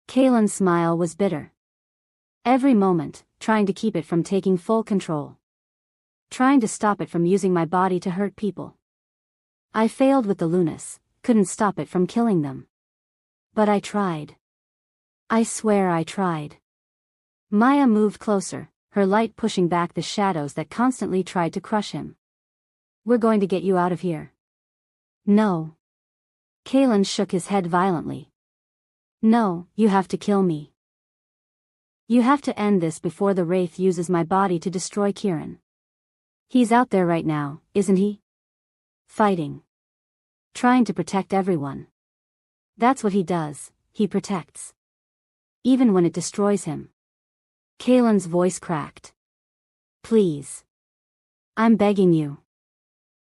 Kalen's smile was bitter. Every moment, trying to keep it from taking full control. Trying to stop it from using my body to hurt people. I failed with the Lunas, couldn't stop it from killing them. But I tried. I swear I tried. Maya moved closer, her light pushing back the shadows that constantly tried to crush him. We're going to get you out of here. No. Kalen shook his head violently. No, you have to kill me. You have to end this before the Wraith uses my body to destroy Kieran. He's out there right now, isn't he? Fighting. Trying to protect everyone. That's what he does, he protects. Even when it destroys him. Kalen's voice cracked. Please. I'm begging you.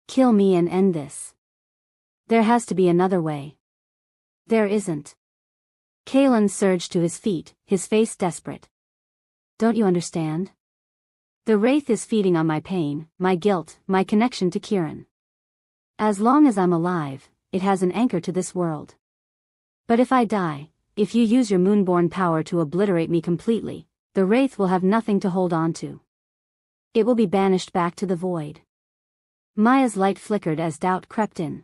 Kill me and end this. There has to be another way. There isn't. Kalen surged to his feet, his face desperate. Don't you understand? The Wraith is feeding on my pain, my guilt, my connection to Kieran. As long as I'm alive, it has an anchor to this world. But if I die, if you use your Moonborn power to obliterate me completely, the Wraith will have nothing to hold on to. It will be banished back to the void. Maya's light flickered as doubt crept in.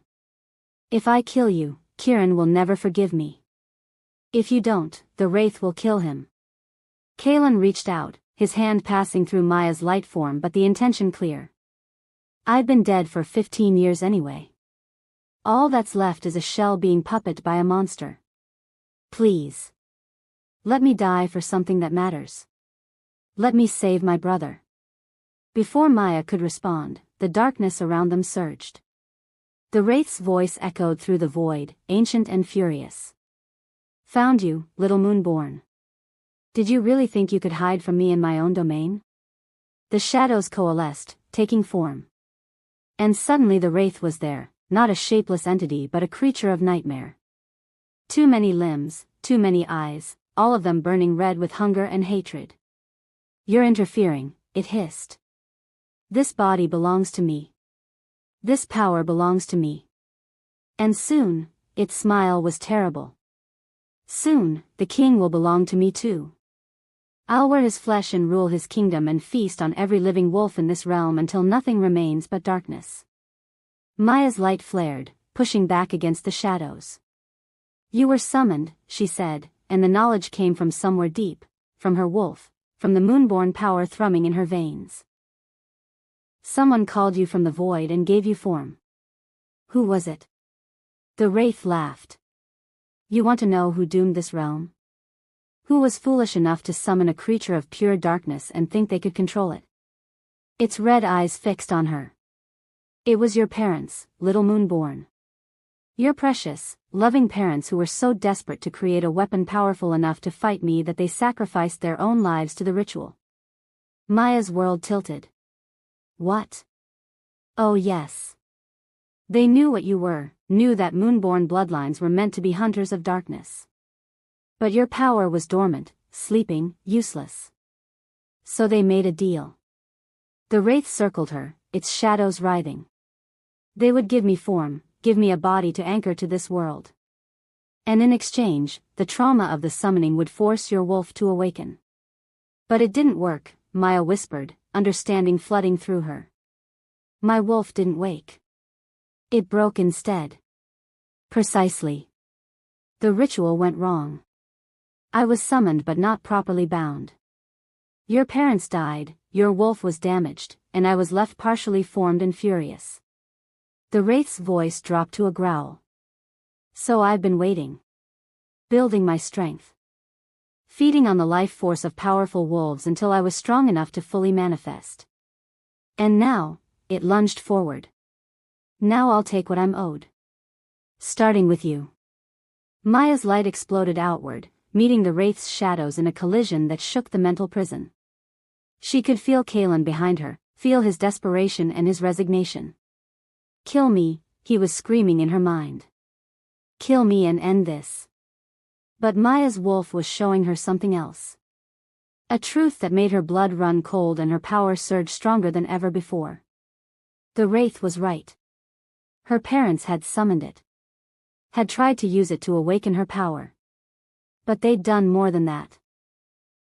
If I kill you, Kieran will never forgive me. If you don't, the Wraith will kill him. Kalen reached out, his hand passing through Maya's light form, but the intention clear. I've been dead for 15 years anyway. All that's left is a shell being puppeted by a monster. Please. Let me die for something that matters. Let me save my brother. Before Maya could respond, the darkness around them surged. The Wraith's voice echoed through the void, ancient and furious. Found you, little Moonborn. Did you really think you could hide from me in my own domain? The shadows coalesced, taking form. And suddenly the Wraith was there, not a shapeless entity but a creature of nightmare. Too many limbs, too many eyes, all of them burning red with hunger and hatred. You're interfering, it hissed. This body belongs to me. This power belongs to me. And soon, its smile was terrible. Soon, the king will belong to me too. I'll wear his flesh and rule his kingdom and feast on every living wolf in this realm until nothing remains but darkness. Maya's light flared, pushing back against the shadows. You were summoned, she said, and the knowledge came from somewhere deep, from her wolf, from the Moonborn power thrumming in her veins. Someone called you from the void and gave you form. Who was it? The Wraith laughed. You want to know who doomed this realm? Who was foolish enough to summon a creature of pure darkness and think they could control it? Its red eyes fixed on her. It was your parents, little Moonborn. Your precious, loving parents who were so desperate to create a weapon powerful enough to fight me that they sacrificed their own lives to the ritual. Maya's world tilted. What? Oh yes. They knew what you were, knew that Moonborn bloodlines were meant to be hunters of darkness. But your power was dormant, sleeping, useless. So they made a deal. The Wraith circled her, its shadows writhing. They would give me form, give me a body to anchor to this world. And in exchange, the trauma of the summoning would force your wolf to awaken. But it didn't work, Maya whispered, understanding flooding through her. My wolf didn't wake. It broke instead. Precisely. The ritual went wrong. I was summoned but not properly bound. Your parents died, your wolf was damaged, and I was left partially formed and furious. The Wraith's voice dropped to a growl. So I've been waiting. Building my strength. Feeding on the life force of powerful wolves until I was strong enough to fully manifest. And now, it lunged forward. Now I'll take what I'm owed. Starting with you. Maya's light exploded outward, meeting the Wraith's shadows in a collision that shook the mental prison. She could feel Kalen behind her, feel his desperation and his resignation. "Kill me," he was screaming in her mind. "Kill me and end this." But Maya's wolf was showing her something else. A truth that made her blood run cold and her power surge stronger than ever before. The Wraith was right. Her parents had summoned it. Had tried to use it to awaken her power. But they'd done more than that.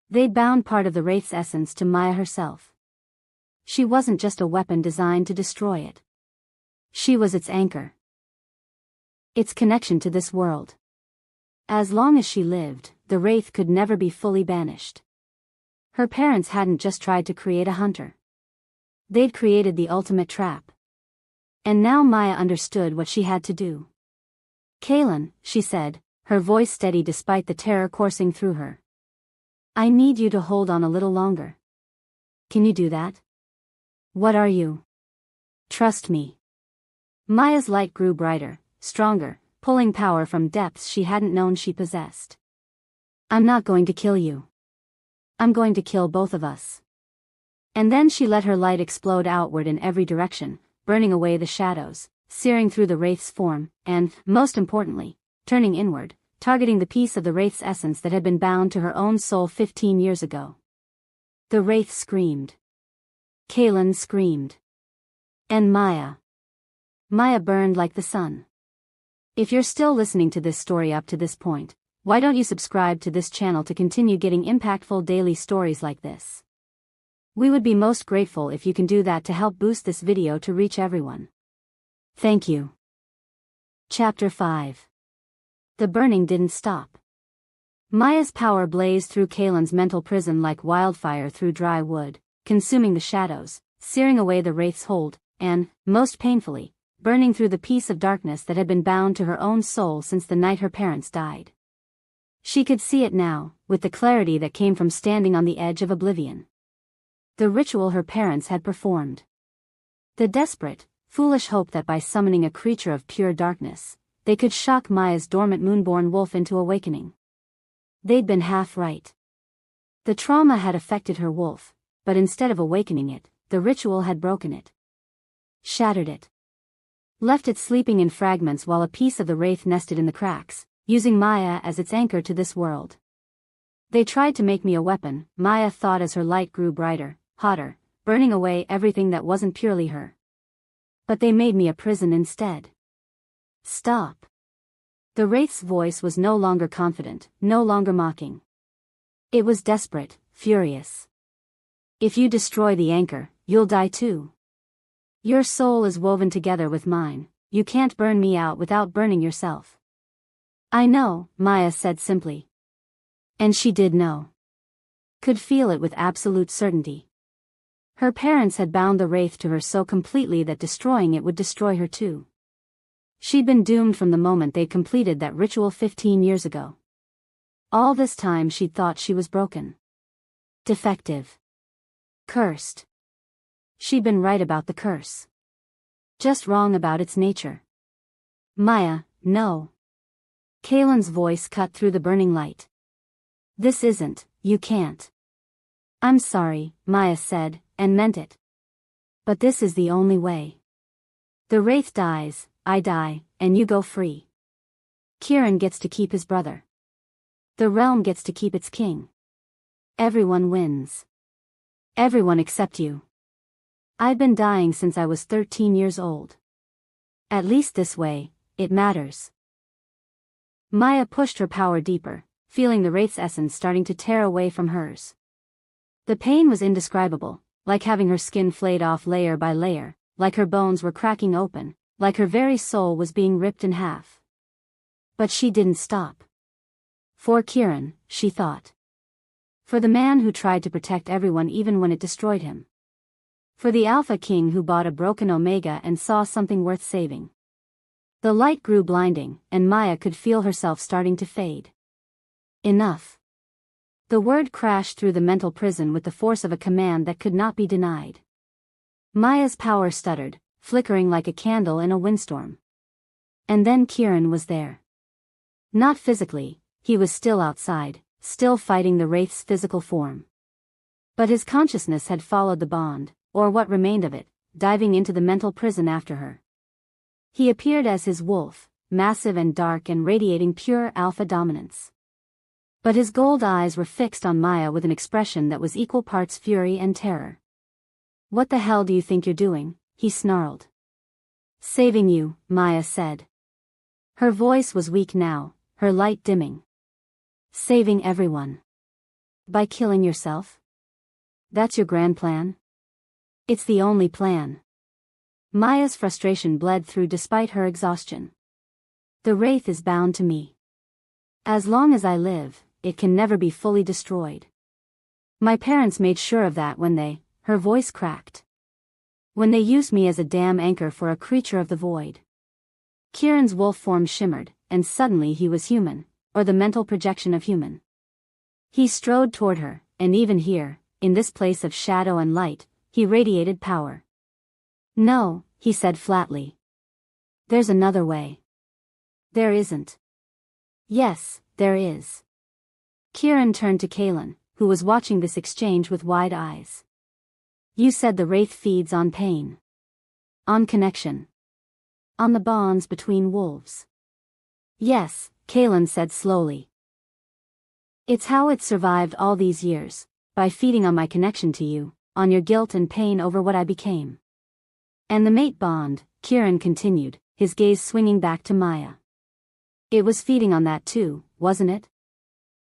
They'd bound part of the Wraith's essence to Maya herself. She wasn't just a weapon designed to destroy it. She was its anchor. Its connection to this world. As long as she lived, the Wraith could never be fully banished. Her parents hadn't just tried to create a hunter. They'd created the ultimate trap. And now Maya understood what she had to do. "Kalen," she said, her voice steady despite the terror coursing through her. "I need you to hold on a little longer. Can you do that? What are you? Trust me." Maya's light grew brighter, stronger, pulling power from depths she hadn't known she possessed. "I'm not going to kill you. I'm going to kill both of us." And then she let her light explode outward in every direction, burning away the shadows, searing through the Wraith's form, and, most importantly, turning inward, targeting the piece of the Wraith's essence that had been bound to her own soul 15 years ago. The Wraith screamed. Kalen screamed. And Maya. Maya burned like the sun. If you're still listening to this story up to this point, why don't you subscribe to this channel to continue getting impactful daily stories like this? We would be most grateful if you can do that to help boost this video to reach everyone. Thank you. Chapter 5. The burning didn't stop. Maya's power blazed through Kalen's mental prison like wildfire through dry wood, consuming the shadows, searing away the Wraith's hold, and, most painfully, burning through the piece of darkness that had been bound to her own soul since the night her parents died. She could see it now, with the clarity that came from standing on the edge of oblivion. The ritual her parents had performed. The desperate, foolish hope that by summoning a creature of pure darkness, they could shock Maya's dormant moonborn wolf into awakening. They'd been half right. The trauma had affected her wolf, but instead of awakening it, the ritual had broken it. Shattered it. Left it sleeping in fragments while a piece of the Wraith nested in the cracks, using Maya as its anchor to this world. "They tried to make me a weapon," Maya thought as her light grew brighter, hotter, burning away everything that wasn't purely her. "But they made me a prison instead." "Stop." The Wraith's voice was no longer confident, no longer mocking. It was desperate, furious. "If you destroy the anchor, you'll die too. Your soul is woven together with mine, you can't burn me out without burning yourself." "I know," Maya said simply. And she did know. Could feel it with absolute certainty. Her parents had bound the Wraith to her so completely that destroying it would destroy her too. She'd been doomed from the moment they'd completed that ritual 15 years ago. All this time she'd thought she was broken. Defective. Cursed. She'd been right about the curse. Just wrong about its nature. "Maya, no." Kalen's voice cut through the burning light. "This isn't, you can't." "I'm sorry," Maya said, and meant it. "But this is the only way. The Wraith dies, I die, and you go free. Kieran gets to keep his brother. The realm gets to keep its king. Everyone wins. Everyone except you. I've been dying since I was 13 years old. At least this way, it matters." Maya pushed her power deeper, feeling the Wraith's essence starting to tear away from hers. The pain was indescribable, like having her skin flayed off layer by layer, like her bones were cracking open, like her very soul was being ripped in half. But she didn't stop. For Kieran, she thought. For the man who tried to protect everyone even when it destroyed him. For the Alpha King who bought a broken Omega and saw something worth saving. The light grew blinding, and Maya could feel herself starting to fade. Enough. The word crashed through the mental prison with the force of a command that could not be denied. Maya's power stuttered, flickering like a candle in a windstorm. And then Kieran was there. Not physically, he was still outside, still fighting the Wraith's physical form. But his consciousness had followed the bond, or what remained of it, diving into the mental prison after her. He appeared as his wolf, massive and dark and radiating pure alpha dominance. But his gold eyes were fixed on Maya with an expression that was equal parts fury and terror. "What the hell do you think you're doing?" he snarled. "Saving you," Maya said. Her voice was weak now, her light dimming. "Saving everyone. By killing yourself? That's your grand plan?" "It's the only plan." Maya's frustration bled through despite her exhaustion. "The Wraith is bound to me. As long as I live, it can never be fully destroyed. My parents made sure of that when they," her voice cracked, "when they used me as a damn anchor for a creature of the void." Kieran's wolf form shimmered, and suddenly he was human, or the mental projection of human. He strode toward her, and even here, in this place of shadow and light, he radiated power. "No," he said flatly. "There's another way." "There isn't." "Yes, there is." Kieran turned to Kaelin, who was watching this exchange with wide eyes. "You said the Wraith feeds on pain. On connection. On the bonds between wolves." "Yes," Kaelin said slowly. "It's how it survived all these years, by feeding on my connection to you, on your guilt and pain over what I became." "And the mate bond," Kieran continued, his gaze swinging back to Maya. "It was feeding on that too, wasn't it?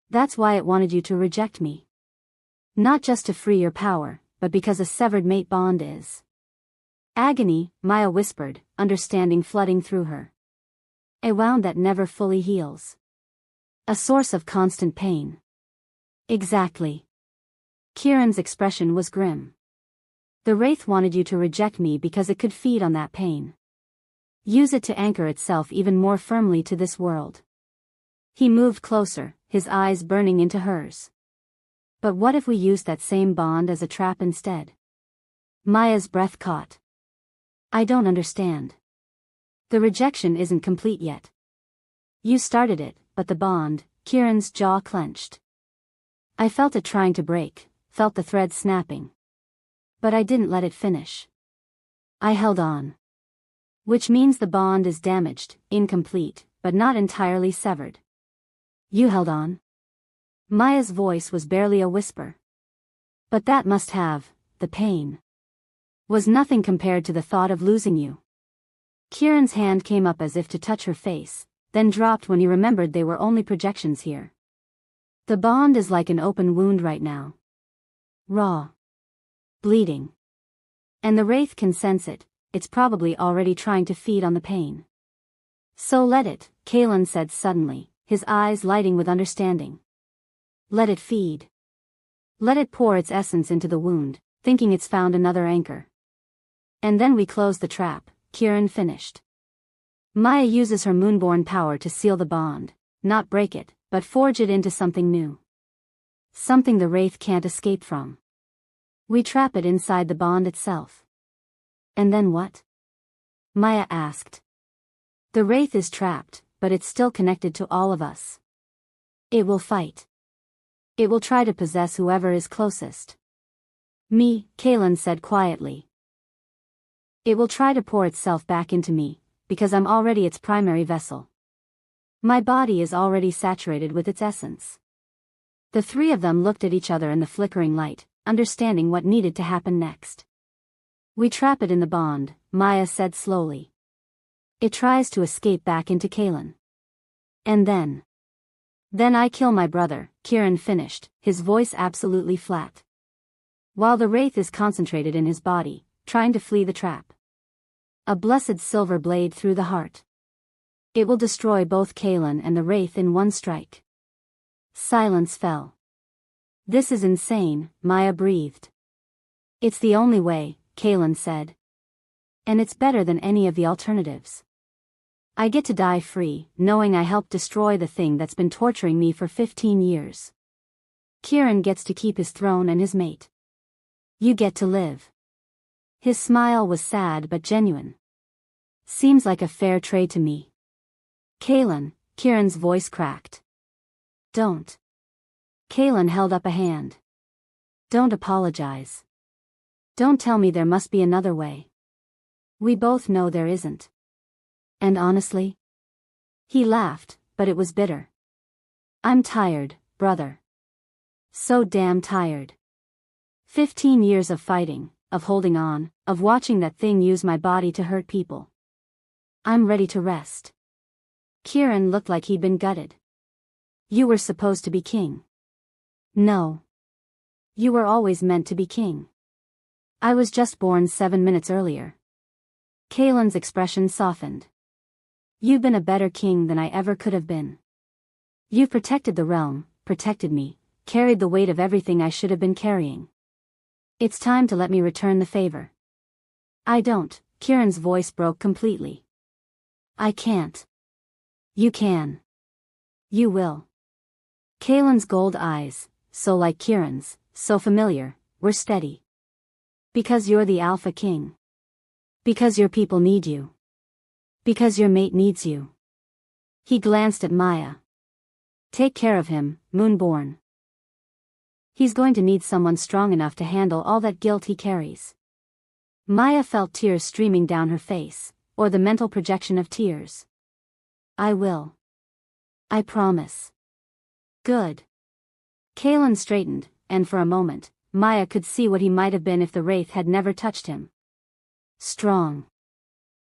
That's why it wanted you to reject me. Not just to free your power, but because a severed mate bond is." "Agony," Maya whispered, understanding flooding through her. "A wound that never fully heals. A source of constant pain." "Exactly." Kieran's expression was grim. "The Wraith wanted you to reject me because it could feed on that pain. Use it to anchor itself even more firmly to this world." He moved closer, his eyes burning into hers. "But what if we used that same bond as a trap instead?" Maya's breath caught. "I don't understand. The rejection isn't complete yet. You started it, but the bond," Kieran's jaw clenched. "I felt it trying to break, felt the thread snapping. But I didn't let it finish. I held on. Which means the bond is damaged, incomplete, but not entirely severed." "You held on?" Maya's voice was barely a whisper. "But that must have, the pain was nothing compared to the thought of losing you." Kieran's hand came up as if to touch her face, then dropped when he remembered they were only projections here. "The bond is like an open wound right now. Raw. Bleeding. And the Wraith can sense it, it's probably already trying to feed on the pain. So let it," Kaelin said suddenly, his eyes lighting with understanding. "Let it feed. Let it pour its essence into the wound, thinking it's found another anchor. And then we close the trap," Kieran finished. "Maya uses her moonborn power to seal the bond, not break it, but forge it into something new. Something the Wraith can't escape from. We trap it inside the bond itself." "And then what?" Maya asked. "The Wraith is trapped, but it's still connected to all of us. It will fight. It will try to possess whoever is closest." "Me," Kaelin said quietly. "It will try to pour itself back into me, because I'm already its primary vessel. My body is already saturated with its essence." The three of them looked at each other in the flickering light, understanding what needed to happen next. "We trap it in the bond," Maya said slowly. "It tries to escape back into Kaelin. And then I kill my brother," Kieran finished, his voice absolutely flat. "While the Wraith is concentrated in his body, trying to flee the trap. A blessed silver blade through the heart. It will destroy both Kaelin and the Wraith in one strike." Silence fell. "This is insane," Maya breathed. "It's the only way," Kaelin said. "And it's better than any of the alternatives. I get to die free, knowing I helped destroy the thing that's been torturing me for 15 years. Kieran gets to keep his throne and his mate. You get to live." His smile was sad but genuine. "Seems like a fair trade to me." "Kaelin," Kieran's voice cracked. "Don't." Kaelin held up a hand. Don't apologize. Don't tell me there must be another way. We both know there isn't. And honestly? He laughed, but it was bitter. I'm tired, brother. So damn tired. 15 years of fighting, of holding on, of watching that thing use my body to hurt people. I'm ready to rest. Kieran looked like he'd been gutted. You were supposed to be king. No. You were always meant to be king. I was just born 7 minutes earlier. Kaelin's expression softened. You've been a better king than I ever could have been. You've protected the realm, protected me, carried the weight of everything I should have been carrying. It's time to let me return the favor. I don't. Kieran's voice broke completely. I can't. You can. You will. Kaelin's gold eyes, so like Kieran's, so familiar, were steady. Because you're the Alpha King. Because your people need you. Because your mate needs you. He glanced at Maya. Take care of him, Moonborn. He's going to need someone strong enough to handle all that guilt he carries. Maya felt tears streaming down her face, or the mental projection of tears. I will. I promise. Good. Kaelin straightened, and for a moment, Maya could see what he might have been if the Wraith had never touched him. Strong.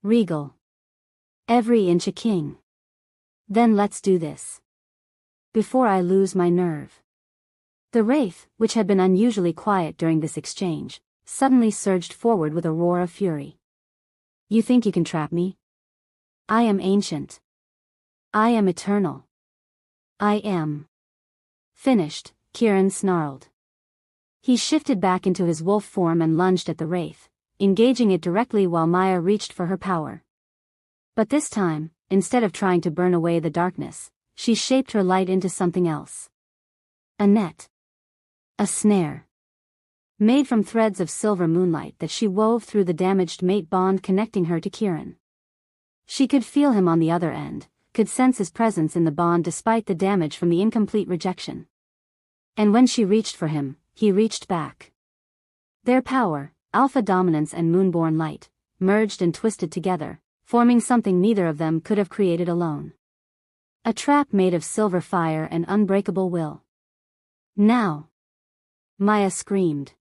Regal. Every inch a king. Then let's do this. Before I lose my nerve. The Wraith, which had been unusually quiet during this exchange, suddenly surged forward with a roar of fury. You think you can trap me? I am ancient. I am eternal. I am. Finished, Kieran snarled. He shifted back into his wolf form and lunged at the Wraith, engaging it directly while Maya reached for her power. But this time, instead of trying to burn away the darkness, she shaped her light into something else. A net. A snare. Made from threads of silver moonlight that she wove through the damaged mate bond connecting her to Kieran. She could feel him on the other end, could sense his presence in the bond despite the damage from the incomplete rejection. And when she reached for him, he reached back. Their power, Alpha Dominance and Moonborn Light, merged and twisted together, forming something neither of them could have created alone. A trap made of silver fire and unbreakable will. Now! Maya screamed.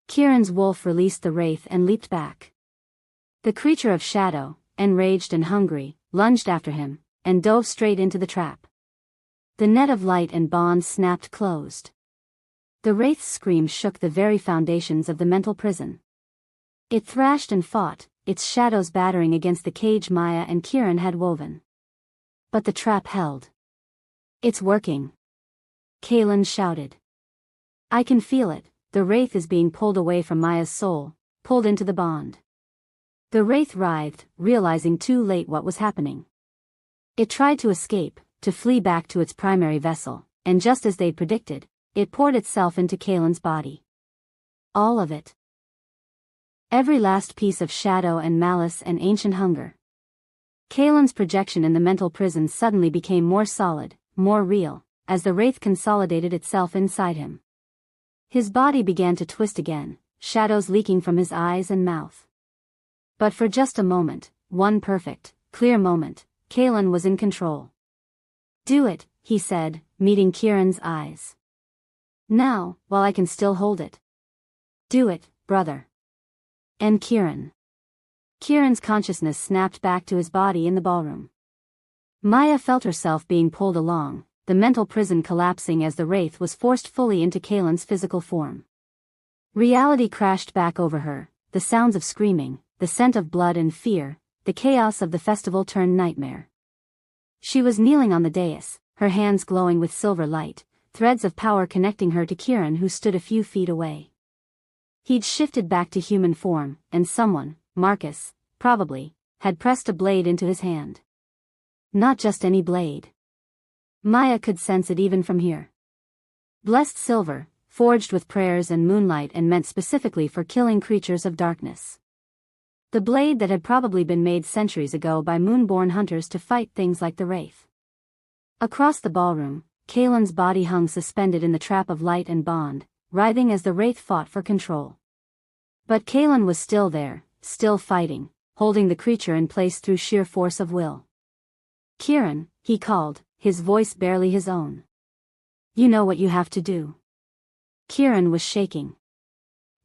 Kieran's wolf released the Wraith and leaped back. The creature of shadow, enraged and hungry, lunged after him, and dove straight into the trap. The net of light and bond snapped closed. The Wraith's scream shook the very foundations of the mental prison. It thrashed and fought, its shadows battering against the cage Maya and Kieran had woven. But the trap held. It's working. Kaelin shouted. I can feel it, the Wraith is being pulled away from Maya's soul, pulled into the bond. The Wraith writhed, realizing too late what was happening. It tried to escape, to flee back to its primary vessel, and just as they'd predicted, it poured itself into Kaelin's body. All of it. Every last piece of shadow and malice and ancient hunger. Kaelin's projection in the mental prison suddenly became more solid, more real, as the Wraith consolidated itself inside him. His body began to twist again, shadows leaking from his eyes and mouth. But for just a moment, one perfect, clear moment, Kaelin was in control. Do it, he said, meeting Kieran's eyes. Now, while I can still hold it. Do it, brother. And Kieran. Kieran's consciousness snapped back to his body in the ballroom. Maya felt herself being pulled along, the mental prison collapsing as the Wraith was forced fully into Kaelin's physical form. Reality crashed back over her, the sounds of screaming, the scent of blood and fear, the chaos of the festival turned nightmare. She was kneeling on the dais, her hands glowing with silver light, threads of power connecting her to Kieran who stood a few feet away. He'd shifted back to human form, and someone, Marcus, probably, had pressed a blade into his hand. Not just any blade. Maya could sense it even from here. Blessed silver, forged with prayers and moonlight and meant specifically for killing creatures of darkness. The blade that had probably been made centuries ago by moonborn hunters to fight things like the Wraith. Across the ballroom, Kaelin's body hung suspended in the trap of light and bond, writhing as the Wraith fought for control. But Kaelin was still there, still fighting, holding the creature in place through sheer force of will. "Kieran," he called, his voice barely his own. "You know what you have to do." Kieran was shaking.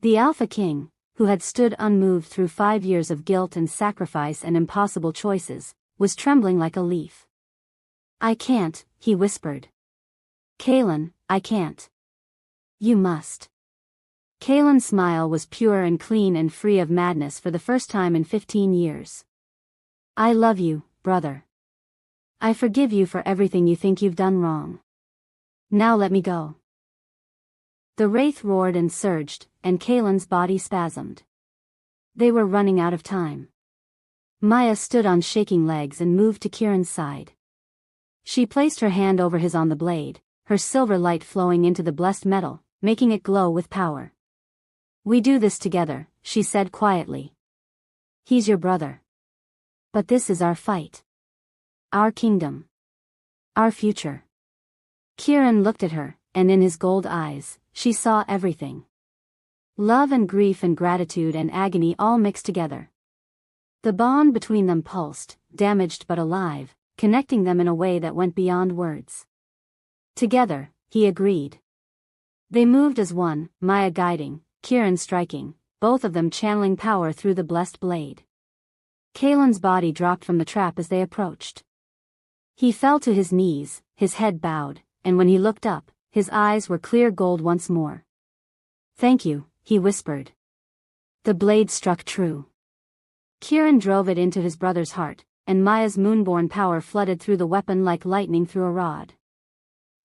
The Alpha King, who had stood unmoved through 5 years of guilt and sacrifice and impossible choices, was trembling like a leaf. "I can't," he whispered. "Kaelin, I can't." "You must." Kaelin's smile was pure and clean and free of madness for the first time in 15 years. "I love you, brother. I forgive you for everything you think you've done wrong. Now let me go." The Wraith roared and surged, and Kaelin's body spasmed. They were running out of time. Maya stood on shaking legs and moved to Kieran's side. She placed her hand over his on the blade, her silver light flowing into the blessed metal, making it glow with power. "We do this together," she said quietly. "He's your brother. But this is our fight. Our kingdom. Our future." Kieran looked at her, and in his gold eyes, she saw everything. Love and grief and gratitude and agony all mixed together. The bond between them pulsed, damaged but alive, connecting them in a way that went beyond words. Together, he agreed. They moved as one, Maya guiding, Kieran striking, both of them channeling power through the blessed blade. Kaelin's body dropped from the trap as they approached. He fell to his knees, his head bowed, and when he looked up, his eyes were clear gold once more. "Thank you," he whispered. The blade struck true. Kieran drove it into his brother's heart, and Maya's moonborn power flooded through the weapon like lightning through a rod.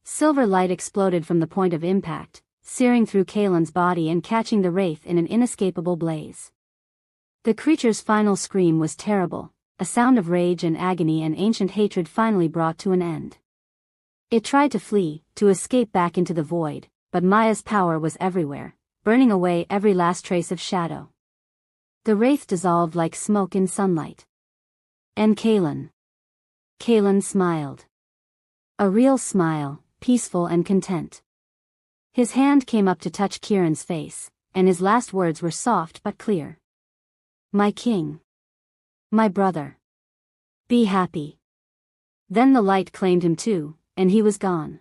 Silver light exploded from the point of impact, searing through Kaelin's body and catching the Wraith in an inescapable blaze. The creature's final scream was terrible, a sound of rage and agony and ancient hatred finally brought to an end. It tried to flee, to escape back into the void, but Maya's power was everywhere, burning away every last trace of shadow. The Wraith dissolved like smoke in sunlight. And Kaelin. Kaelin smiled. A real smile, peaceful and content. His hand came up to touch Kieran's face, and his last words were soft but clear. "My king. My brother. Be happy." Then the light claimed him too, and he was gone.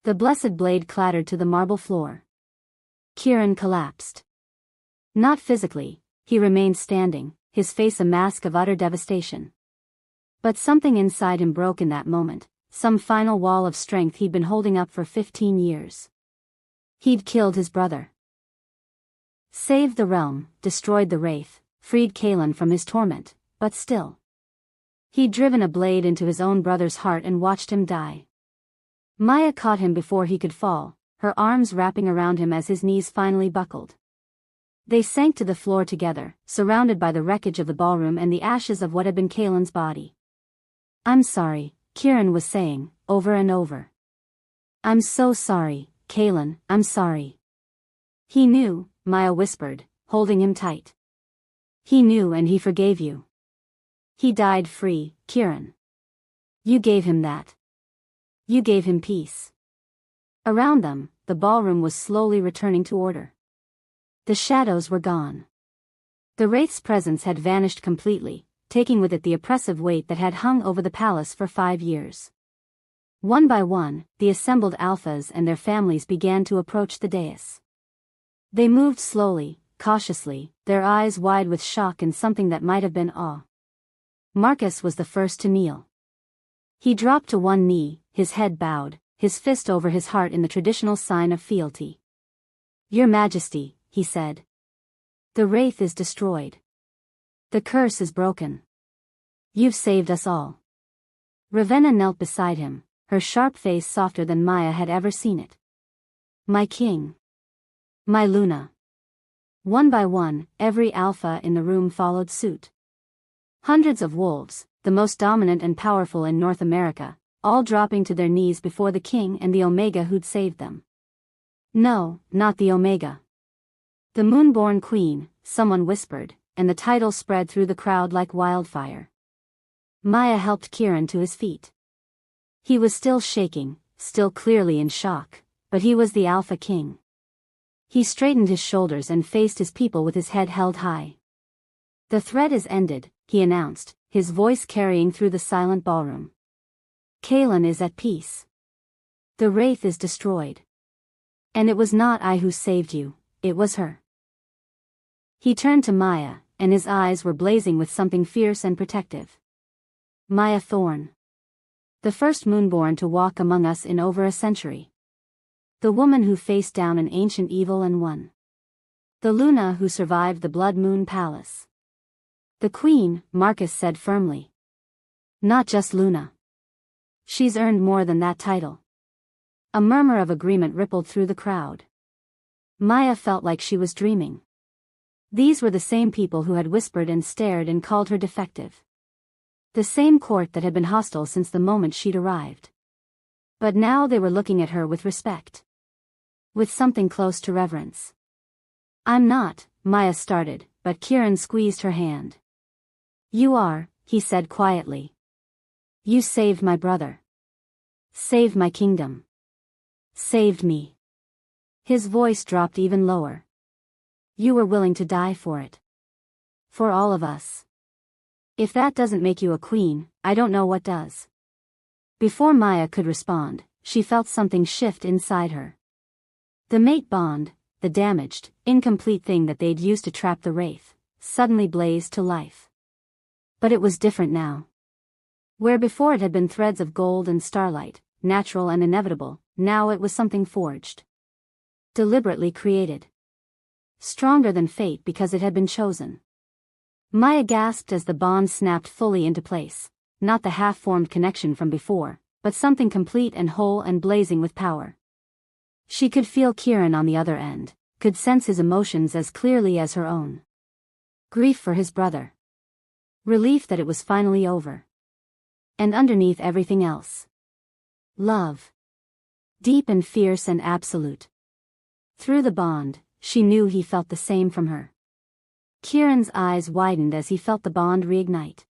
The blessed blade clattered to the marble floor. Kieran collapsed. Not physically, he remained standing, his face a mask of utter devastation. But something inside him broke in that moment, some final wall of strength he'd been holding up for 15 years. He'd killed his brother. Saved the realm, destroyed the Wraith, freed Kaelin from his torment, but still. He'd driven a blade into his own brother's heart and watched him die. Maya caught him before he could fall, her arms wrapping around him as his knees finally buckled. They sank to the floor together, surrounded by the wreckage of the ballroom and the ashes of what had been Kaelin's body. "I'm sorry," Kieran was saying, over and over. "I'm so sorry, Kaelin, I'm sorry." "He knew," Maya whispered, holding him tight. "He knew and he forgave you. He died free, Kieran. You gave him that. You gave him peace." Around them, the ballroom was slowly returning to order. The shadows were gone. The Wraith's presence had vanished completely, taking with it the oppressive weight that had hung over the palace for 5 years. One by one, the assembled Alphas and their families began to approach the dais. They moved slowly, cautiously, their eyes wide with shock and something that might have been awe. Marcus was the first to kneel. He dropped to one knee, his head bowed, his fist over his heart in the traditional sign of fealty. "Your Majesty," he said. "The Wraith is destroyed. The curse is broken. You've saved us all." Ravenna knelt beside him, her sharp face softer than Maya had ever seen it. "My king. My Luna." One by one, every Alpha in the room followed suit. Hundreds of wolves, the most dominant and powerful in North America, all dropping to their knees before the king and the Omega who'd saved them. "No, not the Omega. The Moonborn Queen," someone whispered, and the title spread through the crowd like wildfire. Maya helped Kieran to his feet. He was still shaking, still clearly in shock, but he was the Alpha King. He straightened his shoulders and faced his people with his head held high. "The threat is ended," he announced, his voice carrying through the silent ballroom. "Kaelin is at peace. The Wraith is destroyed. And it was not I who saved you, it was her." He turned to Maya, and his eyes were blazing with something fierce and protective. "Maya Thorne. The first Moonborn to walk among us in over a century. The woman who faced down an ancient evil and won. The Luna who survived the Blood Moon Palace." "The Queen," Marcus said firmly. "Not just Luna. She's earned more than that title." A murmur of agreement rippled through the crowd. Maya felt like she was dreaming. These were the same people who had whispered and stared and called her defective. The same court that had been hostile since the moment she'd arrived. But now they were looking at her with respect. With something close to reverence. "I'm not," Maya started, but Kieran squeezed her hand. "You are," he said quietly. "You saved my brother. Saved my kingdom. Saved me." His voice dropped even lower. "You were willing to die for it. For all of us. If that doesn't make you a queen, I don't know what does." Before Maya could respond, she felt something shift inside her. The mate bond, the damaged, incomplete thing that they'd used to trap the Wraith, suddenly blazed to life. But it was different now. Where before it had been threads of gold and starlight, natural and inevitable, now it was something forged. Deliberately created. Stronger than fate because it had been chosen. Maya gasped as the bond snapped fully into place, not the half-formed connection from before, but something complete and whole and blazing with power. She could feel Kieran on the other end, could sense his emotions as clearly as her own. Grief for his brother. Relief that it was finally over. And underneath everything else. Love. Deep and fierce and absolute. Through the bond, she knew he felt the same from her. Kieran's eyes widened as he felt the bond reignite.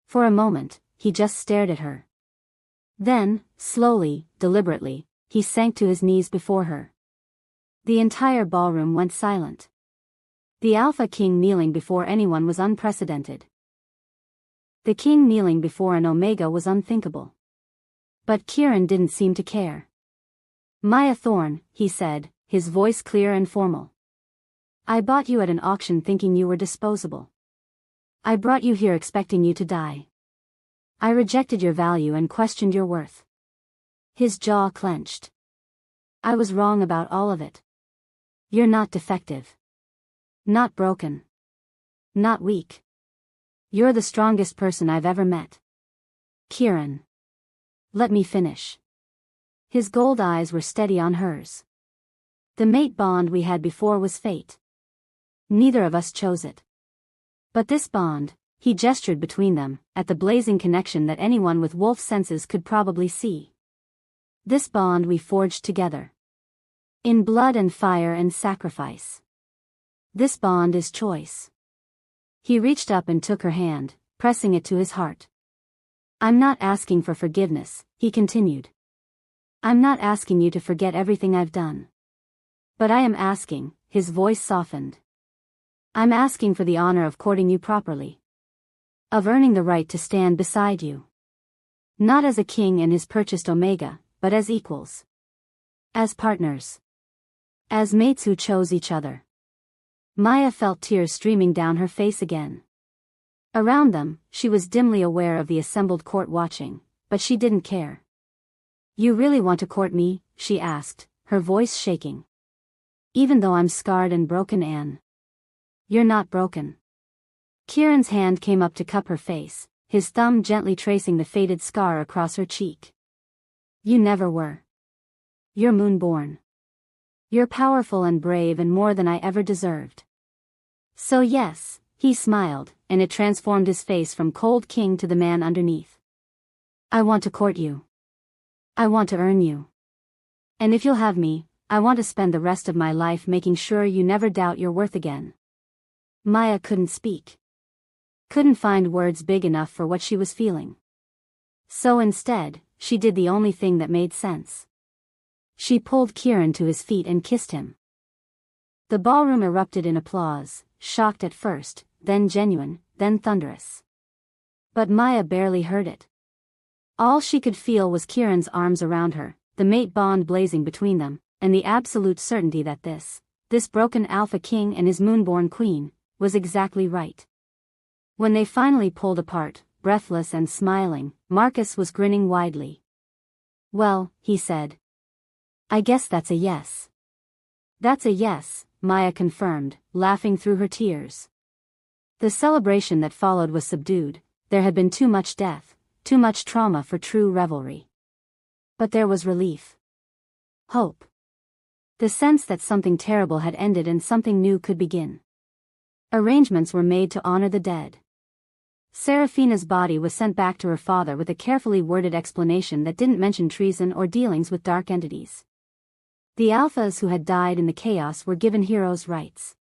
For a moment, he just stared at her. Then, slowly, deliberately, he sank to his knees before her. The entire ballroom went silent. The Alpha King kneeling before anyone was unprecedented. The King kneeling before an Omega was unthinkable. But Kieran didn't seem to care. "Maya Thorne," he said, his voice clear and formal. "I bought you at an auction thinking you were disposable. I brought you here expecting you to die. I rejected your value and questioned your worth." His jaw clenched. "I was wrong about all of it. You're not defective. Not broken. Not weak. You're the strongest person I've ever met. Kieran. Let me finish." His gold eyes were steady on hers. "The mate bond we had before was fate. Neither of us chose it. But this bond," he gestured between them, at the blazing connection that anyone with wolf senses could probably see. "This bond we forged together. In blood and fire and sacrifice. This bond is choice." He reached up and took her hand, pressing it to his heart. "I'm not asking for forgiveness," he continued. "I'm not asking you to forget everything I've done. But I am asking," his voice softened. "I'm asking for the honor of courting you properly. Of earning the right to stand beside you. Not as a king and his purchased Omega, but as equals. As partners. As mates who chose each other." Maya felt tears streaming down her face again. Around them, she was dimly aware of the assembled court watching, but she didn't care. "You really want to court me?" she asked, her voice shaking. "Even though I'm scarred and broken, Anne?" "You're not broken." Kieran's hand came up to cup her face, his thumb gently tracing the faded scar across her cheek. "You never were. You're Moonborn. You're powerful and brave and more than I ever deserved." "So yes," he smiled, and it transformed his face from cold king to the man underneath. "I want to court you. I want to earn you. And if you'll have me, I want to spend the rest of my life making sure you never doubt your worth again." Maya couldn't speak. Couldn't find words big enough for what she was feeling. So instead, she did the only thing that made sense. She pulled Kieran to his feet and kissed him. The ballroom erupted in applause, shocked at first, then genuine, then thunderous. But Maya barely heard it. All she could feel was Kieran's arms around her, the mate bond blazing between them, and the absolute certainty that this broken Alpha King and his moonborn queen, was exactly right. When they finally pulled apart, breathless and smiling, Marcus was grinning widely. "Well," he said. "I guess that's a yes." "That's a yes," Maya confirmed, laughing through her tears. The celebration that followed was subdued. There had been too much death, too much trauma for true revelry. But there was relief. Hope. The sense that something terrible had ended and something new could begin. Arrangements were made to honor the dead. Seraphina's body was sent back to her father with a carefully worded explanation that didn't mention treason or dealings with dark entities. The Alphas who had died in the chaos were given heroes' rights.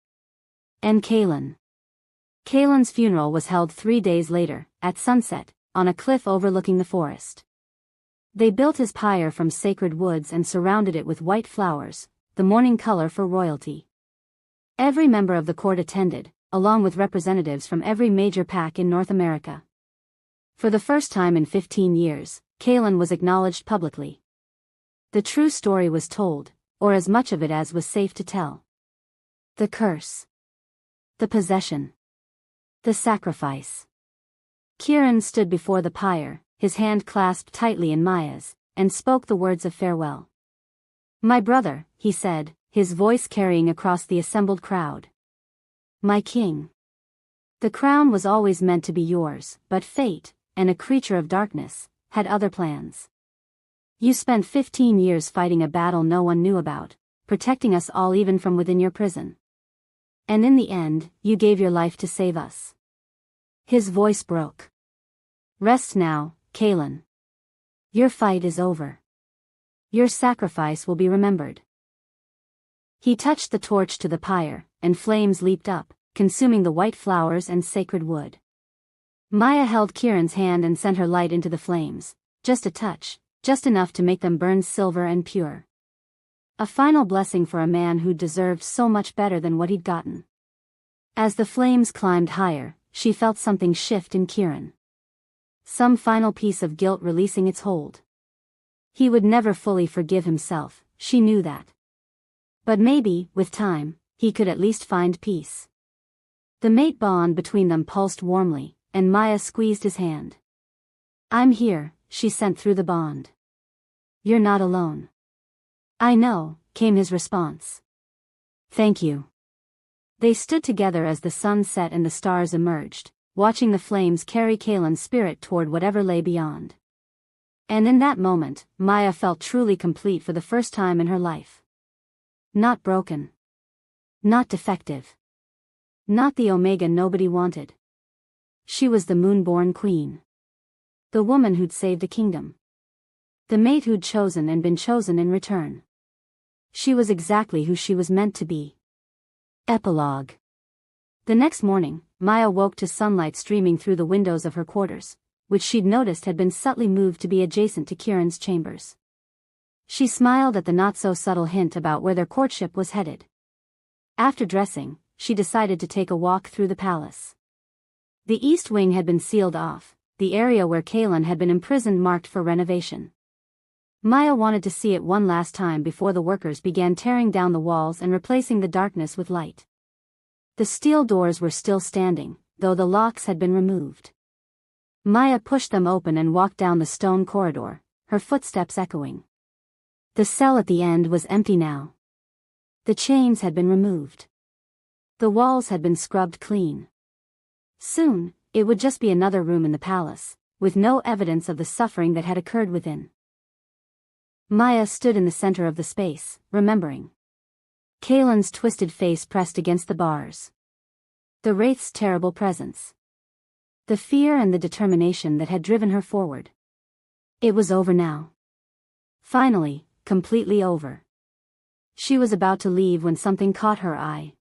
And Kaelin's funeral was held 3 days later, at sunset, on a cliff overlooking the forest. They built his pyre from sacred woods and surrounded it with white flowers, the mourning color for royalty. Every member of the court attended, along with representatives from every major pack in North America. For the first time in 15 years, Kaelin was acknowledged publicly. The true story was told, or as much of it as was safe to tell. The curse. The possession. The sacrifice. Kieran stood before the pyre, his hand clasped tightly in Maya's, and spoke the words of farewell. "My brother," he said, his voice carrying across the assembled crowd. "My king. The crown was always meant to be yours, but fate, and a creature of darkness, had other plans. You spent 15 years fighting a battle no one knew about, protecting us all even from within your prison. And in the end, you gave your life to save us." His voice broke. "Rest now, Kaelin. Your fight is over. Your sacrifice will be remembered." He touched the torch to the pyre, and flames leaped up, consuming the white flowers and sacred wood. Maya held Kieran's hand and sent her light into the flames, just a touch, just enough to make them burn silver and pure. A final blessing for a man who deserved so much better than what he'd gotten. As the flames climbed higher, she felt something shift in Kieran. Some final piece of guilt releasing its hold. He would never fully forgive himself, she knew that. But maybe, with time, he could at least find peace. The mate bond between them pulsed warmly, and Maya squeezed his hand. "I'm here," she sent through the bond. "You're not alone." "I know," came his response. "Thank you." They stood together as the sun set and the stars emerged, watching the flames carry Kaelin's spirit toward whatever lay beyond. And in that moment, Maya felt truly complete for the first time in her life. Not broken. Not defective. Not the Omega nobody wanted. She was the moonborn queen. The woman who'd saved a kingdom. The mate who'd chosen and been chosen in return. She was exactly who she was meant to be. Epilogue. The next morning, Maya woke to sunlight streaming through the windows of her quarters, which she'd noticed had been subtly moved to be adjacent to Kieran's chambers. She smiled at the not-so-subtle hint about where their courtship was headed. After dressing, she decided to take a walk through the palace. The east wing had been sealed off, the area where Kaelin had been imprisoned marked for renovation. Maya wanted to see it one last time before the workers began tearing down the walls and replacing the darkness with light. The steel doors were still standing, though the locks had been removed. Maya pushed them open and walked down the stone corridor, her footsteps echoing. The cell at the end was empty now. The chains had been removed. The walls had been scrubbed clean. Soon, it would just be another room in the palace, with no evidence of the suffering that had occurred within. Maya stood in the center of the space, remembering. Kaelin's twisted face pressed against the bars. The Wraith's terrible presence. The fear and the determination that had driven her forward. It was over now. Finally, completely over. She was about to leave when something caught her eye.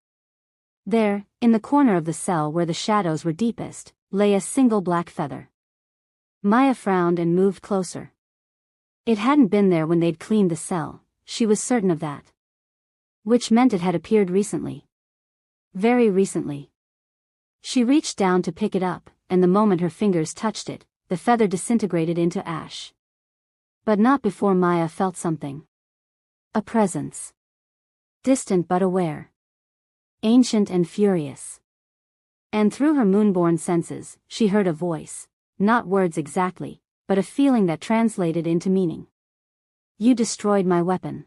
There, in the corner of the cell where the shadows were deepest, lay a single black feather. Maya frowned and moved closer. It hadn't been there when they'd cleaned the cell, she was certain of that. which meant it had appeared recently. Very recently. She reached down to pick it up, and the moment her fingers touched it, the feather disintegrated into ash. But not before Maya felt something. A presence. Distant but aware. Ancient and furious. And through her moonborn senses, she heard a voice, not words exactly, but a feeling that translated into meaning. You destroyed my weapon.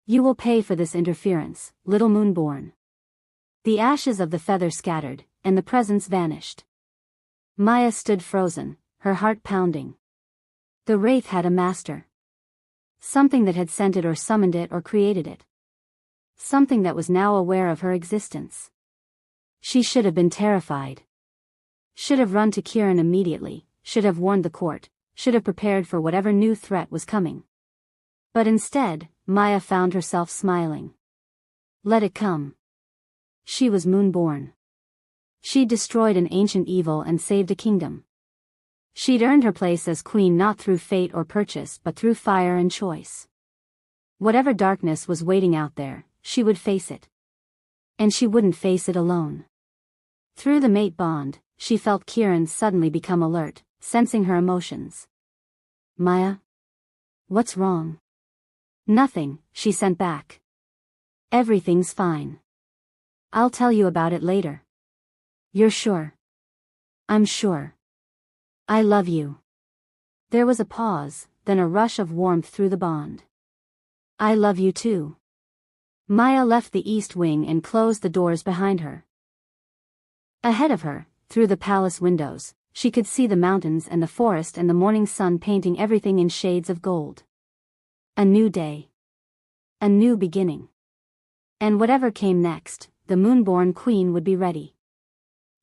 You will pay for this interference, little moonborn. The ashes of the feather scattered, and the presence vanished. Maya stood frozen, her heart pounding. The wraith had a master. Something that had sent it or summoned it or created it. Something that was now aware of her existence. She should have been terrified. Should have run to Kiran immediately, should have warned the court, should have prepared for whatever new threat was coming. But instead, Maya found herself smiling. Let it come. She was moonborn. She'd destroyed an ancient evil and saved a kingdom. She'd earned her place as queen not through fate or purchase but through fire and choice. Whatever darkness was waiting out there, she would face it. And she wouldn't face it alone. Through the mate bond, she felt Kiran suddenly become alert, sensing her emotions. Maya? What's wrong? Nothing, she sent back. Everything's fine. I'll tell you about it later. You're sure? I'm sure. I love you. There was a pause, then a rush of warmth through the bond. I love you too. Maya left the east wing and closed the doors behind her. Ahead of her, through the palace windows, she could see the mountains and the forest and the morning sun painting everything in shades of gold. A new day. A new beginning. And whatever came next, the moonborn queen would be ready.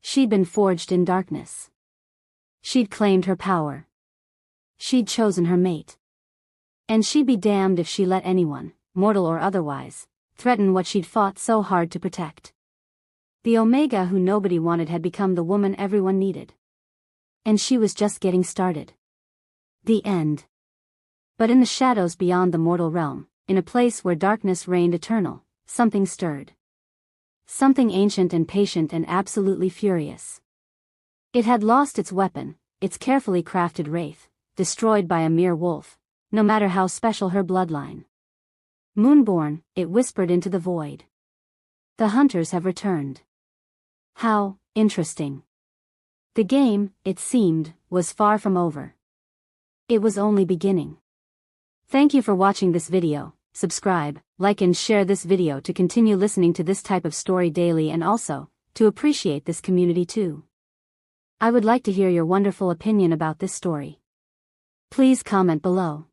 She'd been forged in darkness. She'd claimed her power. She'd chosen her mate. And she'd be damned if she let anyone, mortal or otherwise, threaten what she'd fought so hard to protect. The Omega who nobody wanted had become the woman everyone needed. And she was just getting started. The end. But in the shadows beyond the mortal realm, in a place where darkness reigned eternal, something stirred. Something ancient and patient and absolutely furious. It had lost its weapon, its carefully crafted wraith, destroyed by a mere wolf, no matter how special her bloodline. Moonborn, it whispered into the void. The hunters have returned. How interesting. The game, it seemed, was far from over. It was only beginning. Thank you for watching this video. Subscribe, like and share this video to continue listening to this type of story daily and also, to appreciate this community too. I would like to hear your wonderful opinion about this story. Please comment below.